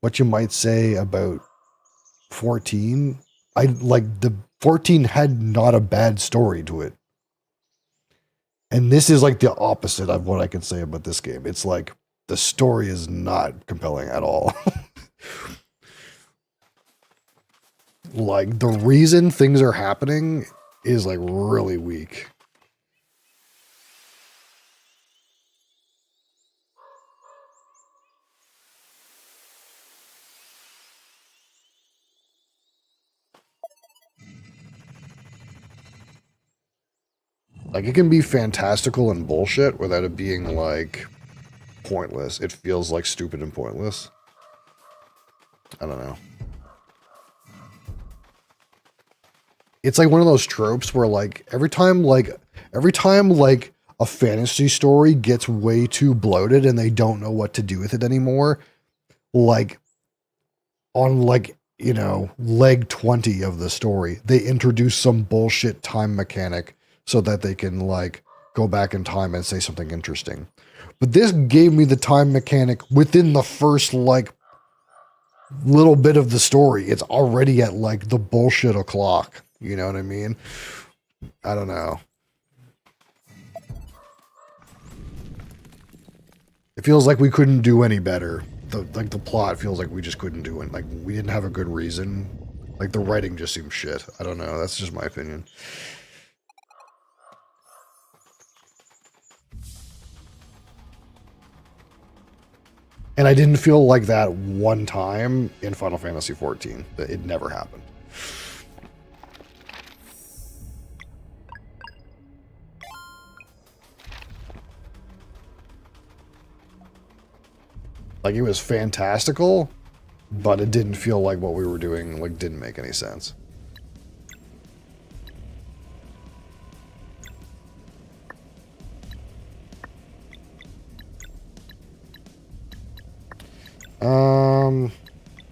what you might say about 14, I like the 14 had not a bad story to it. And this is like the opposite of what I can say about this game. It's like the story is not compelling at all. Like the reason things are happening is like really weak. Like it can be fantastical and bullshit without it being like pointless. It feels like stupid and pointless. I don't know. It's like one of those tropes where like every time a fantasy story gets way too bloated and they don't know what to do with it anymore, like on like, you know, leg 20 of the story, they introduce some bullshit time mechanic so that they can like go back in time and say something interesting. But this gave me the time mechanic within the first like little bit of the story. It's already at like the bullshit o'clock. You know what I mean? I don't know. It feels like we couldn't do any better. The plot feels like we just couldn't do it. Like we didn't have a good reason. Like the writing just seems shit. I don't know. That's just my opinion. And I didn't feel like that one time in Final Fantasy XIV. It never happened. Like it was fantastical, but it didn't feel like what we were doing like didn't make any sense.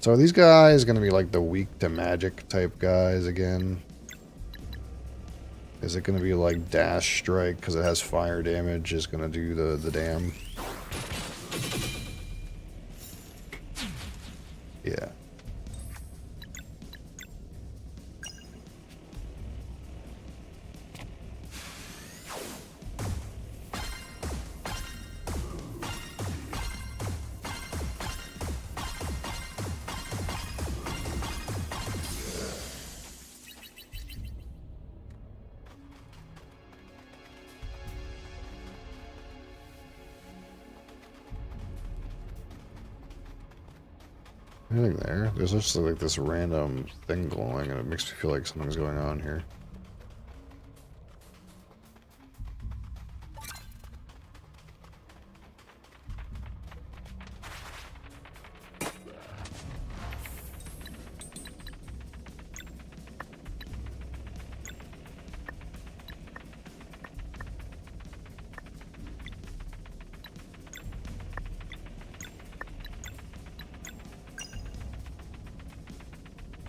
So are these guys gonna be like the weak to magic type guys again? Is it gonna be like Dash Strike because it has fire damage is gonna do the damn? Yeah. Anything there? There's just like this random thing glowing, and it makes me feel like something's going on here.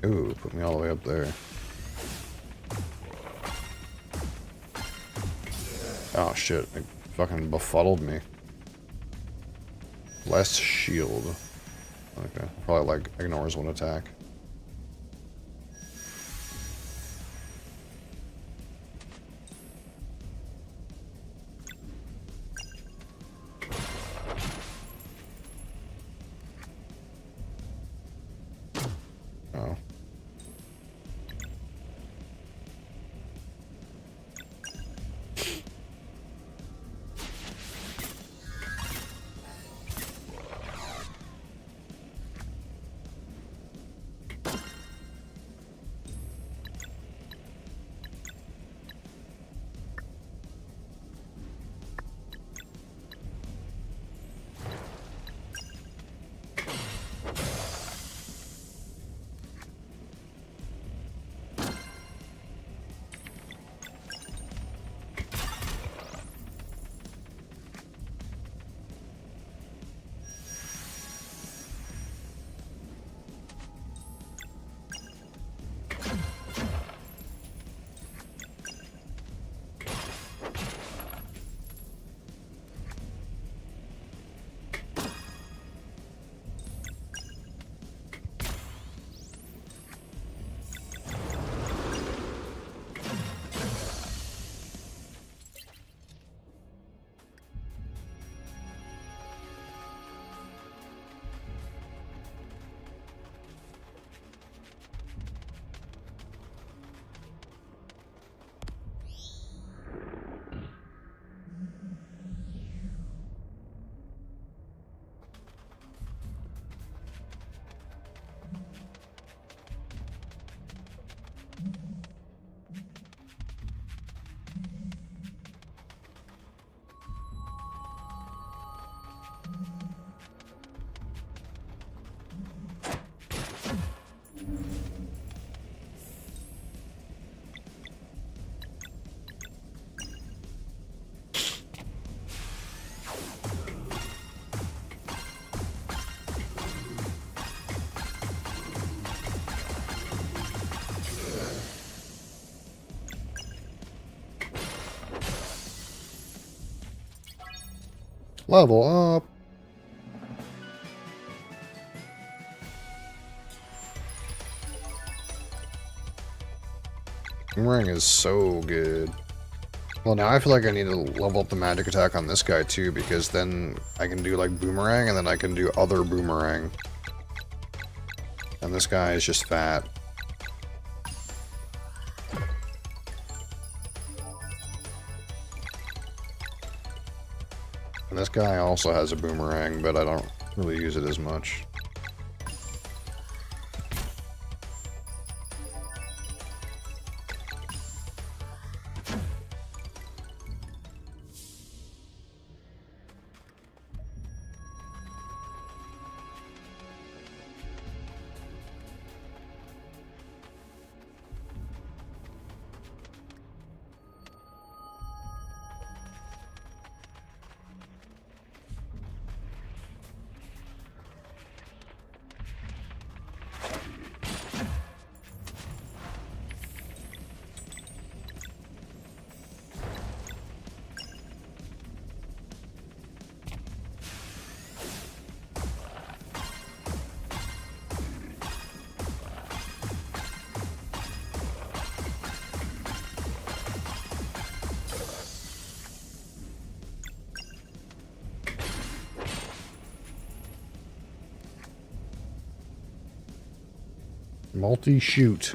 Ooh, put me all the way up there. Oh shit, it fucking befuddled me. Less shield. Okay, probably like ignores one attack. Oh. Level up. Boomerang is so good. Well, now I feel like I need to level up the magic attack on this guy too, because then I can do like boomerang, and then I can do other boomerang. And this guy is just fat. And this guy also has a boomerang, but I don't really use it as much. Multi-shoot.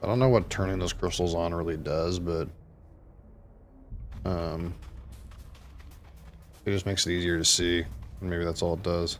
I don't know what turning those crystals on really does, but it just makes it easier to see. And maybe that's all it does.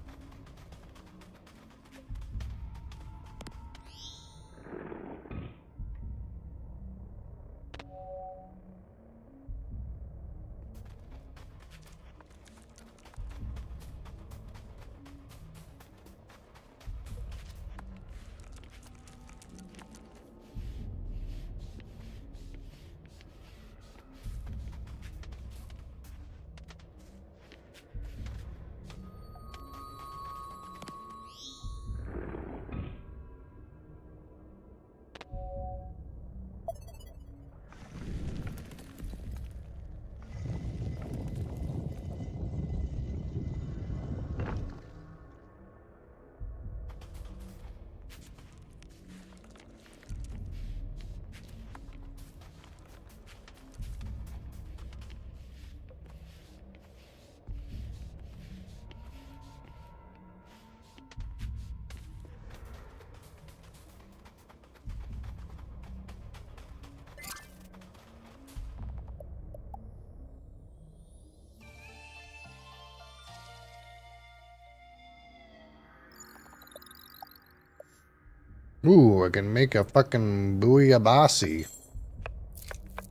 Ooh, I can make a fucking booyabasi.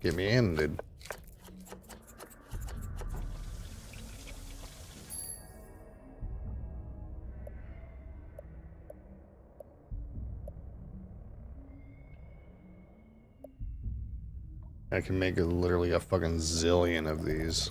Get me ended. I can make literally a fucking zillion of these.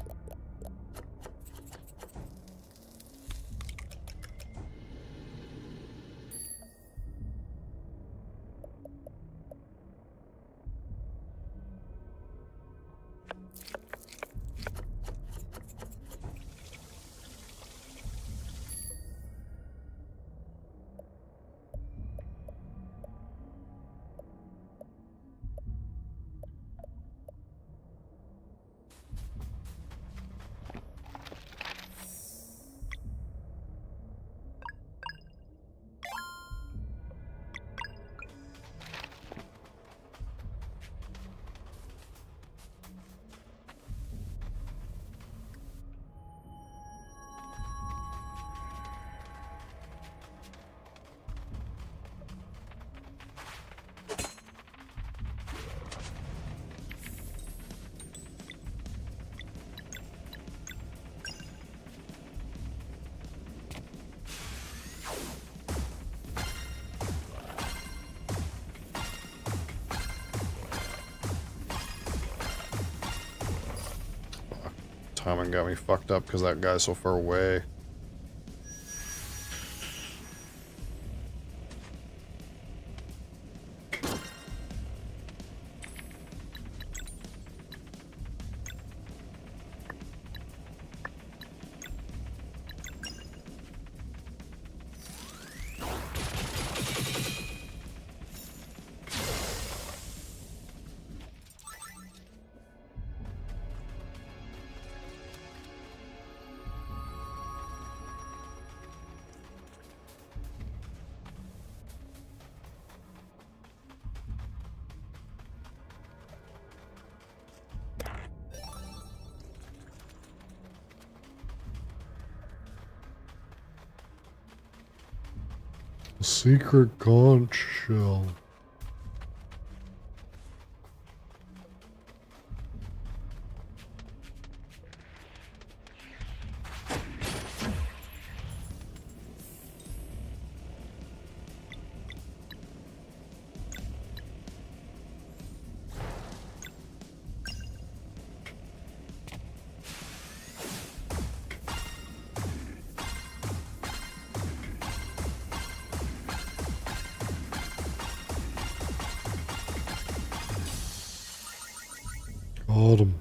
Timing got me fucked up because that guy's so far away. Secret conch shell. Got him.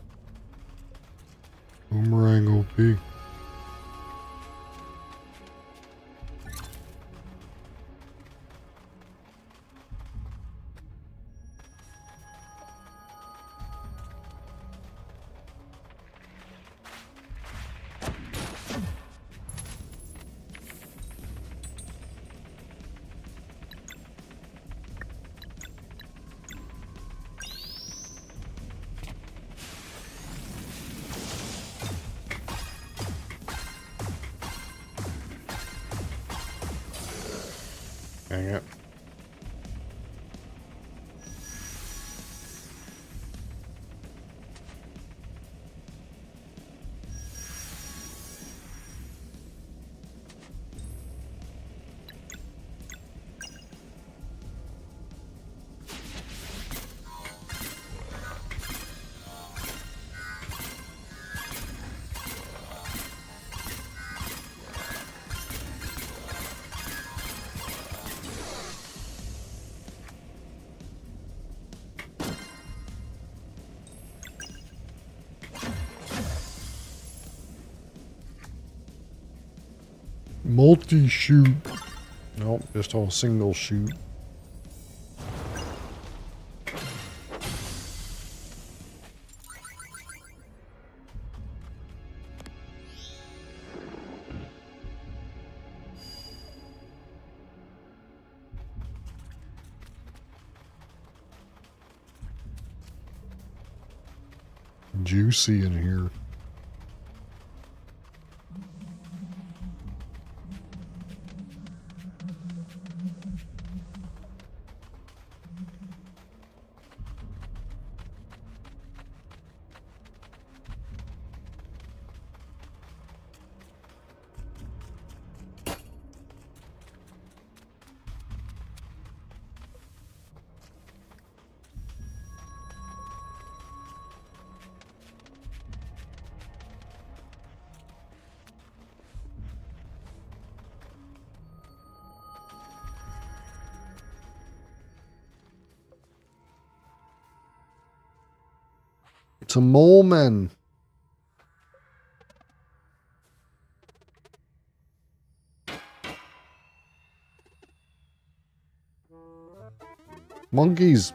Boomerang OP. Dang it. Multi-shoot. Nope, just all single shoot. Juicy in here. It's a mole man. Monkeys.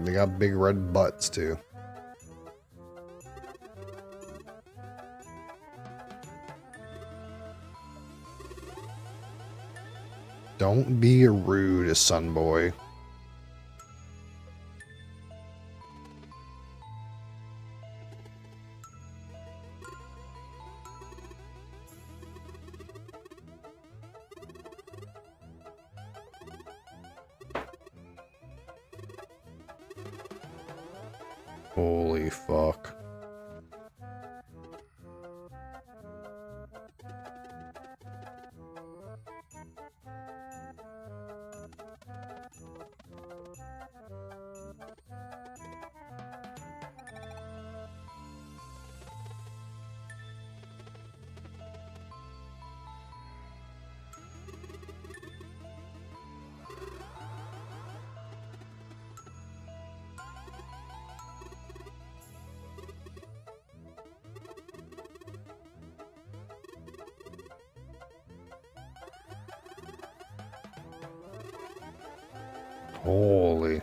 They got big red butts too. Don't be rude, son boy. Holy fuck. Holy.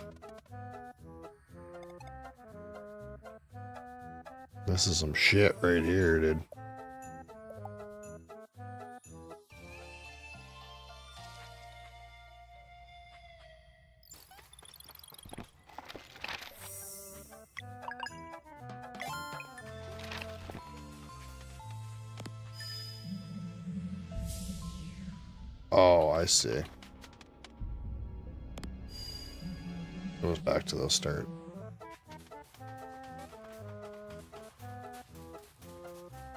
This is some shit right here, dude. Oh, I see. Goes back to the start.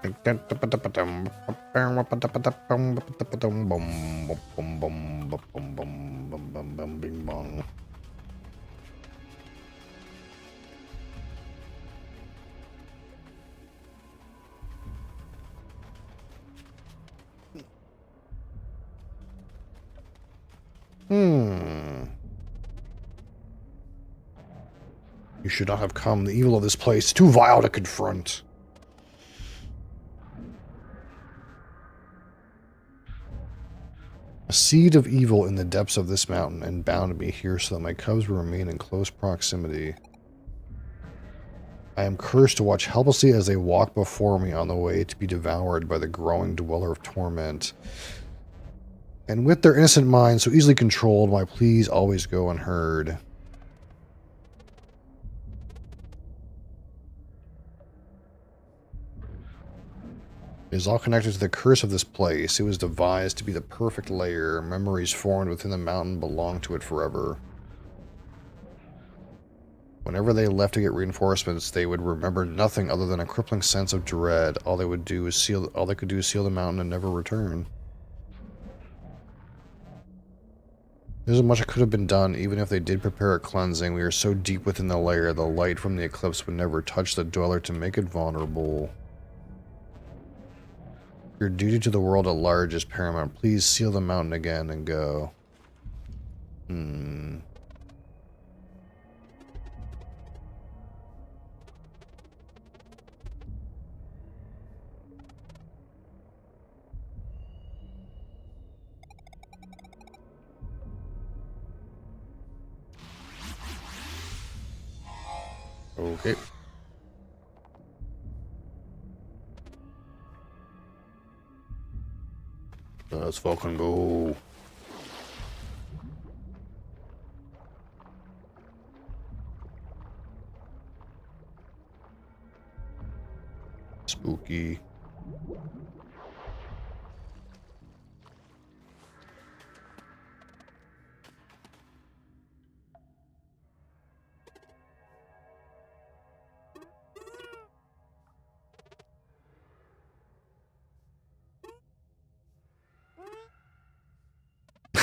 Bing bong. You should not have come. The evil of this place is too vile to confront. A seed of evil in the depths of this mountain and bound me here so that my cubs will remain in close proximity. I am cursed to watch helplessly as they walk before me on the way to be devoured by the growing dweller of torment. And with their innocent minds so easily controlled, my pleas always go unheard. It is all connected to the curse of this place. It was devised to be the perfect lair. Memories formed within the mountain belong to it forever. Whenever they left to get reinforcements, they would remember nothing other than a crippling sense of dread. All they could do is seal the mountain and never return. There's so much that could have been done, even if they did prepare a cleansing. We are so deep within the lair, the light from the eclipse would never touch the dweller to make it vulnerable. Your duty to the world at large is paramount. Please seal the mountain again and go. Okay. Let's fucking go. Spooky.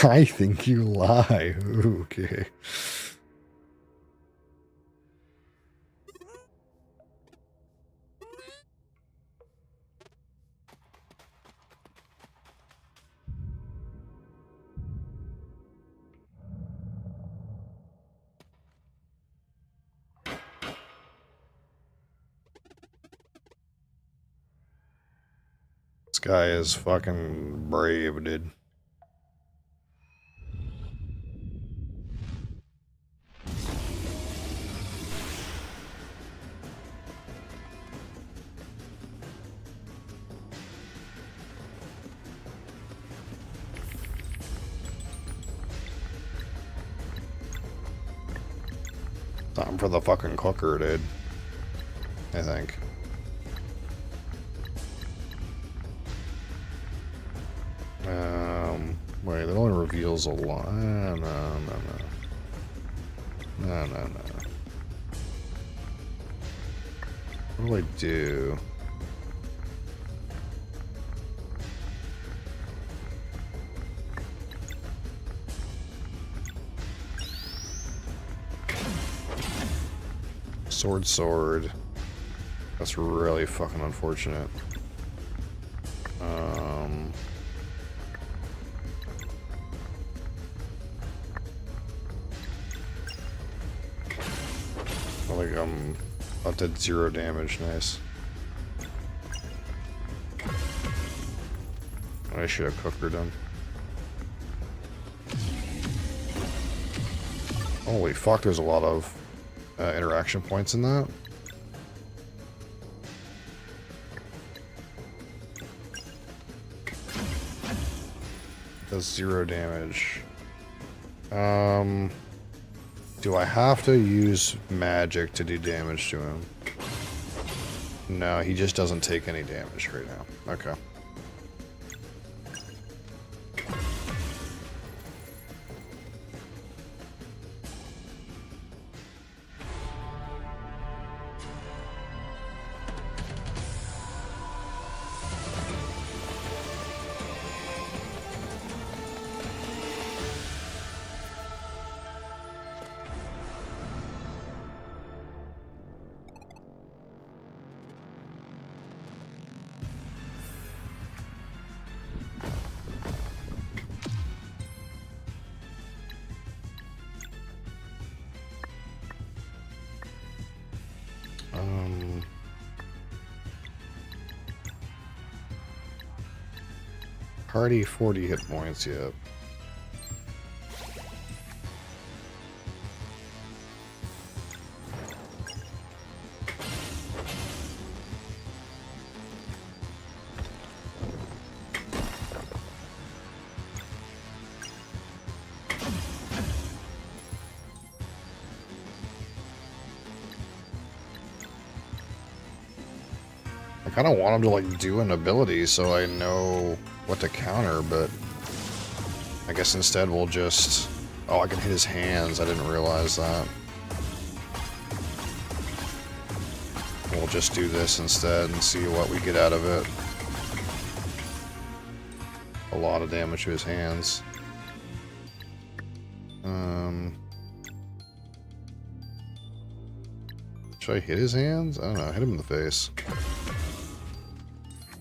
I think you lie. Okay. This guy is fucking brave, dude. Time for the fucking cooker, dude. I think. Wait, that only reveals a lot. No. What do I do? Sword. That's really fucking unfortunate. Like I did 0 damage. Nice. I should have cooked her done. Holy fuck! There's a lot of interaction points in that. Does 0 damage. Do I have to use magic to do damage to him? No, he just doesn't take any damage right now. Okay. Already 40 hit points, yet. I kind of want him to like do an ability so I know what to counter, but I guess instead we'll just... Oh, I can hit his hands. I didn't realize that. We'll just do this instead and see what we get out of it. A lot of damage to his hands. Should I hit his hands? I don't know. Hit him in the face.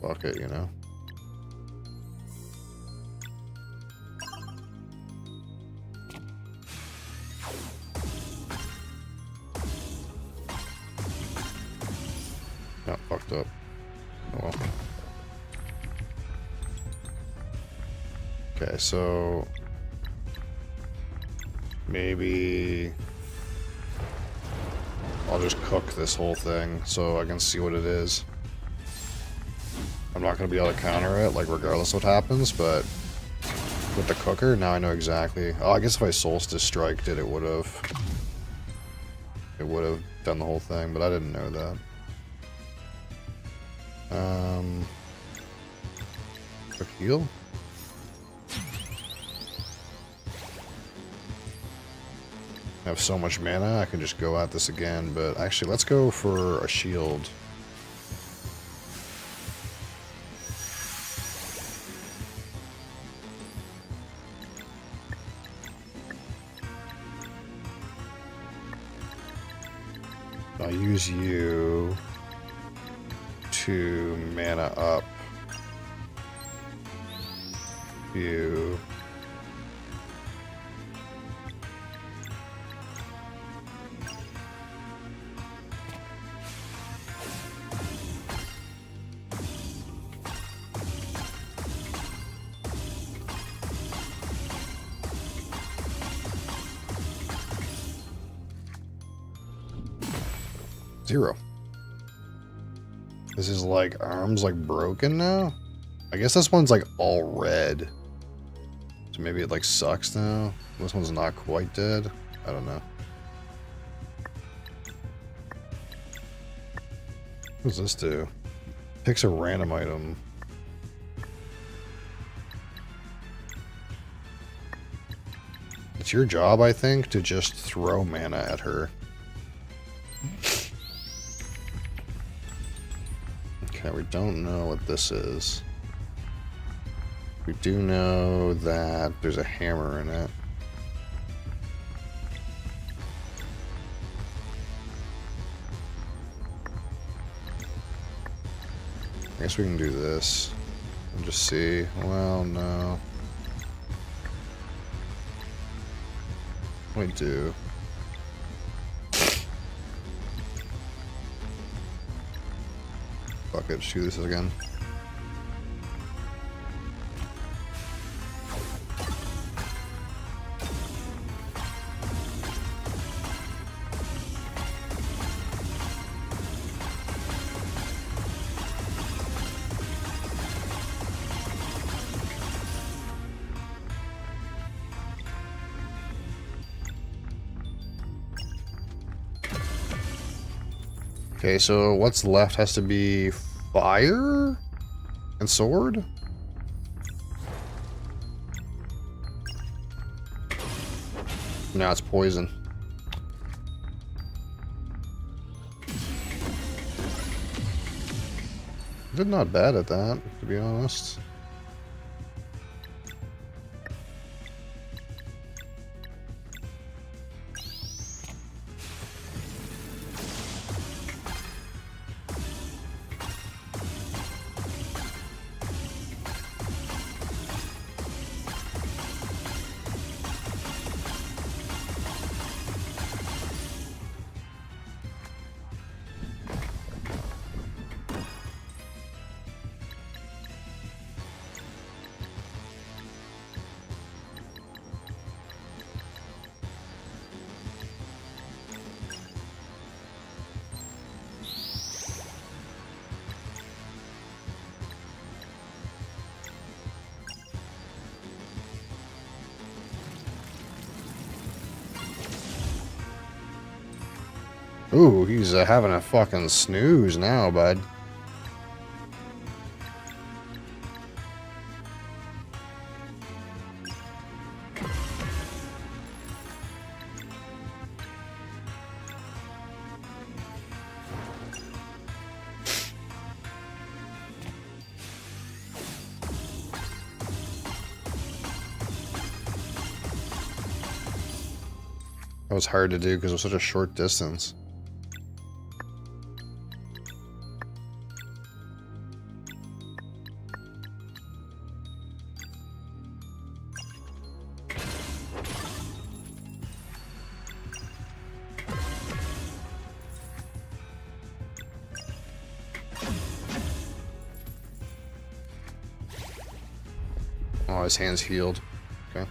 Fuck it, you know. Got fucked up. Oh well. Okay, so maybe I'll just cook this whole thing so I can see what it is. I'm not going to be able to counter it, like regardless of what happens, but with the cooker, now I know exactly. Oh, I guess if I Solstice Striked it, it would have done the whole thing, but I didn't know that. Quick heal. I have so much mana, I can just go at this again, but actually, let's go for a shield. I'll use you to mana up you. Zero. Is his like arms like broken now? I guess this one's like all red. So maybe it like sucks now. This one's not quite dead. I don't know. What does this do? Picks a random item. It's your job, I think, to just throw mana at her. Okay, we don't know what this is. We do know that there's a hammer in it. I guess we can do this and just see. Well, no. We do. Fuck it, shoot this again. Okay, so what's left has to be fire and sword? No, it's poison. Did not bad at that, to be honest. Ooh, he's having a fucking snooze now, bud. was hard to do because it was such a short distance. Oh, his hand's healed. Okay.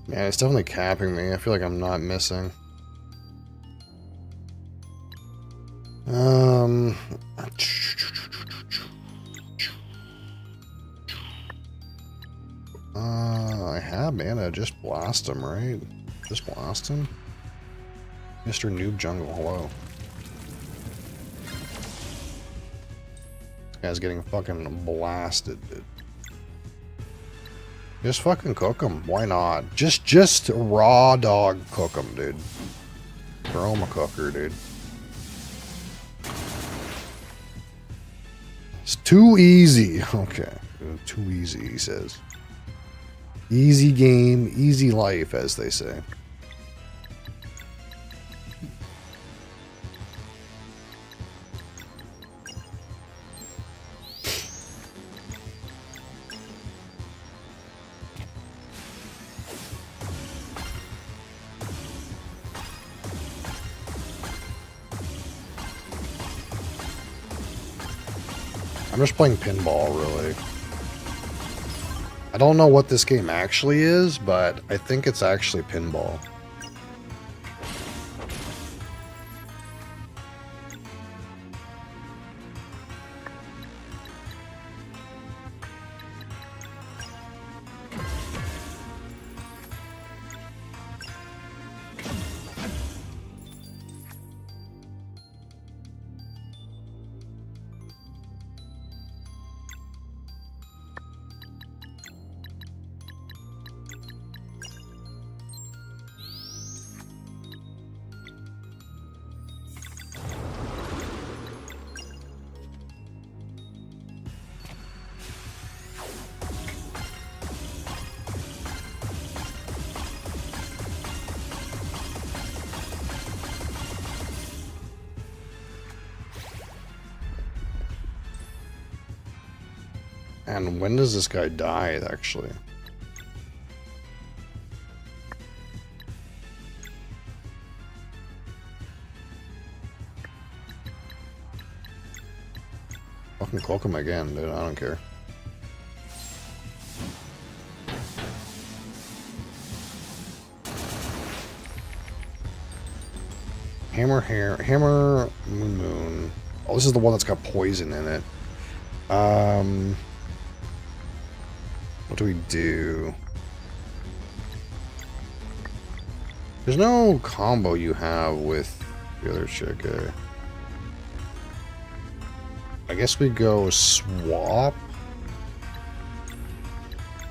Yeah, it's definitely capping me. I feel like I'm not missing. I have mana. Just blast him, right? Just blast him? Mr. Noob Jungle, hello. This guy's getting fucking blasted, dude. Just fucking cook him. Why not? Just raw dog cook him, dude. Throw him a cooker, dude. It's too easy. Okay. Too easy, he says. Easy game, easy life, as they say. I'm just playing pinball, really. I don't know what this game actually is, but I think it's actually pinball. And when does this guy die, actually? Fucking cloak him again, dude. I don't care. Hammer, moon. Oh, this is the one that's got poison in it. What do we do? There's no combo you have with the other chick, eh? I guess we go swap.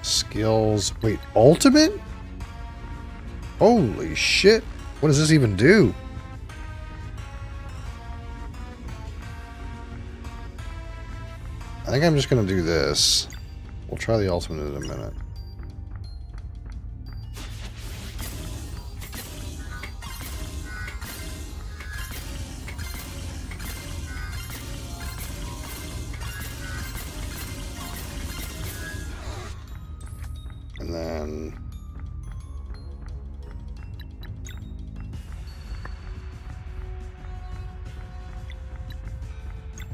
Skills. Wait, ultimate? Holy shit. What does this even do? I think I'm just going to do this. We'll try the ultimate in a minute. And then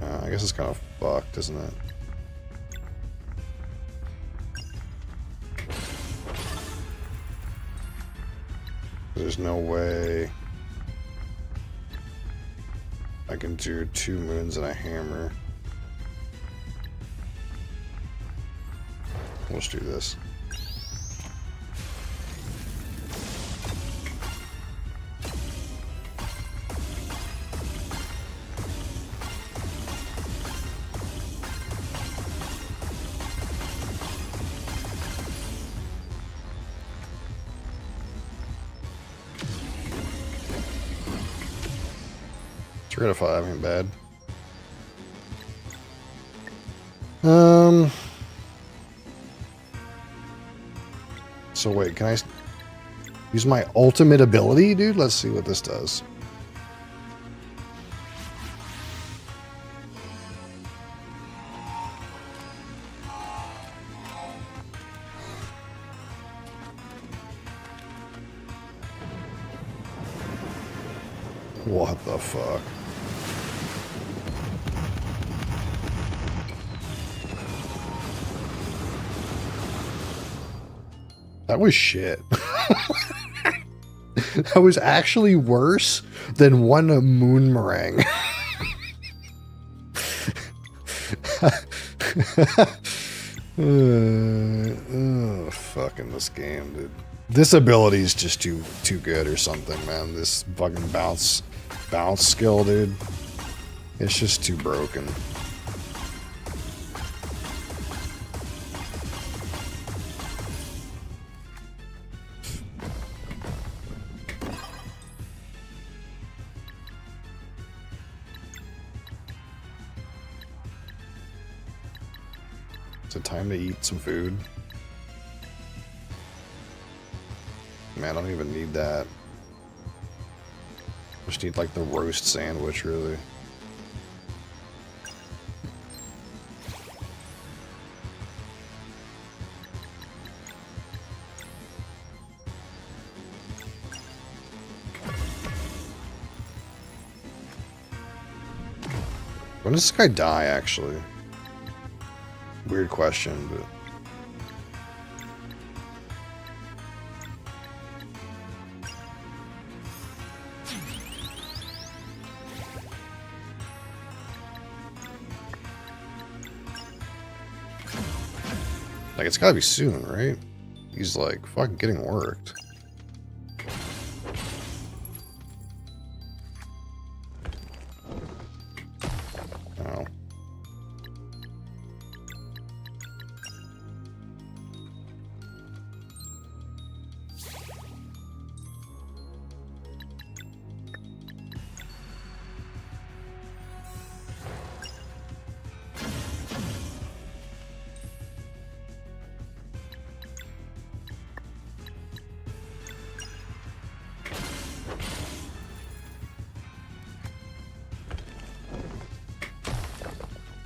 I guess it's kind of fucked, isn't it? There's no way I can do 2 moons and a hammer. Let's do this. Three out of 5 ain't bad. So wait, can I use my ultimate ability, dude? Let's see what this does. What the fuck? That was shit. That was actually worse than one moon meringue. Fucking this game, dude. This ability is just too good or something, man. This fucking bounce skill, dude. It's just too broken. Is it time to eat some food? Man, I don't even need that. Just need like the roast sandwich, really. When does this guy die, actually? Weird question, but... like, it's gotta be soon, right? He's like fucking getting worked. Oh.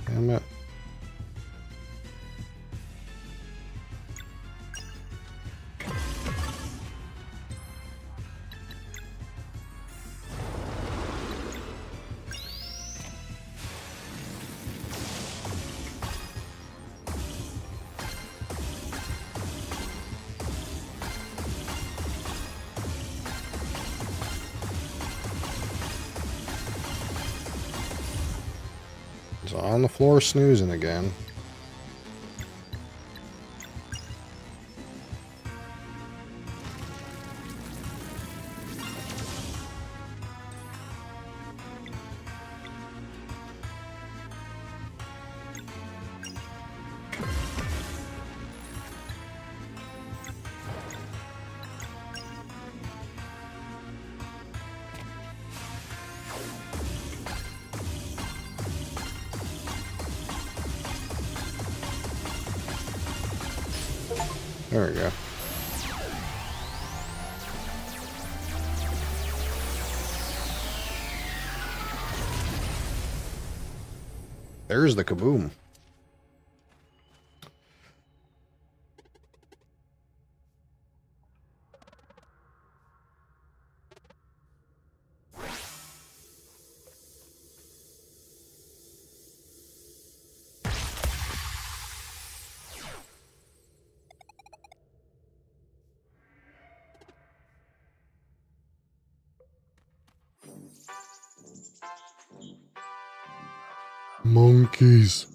Damn it. He's on the floor snoozing again. There we go. There's the kaboom. Monkeys.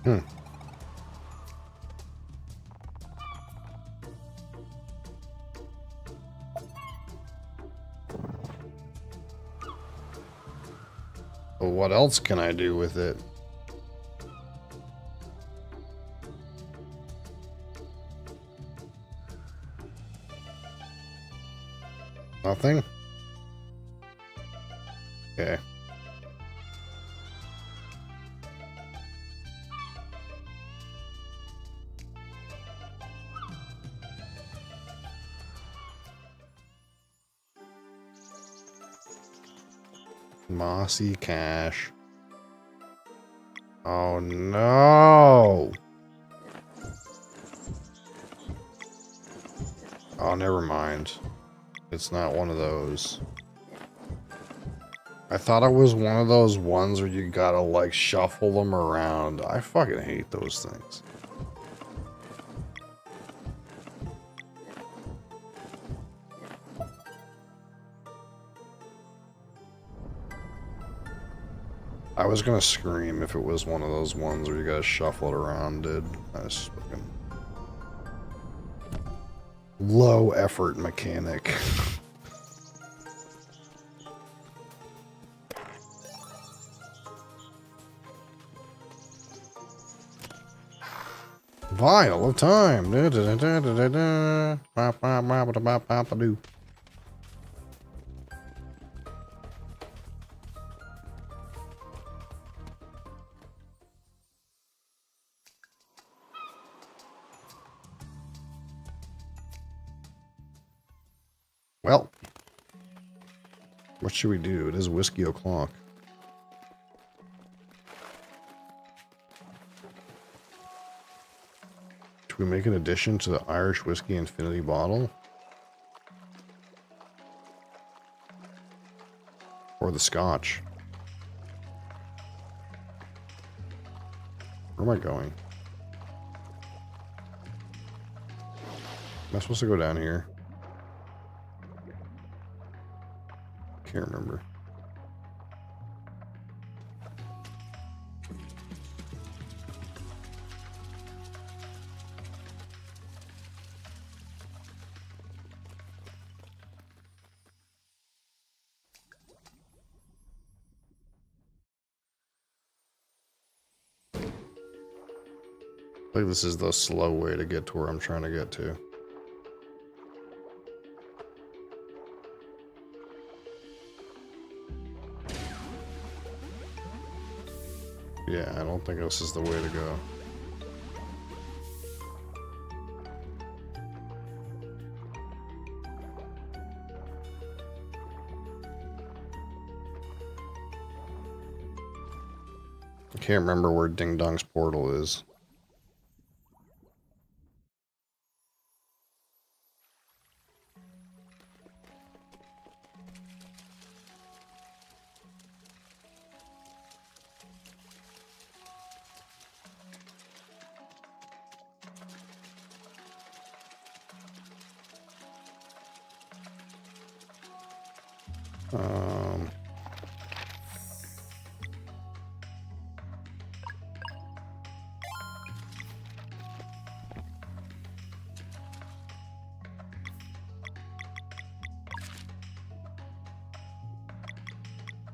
Hmm. But what else can I do with it? Nothing? Okay. Mossy cash. Oh no! Oh, never mind. It's not one of those. I thought it was one of those ones where you gotta, like, shuffle them around. I fucking hate those things. I was gonna scream if it was one of those ones where you gotta shuffle it around, dude. That's fucking low effort mechanic. Vial of time. Da, da, da, da, da, da. Ba, ba, ba, ba, ba, ba, ba, doo. Well, what should we do? It is whiskey o'clock. Should we make an addition to the Irish whiskey infinity bottle? Or the scotch? Where am I going? Am I supposed to go down here? Can't remember. I think this is the slow way to get to where I'm trying to get to. Yeah, I don't think this is the way to go. I can't remember where Ding Dong's portal is.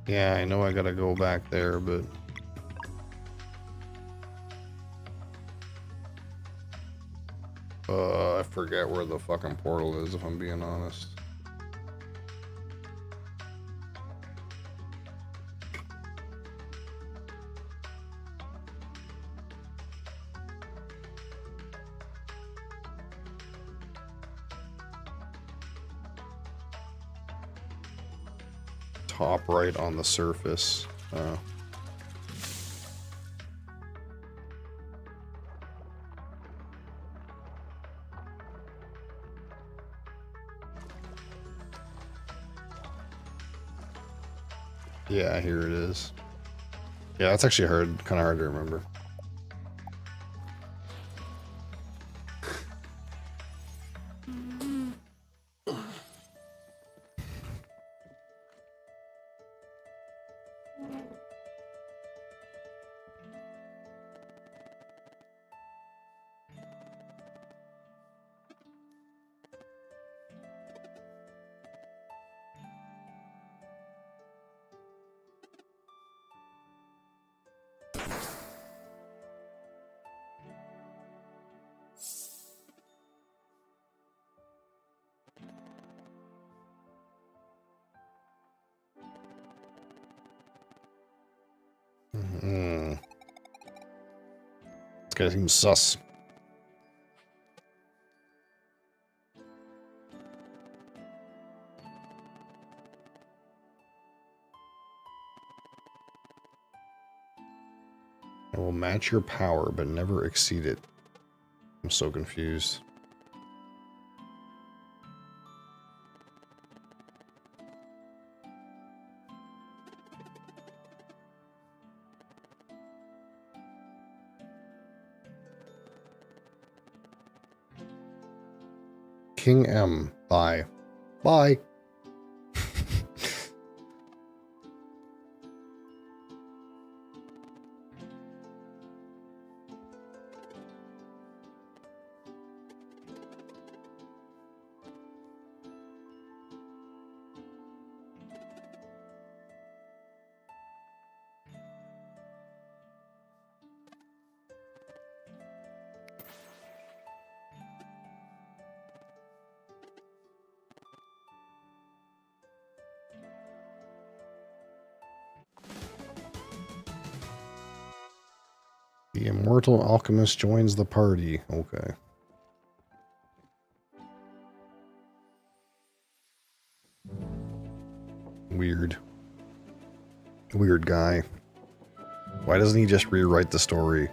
Yeah, I know I gotta go back there, but... I forget where the fucking portal is, if I'm being honest. top right on the surface. Yeah, here it is. Yeah, that's actually kind of hard to remember. This guy seems sus. I will match your power, but never exceed it. I'm so confused. King M. Bye. Bye. The immortal alchemist joins the party. Okay. Weird. Weird guy. Why doesn't he just rewrite the story?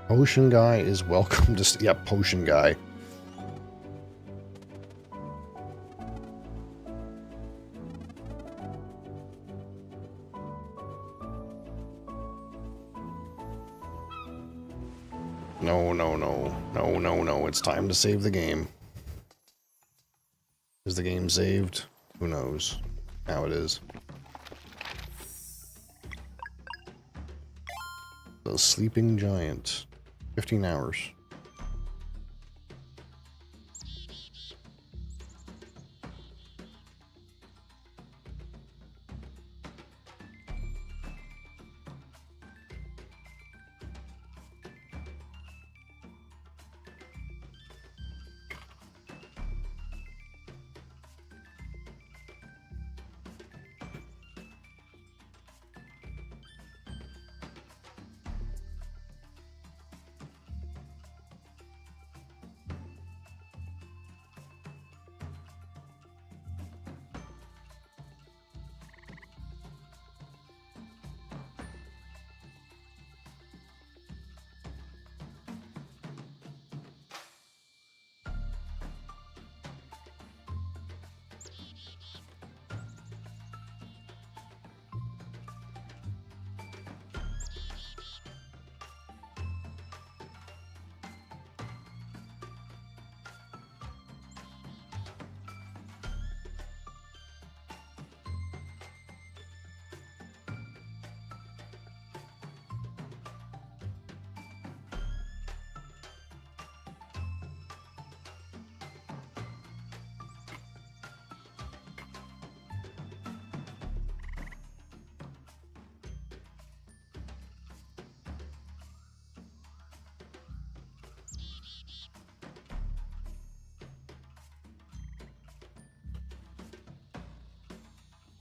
Potion guy is welcome to... Yeah, potion guy. No, no, no. No, no, no. It's time to save the game. Is the game saved? Who knows? Now it is. The Sleeping Giant. 15 hours.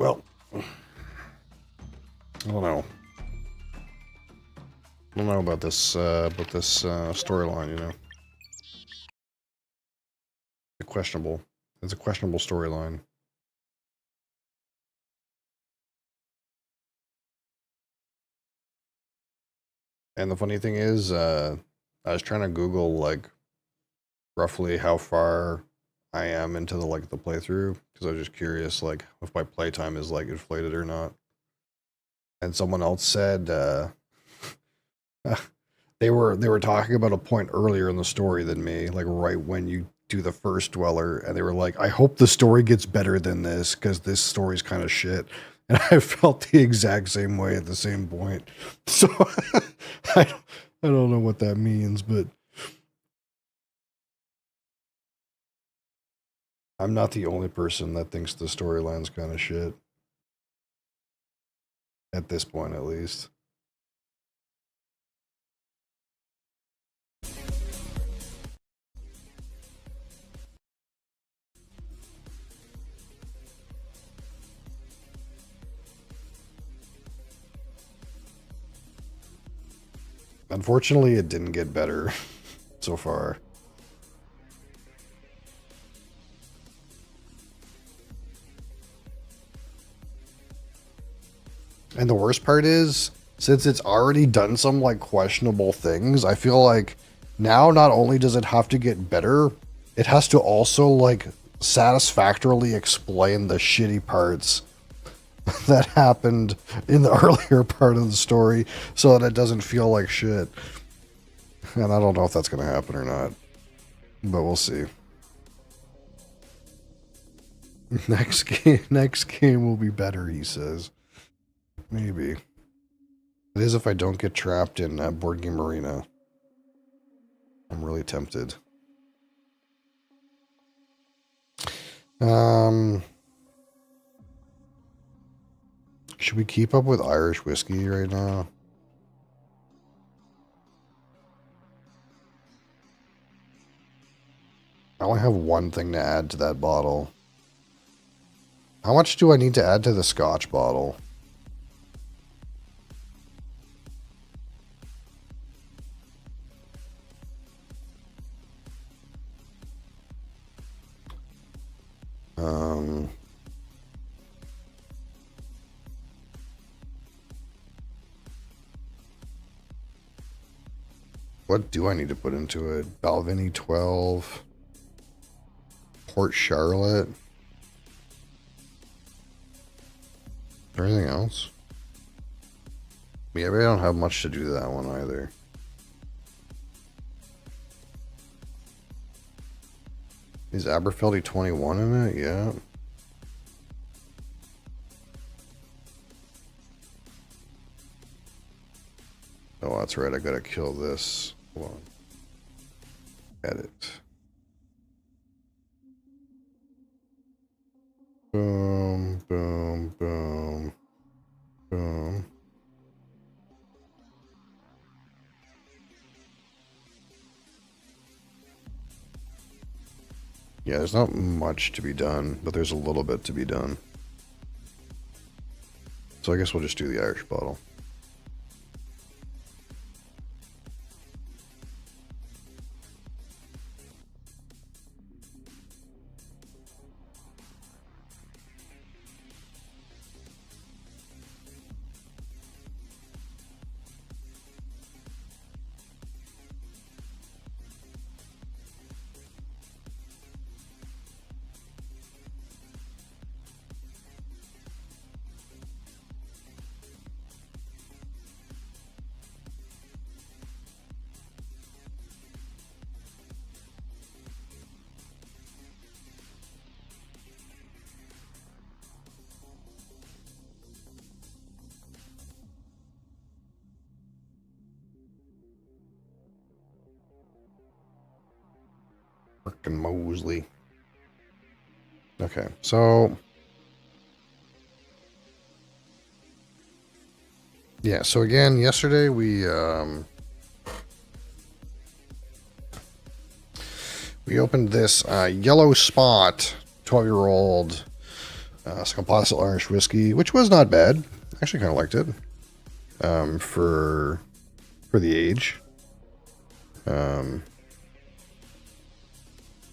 Well, I don't know. I don't know about this storyline, you know. Questionable. It's a questionable storyline. And the funny thing is, I was trying to Google like roughly how far I am into the the playthrough because I was just curious like if my playtime is like inflated or not. And someone else said they were talking about a point earlier in the story than me, like right when you do the first dweller, and they were like, I hope the story gets better than this because this story's kind of shit. And I felt the exact same way at the same point. So I don't know what that means, but I'm not the only person that thinks the storyline's kind of shit. At this point, at least. Unfortunately, it didn't get better so far. And the worst part is, since it's already done some like questionable things, I feel like now not only does it have to get better, it has to also like satisfactorily explain the shitty parts that happened in the earlier part of the story so that it doesn't feel like shit. And I don't know if that's going to happen or not, but we'll see. Next game will be better, he says. Maybe. It is if I don't get trapped in Board Game Arena. I'm really tempted. Should we keep up with Irish whiskey right now? I only have one thing to add to that bottle. How much do I need to add to the Scotch bottle? What do I need to put into it? Balvenie 12. Port Charlotte. Is there anything else? Yeah, but I don't have much to do to that one either. Is Aberfeldy 21 in it? Yeah. Oh, that's right. I gotta kill this. Hold on. Edit. Boom, boom, boom, boom. Yeah, there's not much to be done, but there's a little bit to be done. So I guess we'll just do the Irish bottle. Frickin' Mosley. Okay, so yeah, so again, yesterday we opened this Yellow Spot 12-year-old It's a composite Irish whiskey, which was not bad. Actually, kind of liked it for the age.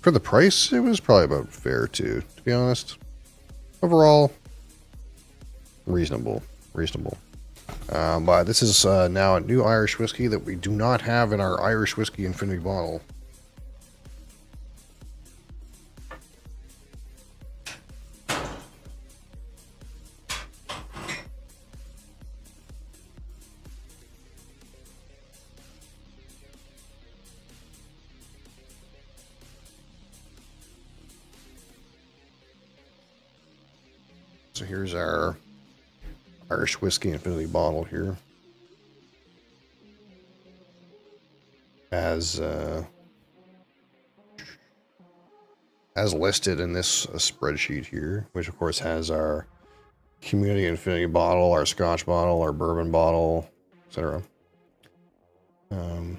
For the price, it was probably about fair too, to be honest. Overall, reasonable. But this is now a new Irish whiskey that we do not have in our Irish whiskey infinity bottle. So here's our Irish whiskey infinity bottle here. As listed in this spreadsheet here, which of course has our community infinity bottle, our Scotch bottle, our bourbon bottle, etc. And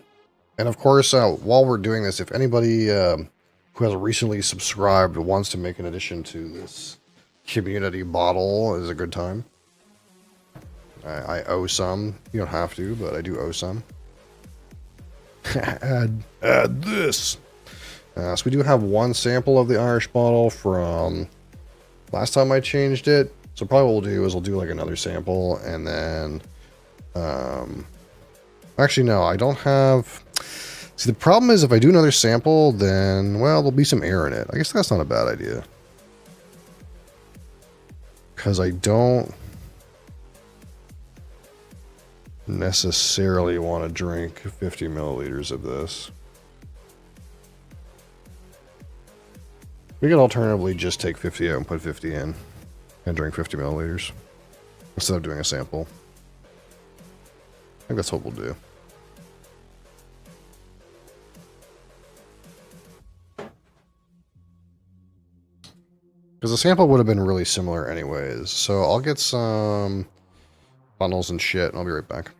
of course, while we're doing this, if anybody who has recently subscribed wants to make an addition to this community bottle, is a good time. I owe some. You don't have to, but I do owe some. add this. So we do have one sample of the Irish bottle from last time I changed it. So probably what we'll do is we'll do like another sample, and then actually no, I don't have. See, the problem is if I do another sample, then well, there'll be some air in it. I guess that's not a bad idea, because I don't necessarily want to drink 50 milliliters of this. We could alternatively just take 50 out and put 50 in and drink 50 milliliters instead of doing a sample. I think that's what we'll do. Because the sample would have been really similar anyways. So I'll get some funnels and shit, and I'll be right back.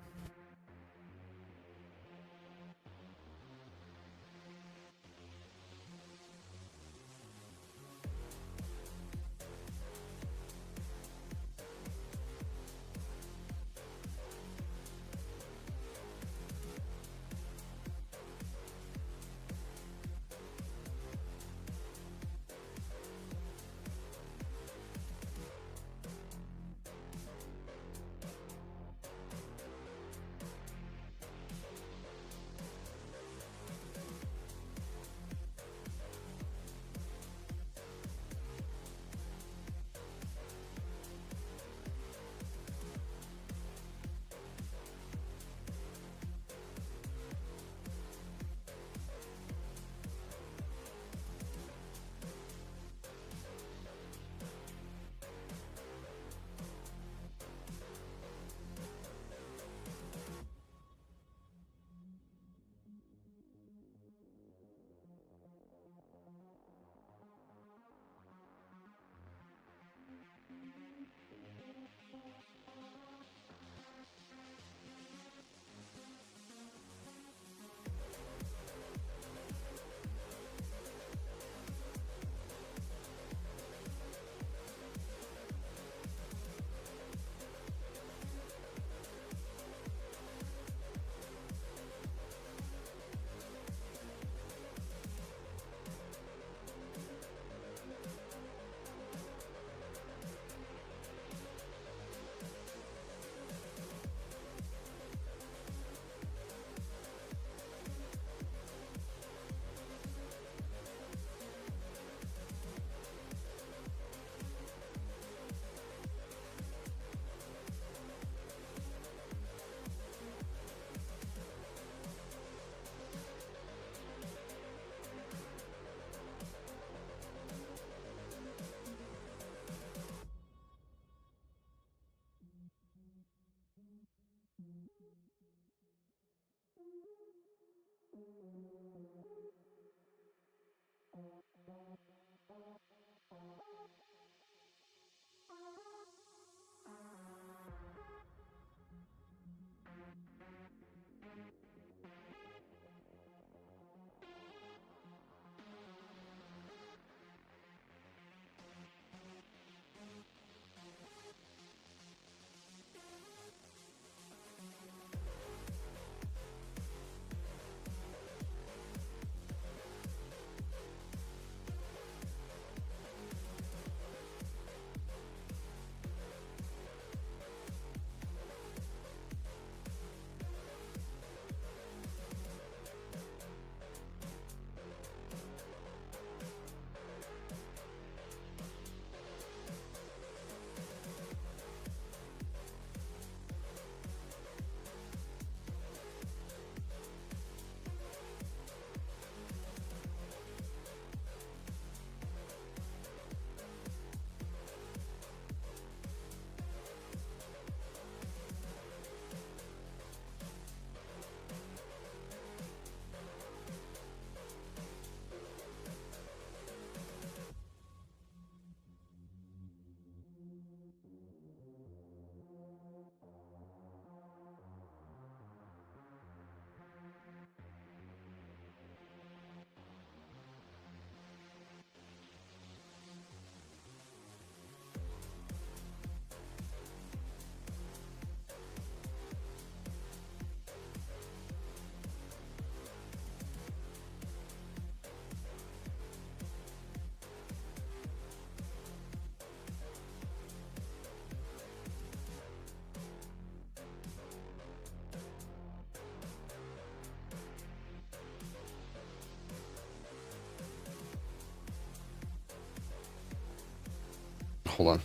hold on.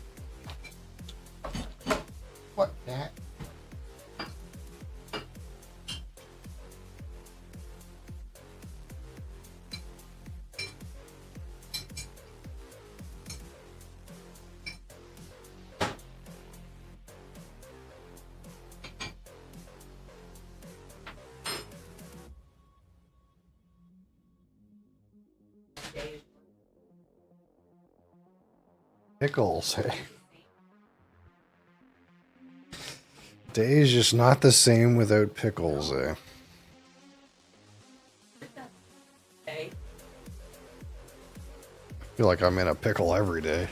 What, that? Pickles, hey. Day is just not the same without pickles, eh? Okay. I feel like I'm in a pickle every day.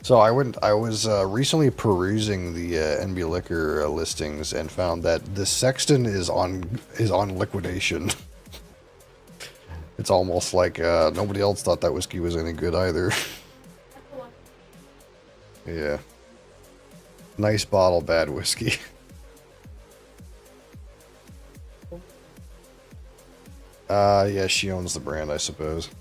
So I was recently perusing the NB Liquor listings and found that the Sexton is on liquidation. It's almost like nobody else thought that whiskey was any good either. Yeah. Nice bottle, bad whiskey. Yeah, she owns the brand, I suppose.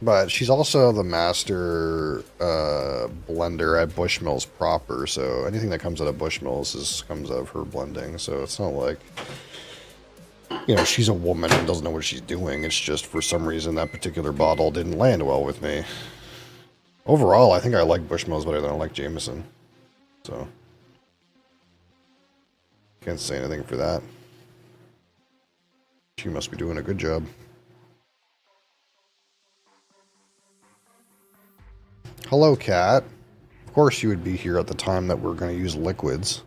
But she's also the master blender at Bushmills proper, so anything that comes out of Bushmills comes out of her blending, so it's not like, you know, she's a woman and doesn't know what she's doing. It's just for some reason that particular bottle didn't land well with me. Overall, I think I like Bushmills better than I like Jameson. So, can't say anything for that. She must be doing a good job. Hello, Cat. Of course you would be here at the time that we're going to use liquids.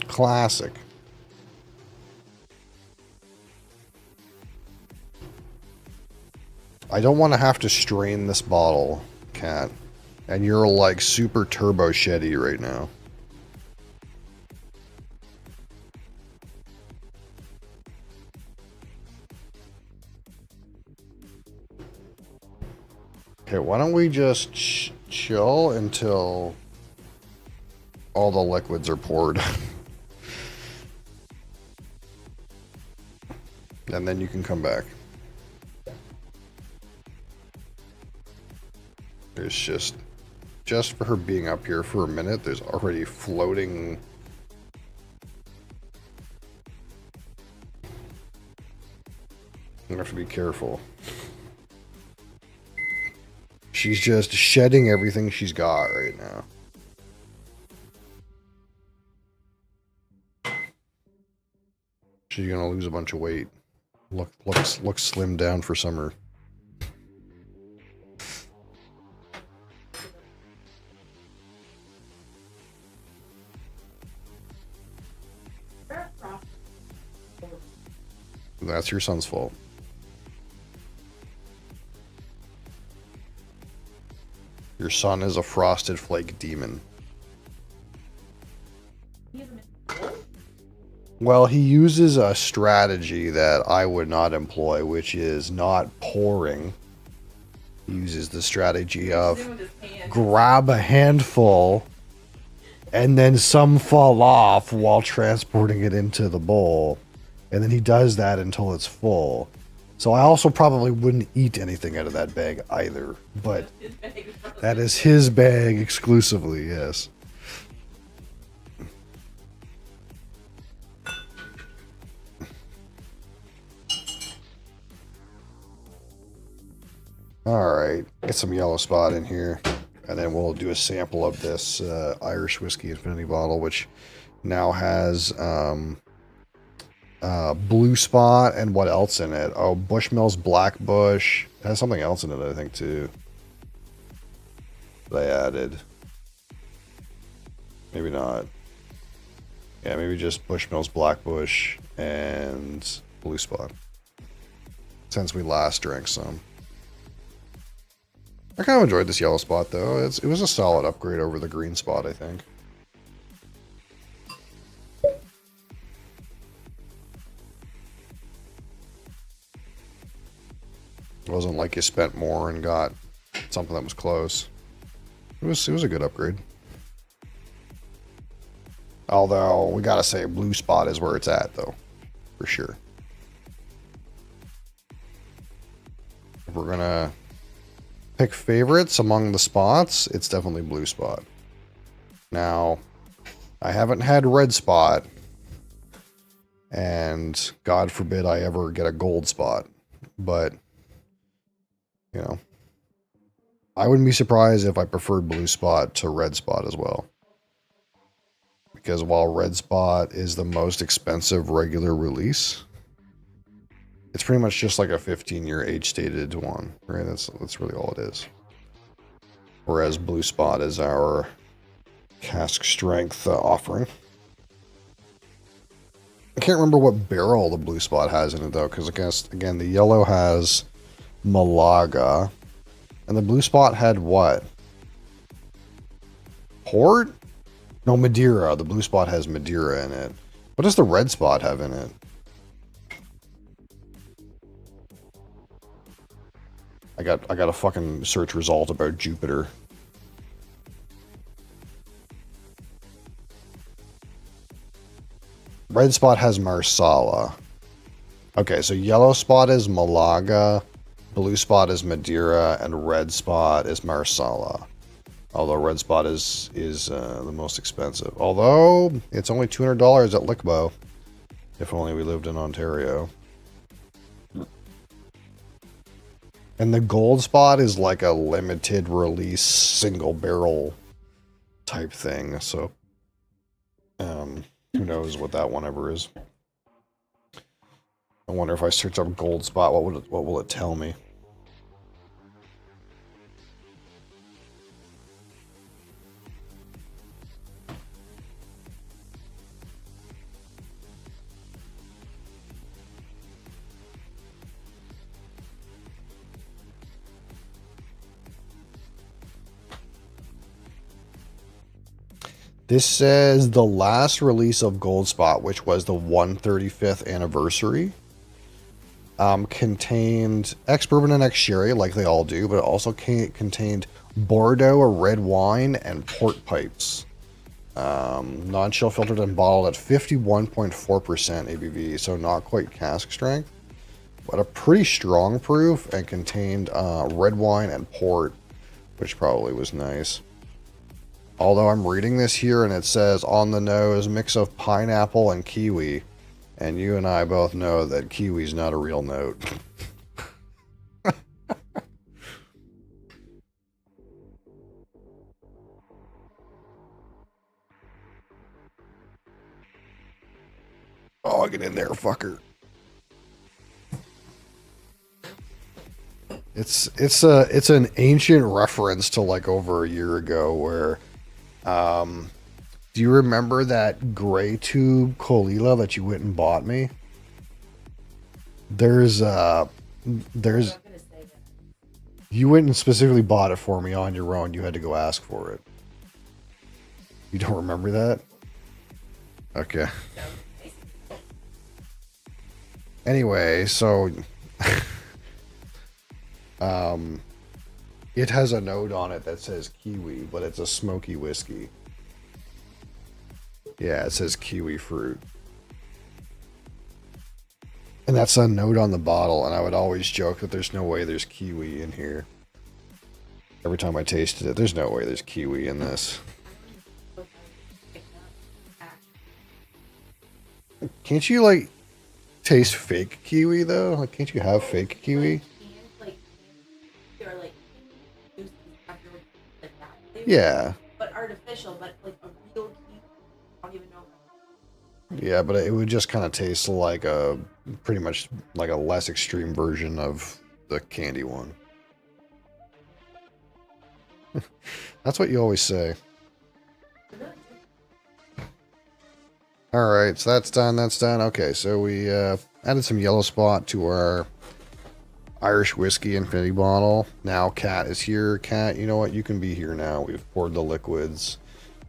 Classic. I don't want to have to strain this bottle, Cat. And you're like super turbo sheddy right now. Okay, why don't we just chill until all the liquids are poured. And then you can come back. There's just for her being up here for a minute, there's already floating. You have to be careful. She's just shedding everything she's got right now. She's gonna lose a bunch of weight. Looks slimmed down for summer. That's your son's fault. Your son is a frosted flake demon. Well, he uses a strategy that I would not employ, which is not pouring. He uses the strategy of grab a handful and then some fall off while transporting it into the bowl. And then he does that until it's full. So I also probably wouldn't eat anything out of that bag either. But that is his bag exclusively, yes. Alright, get some yellow spot in here. And then we'll do a sample of this Irish Whiskey Infinity bottle, which now has blue spot and what else in it? Oh, Bushmills Black Bush. It has something else in it, I think, too. That I added. Maybe not. Yeah, maybe just Bushmills Black Bush and blue spot. Since we last drank some. I kind of enjoyed this yellow spot, though. It was a solid upgrade over the green spot, I think. It wasn't like you spent more and got something that was close. It was a good upgrade. Although, we gotta say, blue spot is where it's at, though. For sure. If we're gonna pick favorites among the spots, it's definitely blue spot. Now, I haven't had red spot, and God forbid I ever get a gold spot, but, you know, I wouldn't be surprised if I preferred blue spot to red spot as well. Because while red spot is the most expensive regular release, it's pretty much just like a 15-year age-stated one, right? That's really all it is. Whereas blue spot is our cask strength offering. I can't remember what barrel the blue spot has in it, though, because I guess, again, the yellow has Malaga, and the blue spot had what? Port? No, Madeira. The blue spot has Madeira in it. What does the red spot have in it? I got a fucking search result about Jupiter. Red spot has Marsala. Okay, so yellow spot is Malaga, blue spot is Madeira, and red spot is Marsala. Although red spot is the most expensive. Although it's only $200 at Lickbo. If only we lived in Ontario. And the gold spot is like a limited release single barrel type thing. So who knows what that one ever is. I wonder if I search up gold spot, what will it tell me? This says the last release of Gold Spot, which was the 135th anniversary, contained ex-bourbon and ex-sherry, like they all do, but it also contained Bordeaux, a red wine, and port pipes. Non-chill filtered and bottled at 51.4% ABV, so not quite cask strength, but a pretty strong proof, and contained red wine and port, which probably was nice. Although I'm reading this here and it says on the nose mix of pineapple and kiwi. And you and I both know that kiwi's not a real note. Oh, get in there, fucker. It's an ancient reference to like over a year ago where do you remember that gray tube Colila that you went and bought me? There's you went and specifically bought it for me on your own. You had to go ask for it. You don't remember that? Okay. Anyway, so it has a note on it that says kiwi, but it's a smoky whiskey. Yeah, it says kiwi fruit. And that's a note on the bottle, and I would always joke that there's no way there's kiwi in here. Every time I tasted it, there's no way there's kiwi in this. Can't you, like, taste fake kiwi, though? Like, can't you have fake kiwi? Yeah. But artificial, but like a real kiwi, I don't even know. Yeah, but it would just kind of taste like a, pretty much like a less extreme version of the candy one. That's what you always say. Alright, so that's done, Okay, so we added some yellow spot to our Irish whiskey infinity bottle. Now Kat is here. Kat, you know what? You can be here now. We've poured the liquids.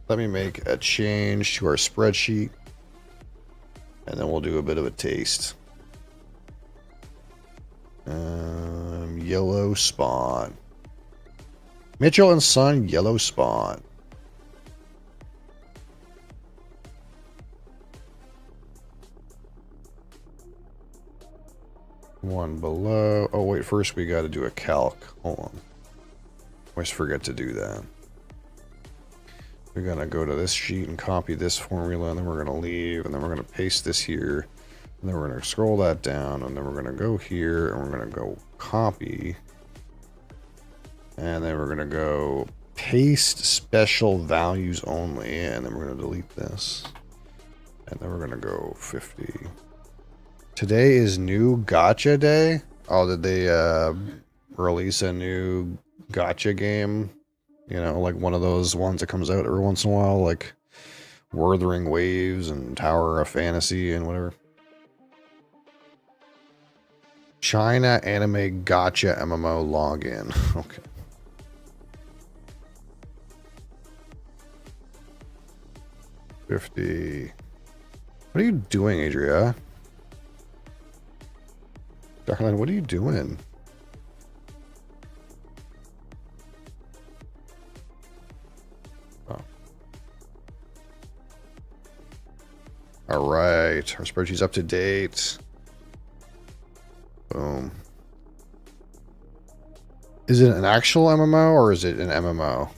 Let me make a change to our spreadsheet. And then we'll do a bit of a taste. Yellow spot. Mitchell and Son yellow spot. One below. Oh, wait, first we got to do a calc. Hold on. Always forget to do that. We're going to go to this sheet and copy this formula, and then we're going to leave, and then we're going to paste this here, and then we're going to scroll that down, and then we're going to go here, and we're going to go copy, and then we're going to go paste special values only, and then we're going to delete this, and then we're going to go 50. Today is new gacha day. Oh, did they release a new gacha game? You know, like one of those ones that comes out every once in a while, like Wuthering Waves and Tower of Fantasy and whatever. China Anime Gacha MMO login. Okay. $50. What are you doing, Adria? Darling, what are you doing? Oh. All right. Our spreadsheet's up to date. Boom. Is it an actual MMO or is it an MMO?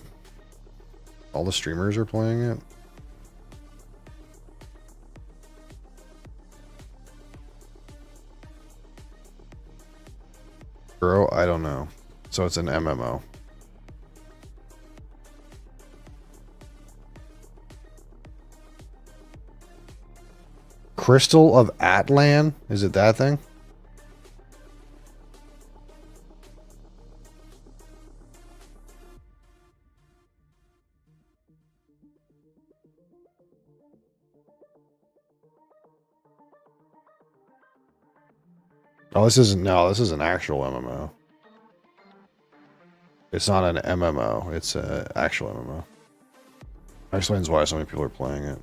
All the streamers are playing it. Bro, I don't know. So it's an MMO. Crystal of Atlan? Is it that thing? Oh, this isn't. No, this is an actual MMO. It's not an MMO. It's an actual MMO. That explains why so many people are playing it.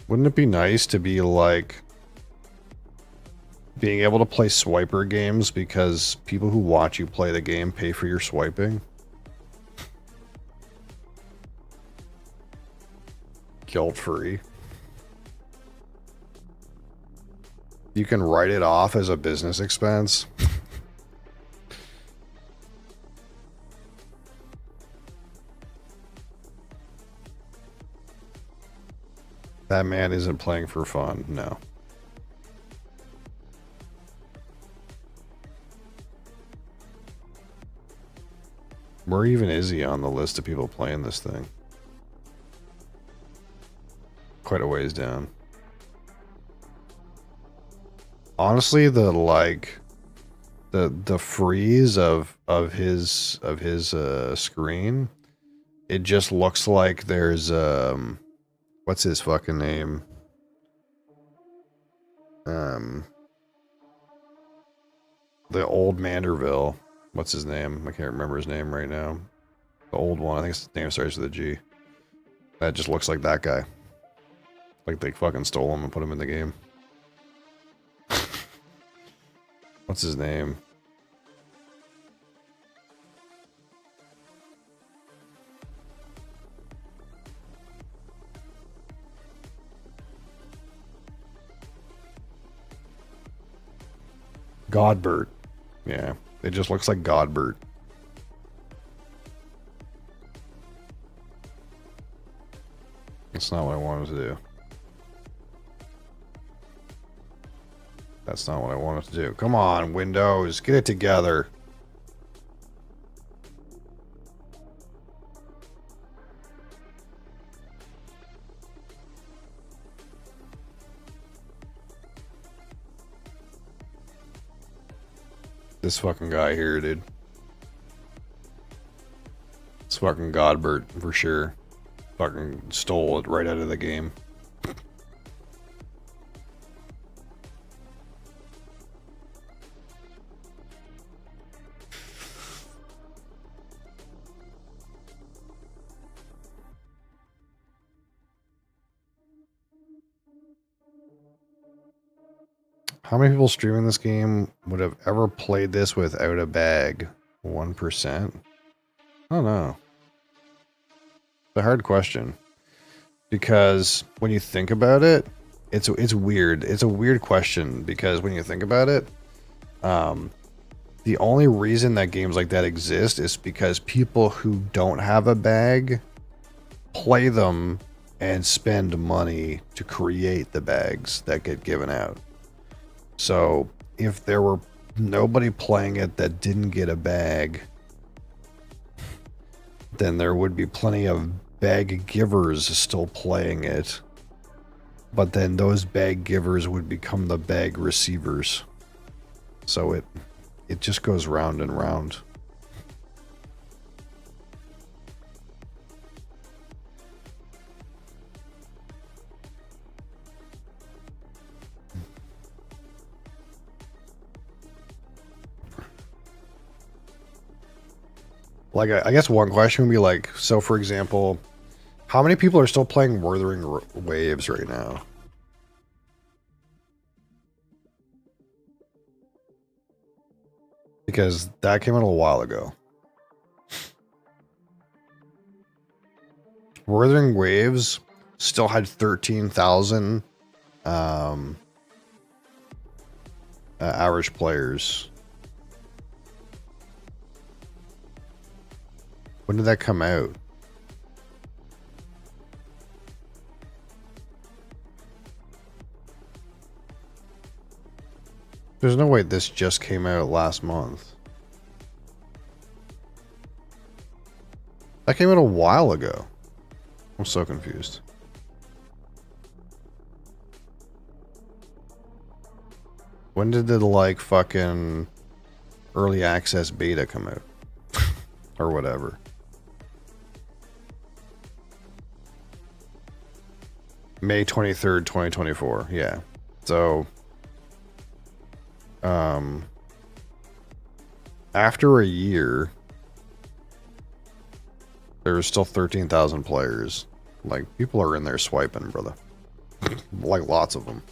Wouldn't it be nice to be like being able to play swiper games because people who watch you play the game pay for your swiping? Guilt-free. You can write it off as a business expense. That man isn't playing for fun, no. Where even is he on the list of people playing this thing? Quite a ways down. Honestly, the freeze of his screen, it just looks like there's what's his fucking name? The old Manderville. What's his name? I can't remember his name right now. The old one. I think his name starts with a G. That just looks like that guy. Like they fucking stole him and put him in the game. What's his name? Godbert. Yeah, it just looks like Godbert. That's not what I wanted to do. That's not what I wanted to do. Come on, Windows, get it together. This fucking guy here, dude. It's fucking Godbert, for sure. Fucking stole it right out of the game. How many people streaming this game would have ever played this without a bag? 1%? I don't know. a hard question. Because when you think about it, it's weird. It's a weird question because when you think about it, the only reason that games like that exist is because people who don't have a bag play them and spend money to create the bags that get given out. So if there were nobody playing it that didn't get a bag, then there would be plenty of bag givers still playing it. But then those bag givers would become the bag receivers. So it just goes round and round. Like, I guess one question would be like, so for example, how many people are still playing Wuthering Waves right now? Because that came out a while ago. Wuthering Waves still had 13,000 average players. When did that come out? There's no way this just came out last month. That came out a while ago. I'm so confused. When did the, like, fucking early access beta come out? Or whatever. May 23rd, 2024. Yeah. So, after a year, there's still 13,000 players. Like, people are in there swiping, brother. Like, lots of them.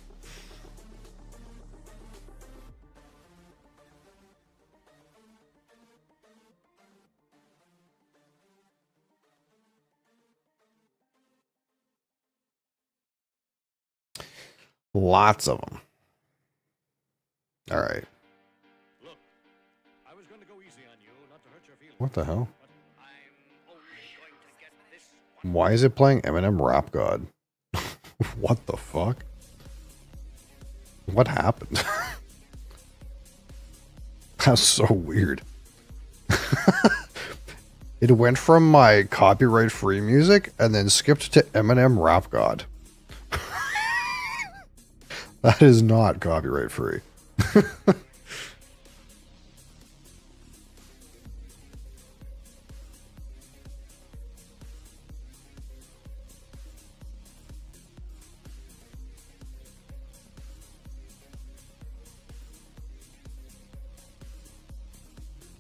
Lots of them. All right. Look, I was going to go easy on you, not to hurt your feelings. What the hell? But I'm only going to get this one. Why is it playing Eminem Rap God? What the fuck? What happened? That's so weird. It went from my copyright-free music and then skipped to Eminem Rap God. That is not copyright-free.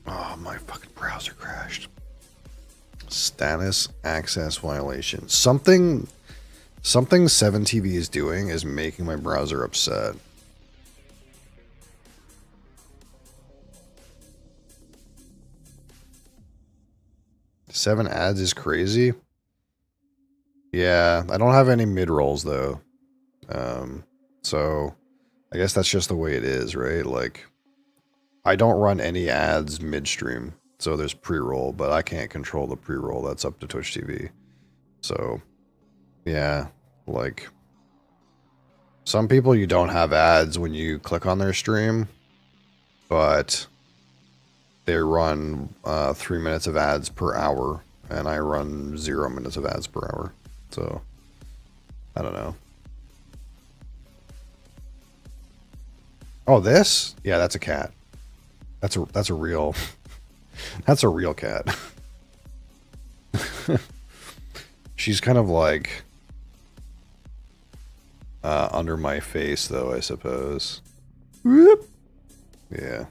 Oh, my fucking browser crashed. Status access violation. Something 7TV is doing is making my browser upset. Seven ads is crazy. Yeah, I don't have any mid-rolls though. So I guess that's just the way it is, right? Like, I don't run any ads midstream. So there's pre-roll, but I can't control the pre-roll. That's up to Twitch TV. So, yeah, like, some people, you don't have ads when you click on their stream, but they run 3 minutes of ads per hour, and I run 0 minutes of ads per hour. So, I don't know. Oh, this? Yeah, that's a cat. That's a real that's a real cat. She's kind of like under my face though, I suppose. Whoop. Yeah.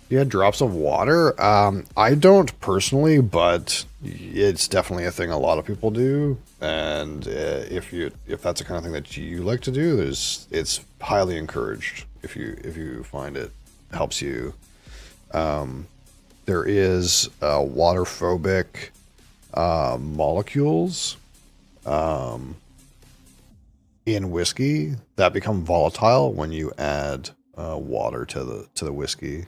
Yeah, drops of water. I don't personally, but it's definitely a thing a lot of people do. And if that's the kind of thing that you like to do, it's highly encouraged if you find it helps you. The there is water-phobic molecules in whiskey that become volatile when you add water to the whiskey.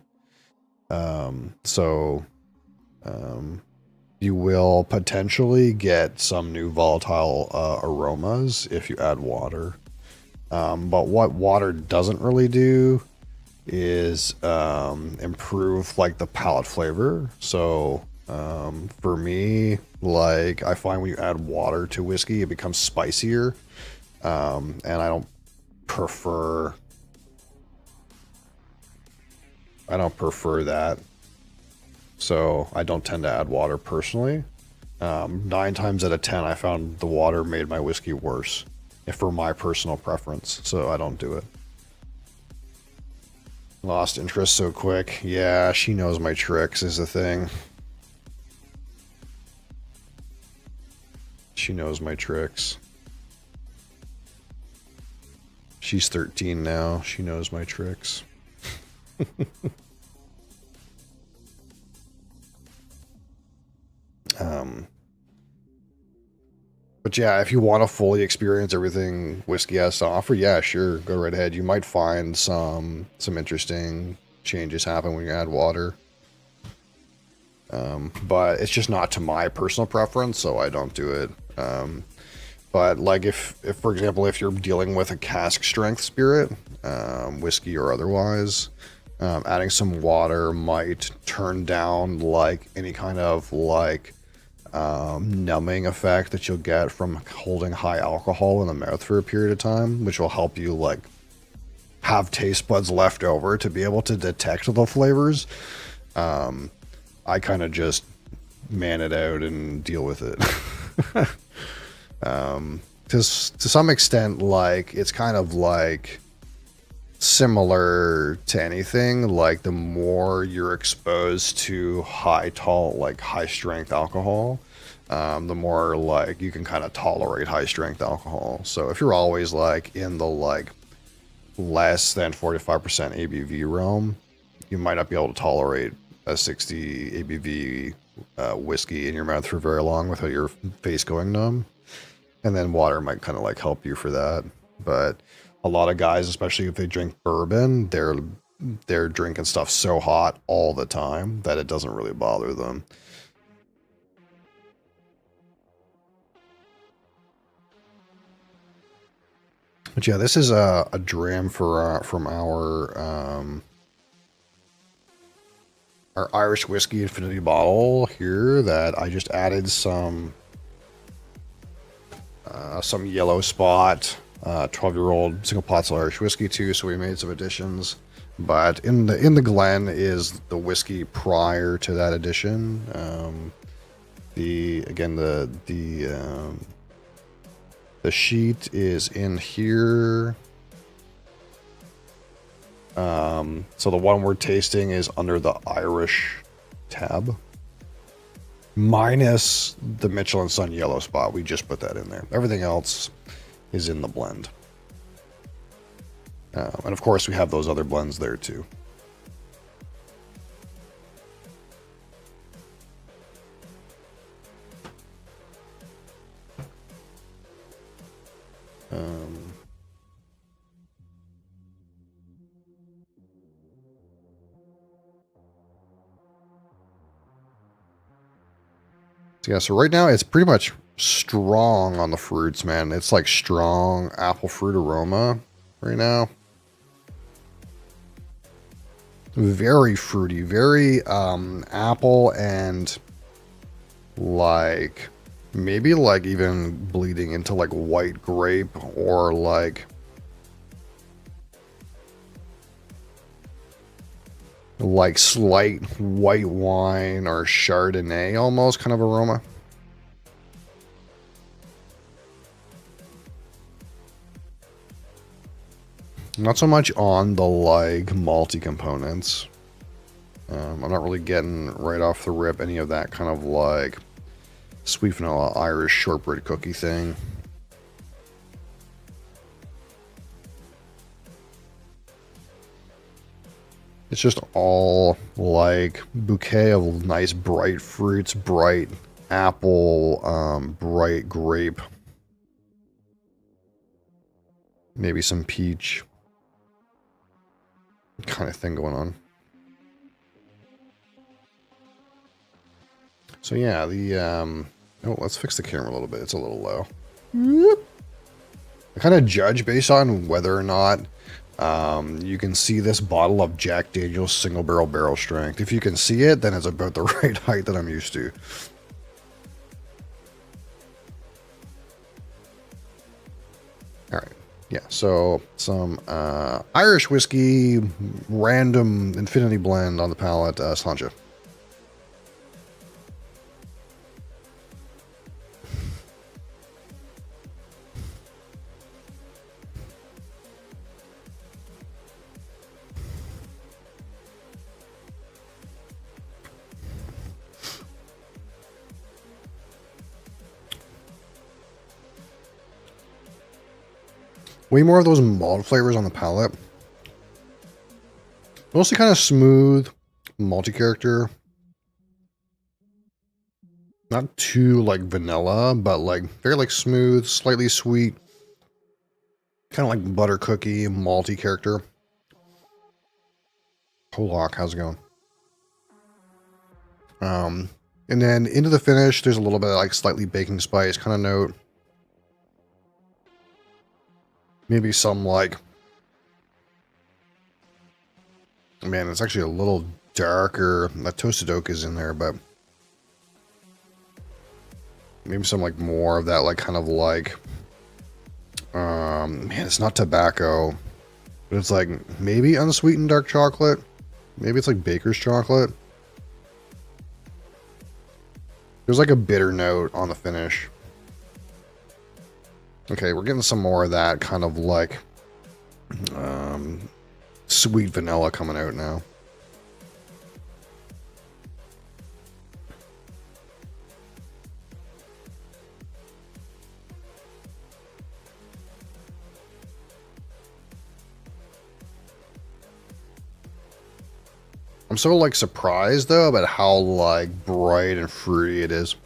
So you will potentially get some new volatile aromas if you add water. But what water doesn't really do is improve like the palate flavor. So for me, like I find when you add water to whiskey, it becomes spicier. And I don't prefer that. So I don't tend to add water personally. 9 times out of 10, I found the water made my whiskey worse, if for my personal preference. So I don't do it. Lost interest so quick. Yeah, she knows my tricks is the thing. She knows my tricks. She's 13 now. She knows my tricks. But yeah, if you want to fully experience everything whiskey has to offer, yeah, sure, go right ahead. You might find some interesting changes happen when you add water. But it's just not to my personal preference, so I don't do it. But like if for example, if you're dealing with a cask strength spirit, whiskey or otherwise, adding some water might turn down like any kind of like numbing effect that you'll get from holding high alcohol in the mouth for a period of time, which will help you like have taste buds left over to be able to detect the flavors. I kind of just man it out and deal with it. Because to some extent, like it's kind of like similar to anything. Like the more you're exposed to high strength alcohol, the more like you can kind of tolerate high strength alcohol. So if you're always like in the like less than 45% ABV realm, you might not be able to tolerate a 60 ABV whiskey in your mouth for very long without your face going numb. And then water might kind of like help you for that. But a lot of guys, especially if they drink bourbon, they're drinking stuff so hot all the time that it doesn't really bother them. But yeah, this is a dram for from our Irish whiskey infinity bottle here that I just added some yellow spot 12-year-old single pot still Irish whiskey to, so we made some additions. But in the Glen is the whiskey prior to that addition. The sheet is in here. So the one we're tasting is under the Irish tab. Minus the Mitchell & Son yellow spot. We just put that in there. Everything else is in the blend. And of course we have those other blends there too. Yeah, so right now it's pretty much strong on the fruits, man. It's like strong apple fruit aroma right now. Very fruity, very apple and like maybe like even bleeding into like white grape or like slight white wine or Chardonnay almost kind of aroma. Not so much on the like malty components. I'm not really getting right off the rip any of that kind of like sweet vanilla Irish shortbread cookie thing. It's just all like bouquet of nice bright fruits, bright apple, bright grape, maybe some peach kind of thing going on. So yeah, let's fix the camera a little bit. It's a little low. I kind of judge based on whether or not you can see this bottle of Jack Daniel's single barrel strength. If you can see it, then it's about the right height that I'm used to. All right. Yeah, so some Irish whiskey, random infinity blend on the palate, Sláinte. Way more of those malt flavors on the palate. Mostly kind of smooth, malty character. Not too like vanilla, but like very like smooth, slightly sweet. Kind of like butter cookie, malty character. Polak, how's it going? And then into the finish, there's a little bit of like slightly baking spice kind of note. Maybe some like, man, it's actually a little darker. That toasted oak is in there, but maybe some like more of that like kind of like, man, it's not tobacco, but it's like maybe unsweetened dark chocolate. Maybe it's like baker's chocolate. There's like a bitter note on the finish. Okay, we're getting some more of that kind of like sweet vanilla coming out now. I'm so like surprised though about how like bright and fruity it is.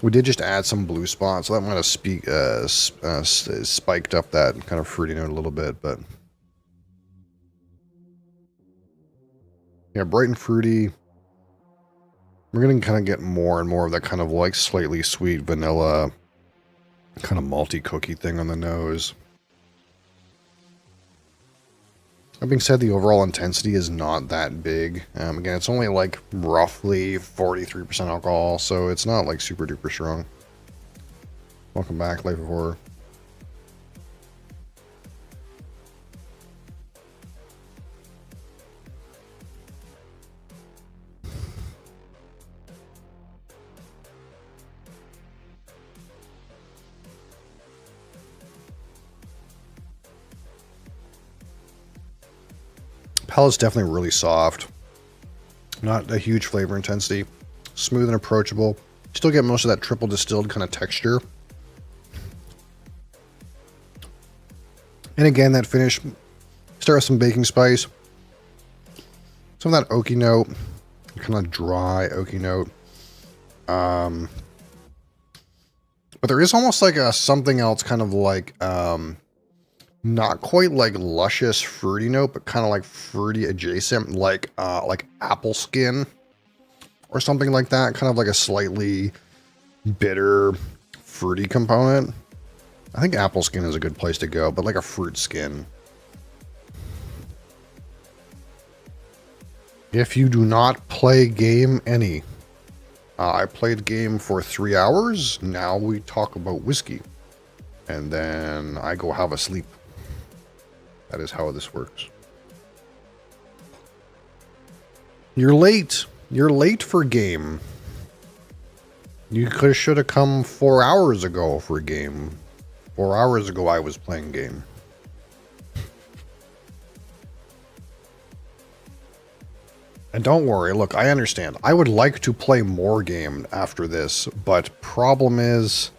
We did just add some blue spots, so that might have spiked up that kind of fruity note a little bit, but yeah, bright and fruity. We're going to kind of get more and more of that kind of like slightly sweet vanilla, kind of malty cookie thing on the nose. That being said, the overall intensity is not that big. Again, it's only like roughly 43% alcohol, so it's not like super duper strong. Welcome back, Life of Horror. Palate's definitely really soft. Not a huge flavor intensity. Smooth and approachable. Still get most of that triple distilled kind of texture. And again, that finish, start with some baking spice. Some of that oaky note. Kind of dry oaky note. But there is almost like a something else kind of like not quite like luscious fruity note, but kind of like fruity adjacent, like apple skin or something like that. Kind of like a slightly bitter fruity component. I think apple skin is a good place to go, but like a fruit skin. If you do not play game any, I played game for 3 hours. Now we talk about whiskey, and then I go have a sleep. That is how this works. You're late. You're late for game. You should have come 4 hours ago for game. 4 hours ago I was playing game. And don't worry, look, I understand. I would like to play more game after this, but problem is,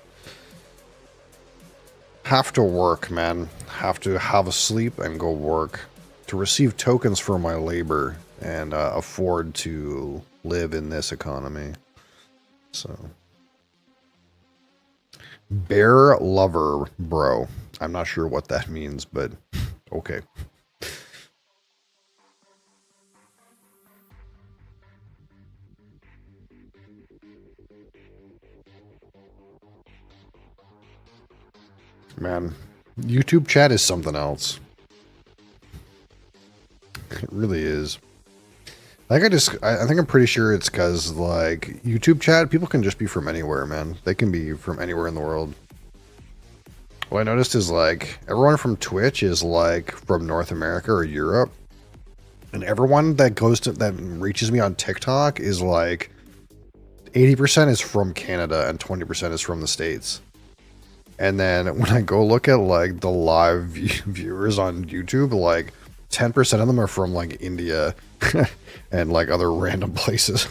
have to work, man. Have to have a sleep and go work. to receive tokens for my labor and afford to live in this economy. So, bear lover, bro. I'm not sure what that means, but okay. Man, YouTube chat is something else. It really is. I think I'm pretty sure it's because, like, YouTube chat, people can just be from anywhere, man. They can be from anywhere in the world. What I noticed is, like, everyone from Twitch is, like, from North America or Europe. And everyone that reaches me on TikTok is, like, 80% is from Canada and 20% is from the States. And then when I go look at, like, the live viewers on YouTube, like, 10% of them are from, like, India and, like, other random places.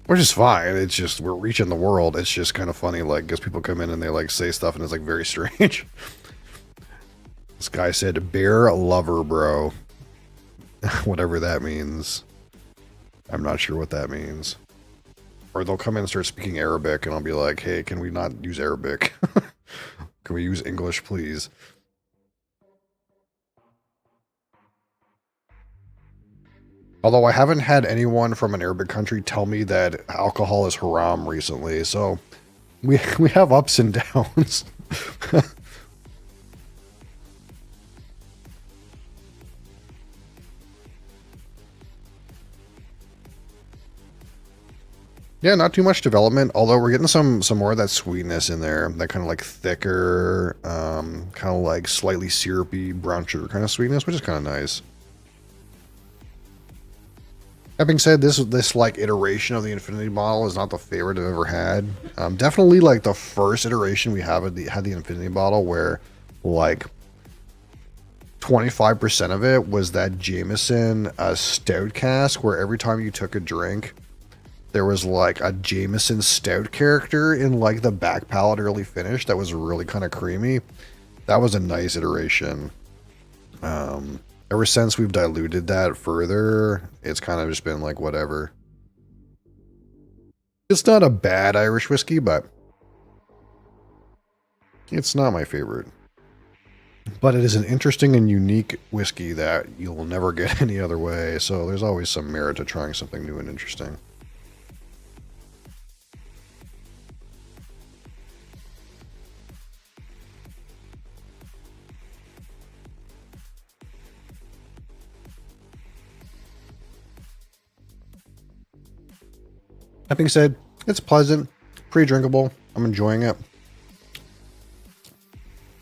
Which is fine. It's just, we're reaching the world. It's just kind of funny, like, because people come in and they, like, say stuff and it's, like, very strange. This guy said, bear lover, bro. Whatever that means. I'm not sure what that means. Or they'll come in and start speaking Arabic, and I'll be like, hey, can we not use Arabic? Can we use English, please? Although I haven't had anyone from an Arabic country tell me that alcohol is haram recently, so we have ups and downs. Yeah, not too much development, although we're getting some more of that sweetness in there. That kind of like thicker, kind of like slightly syrupy brown sugar kind of sweetness, which is kind of nice. That being said, this like iteration of the Infinity bottle is not the favorite I've ever had. Definitely like the first iteration we had the Infinity bottle where like 25% of it was that Jameson stout cask where every time you took a drink, there was like a Jameson stout character in like the back palate early finish that was really kind of creamy. That was a nice iteration. Ever since we've diluted that further, it's kind of just been like whatever. It's not a bad Irish whiskey, but it's not my favorite. But it is an interesting and unique whiskey that you'll never get any other way, so there's always some merit to trying something new and interesting. That being said, it's pleasant, pretty drinkable. I'm enjoying it.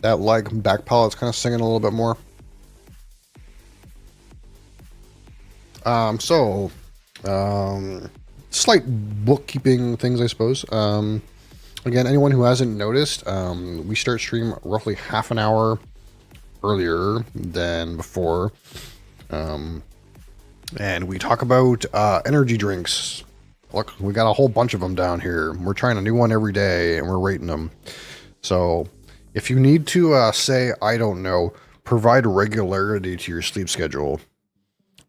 That like back palate's kind of singing a little bit more. Slight bookkeeping things, I suppose. Again, anyone who hasn't noticed, we start stream roughly half an hour earlier than before. And we talk about energy drinks. Look, we got a whole bunch of them down here. We're trying a new one every day, and we're rating them. So, if you need to say, I don't know, provide regularity to your sleep schedule,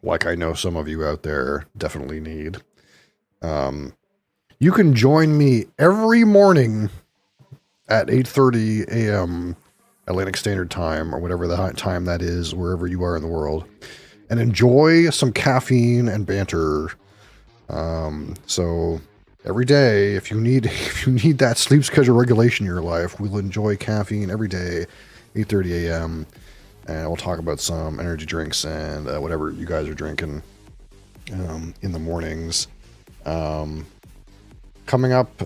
like I know some of you out there definitely need, you can join me every morning at 8:30 a.m. Atlantic Standard Time, or whatever the time that is, wherever you are in the world, and enjoy some caffeine and banter. So every day, if you need that sleep schedule regulation in your life, we'll enjoy caffeine every day, 8:30 a.m. and we'll talk about some energy drinks and whatever you guys are drinking in the mornings. Coming up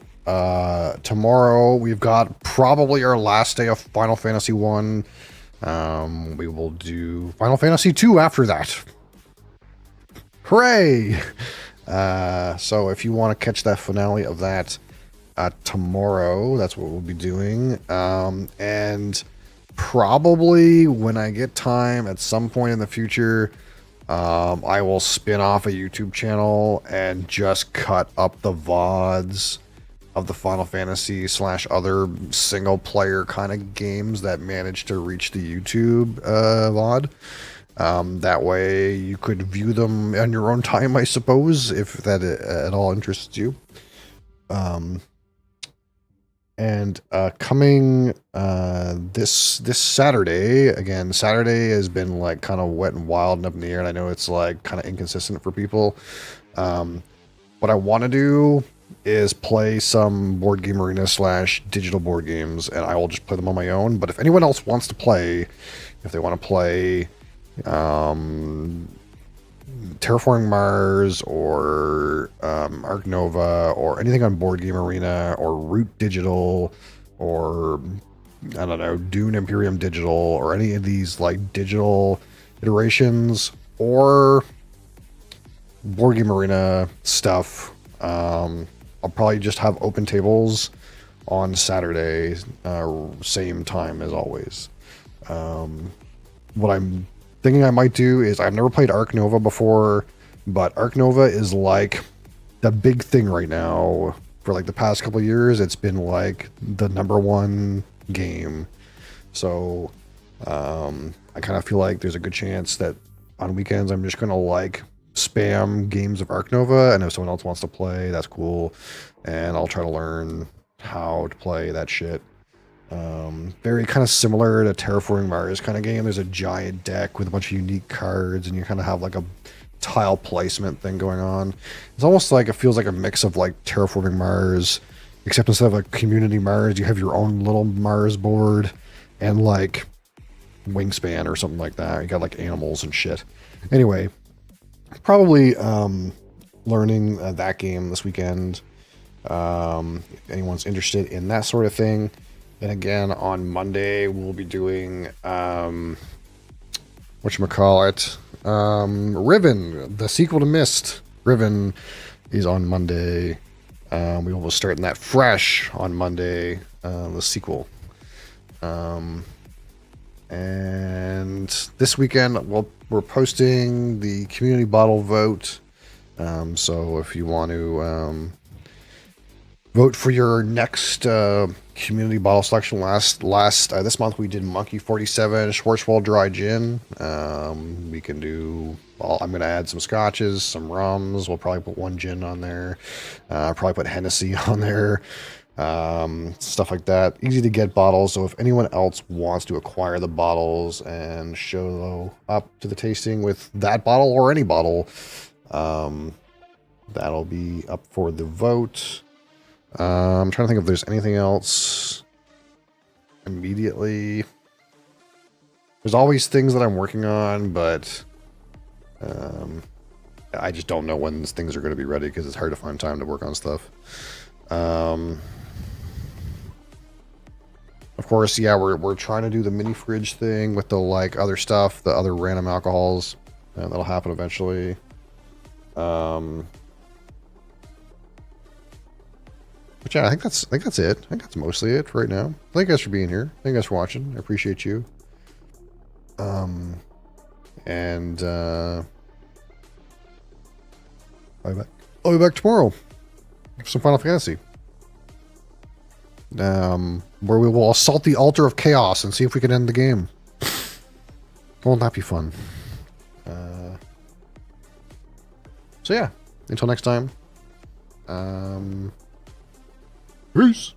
tomorrow, we've got probably our last day of Final Fantasy 1. We will do Final Fantasy 2 after that. Hooray! So if you want to catch that finale of that tomorrow, that's what we'll be doing. And probably when I get time at some point in the future, I will spin off a YouTube channel and just cut up the VODs of the Final Fantasy / other single player kind of games that manage to reach the YouTube VOD. That way you could view them on your own time, I suppose, if that at all interests you. And coming this Saturday, again, Saturday has been like kind of wet and wild and up in the air, and I know it's like kind of inconsistent for people. What I want to do is play some Board Game Arena / digital board games, and I will just play them on my own. But if anyone else wants to play, if they want to play Terraforming Mars or Ark Nova or anything on Board Game Arena or Root Digital or I don't know, Dune Imperium Digital or any of these like digital iterations or Board Game Arena stuff, I'll probably just have open tables on Saturday, same time as always. What I'm thinking I might do is, I've never played Ark Nova before, but Ark Nova is like the big thing right now. For like the past couple of years, it's been like the #1 game. So I kind of feel like there's a good chance that on weekends I'm just gonna like spam games of Ark Nova, and if someone else wants to play, that's cool, and I'll try to learn how to play that shit. Very kind of similar to Terraforming Mars kind of game. There's a giant deck with a bunch of unique cards, and you kind of have like a tile placement thing going on. It's almost like, it feels like a mix of like Terraforming Mars, except instead of a community Mars, you have your own little Mars board and like Wingspan or something like that. You got like animals and shit. Anyway, probably learning that game this weekend. If anyone's interested in that sort of thing. And again, on Monday, we'll be doing, whatchamacallit, Riven, the sequel to Myst. Riven is on Monday. We will start in that fresh on Monday, the sequel. And this weekend, we're posting the community bottle vote. So if you want to vote for your next community bottle selection, this month we did Monkey 47 Schwarzwald Dry Gin. We can do, I'm going to add some scotches, some rums. We'll probably put one gin on there. Probably put Hennessy on there. Stuff like that. Easy to get bottles, so if anyone else wants to acquire the bottles and show up to the tasting with that bottle or any bottle, that'll be up for the vote. I'm trying to think if there's anything else immediately. There's always things that I'm working on, but I just don't know when things are going to be ready because it's hard to find time to work on stuff. Of course, yeah, we're trying to do the mini fridge thing with the like other stuff, the other random alcohols. That'll happen eventually. But yeah, I think that's it. I think that's mostly it for right now. Thank you guys for being here. Thank you guys for watching. I appreciate you. I'll be back tomorrow for some Final Fantasy. Where we will assault the altar of chaos and see if we can end the game. Won't that be fun? So yeah, until next time. Peace.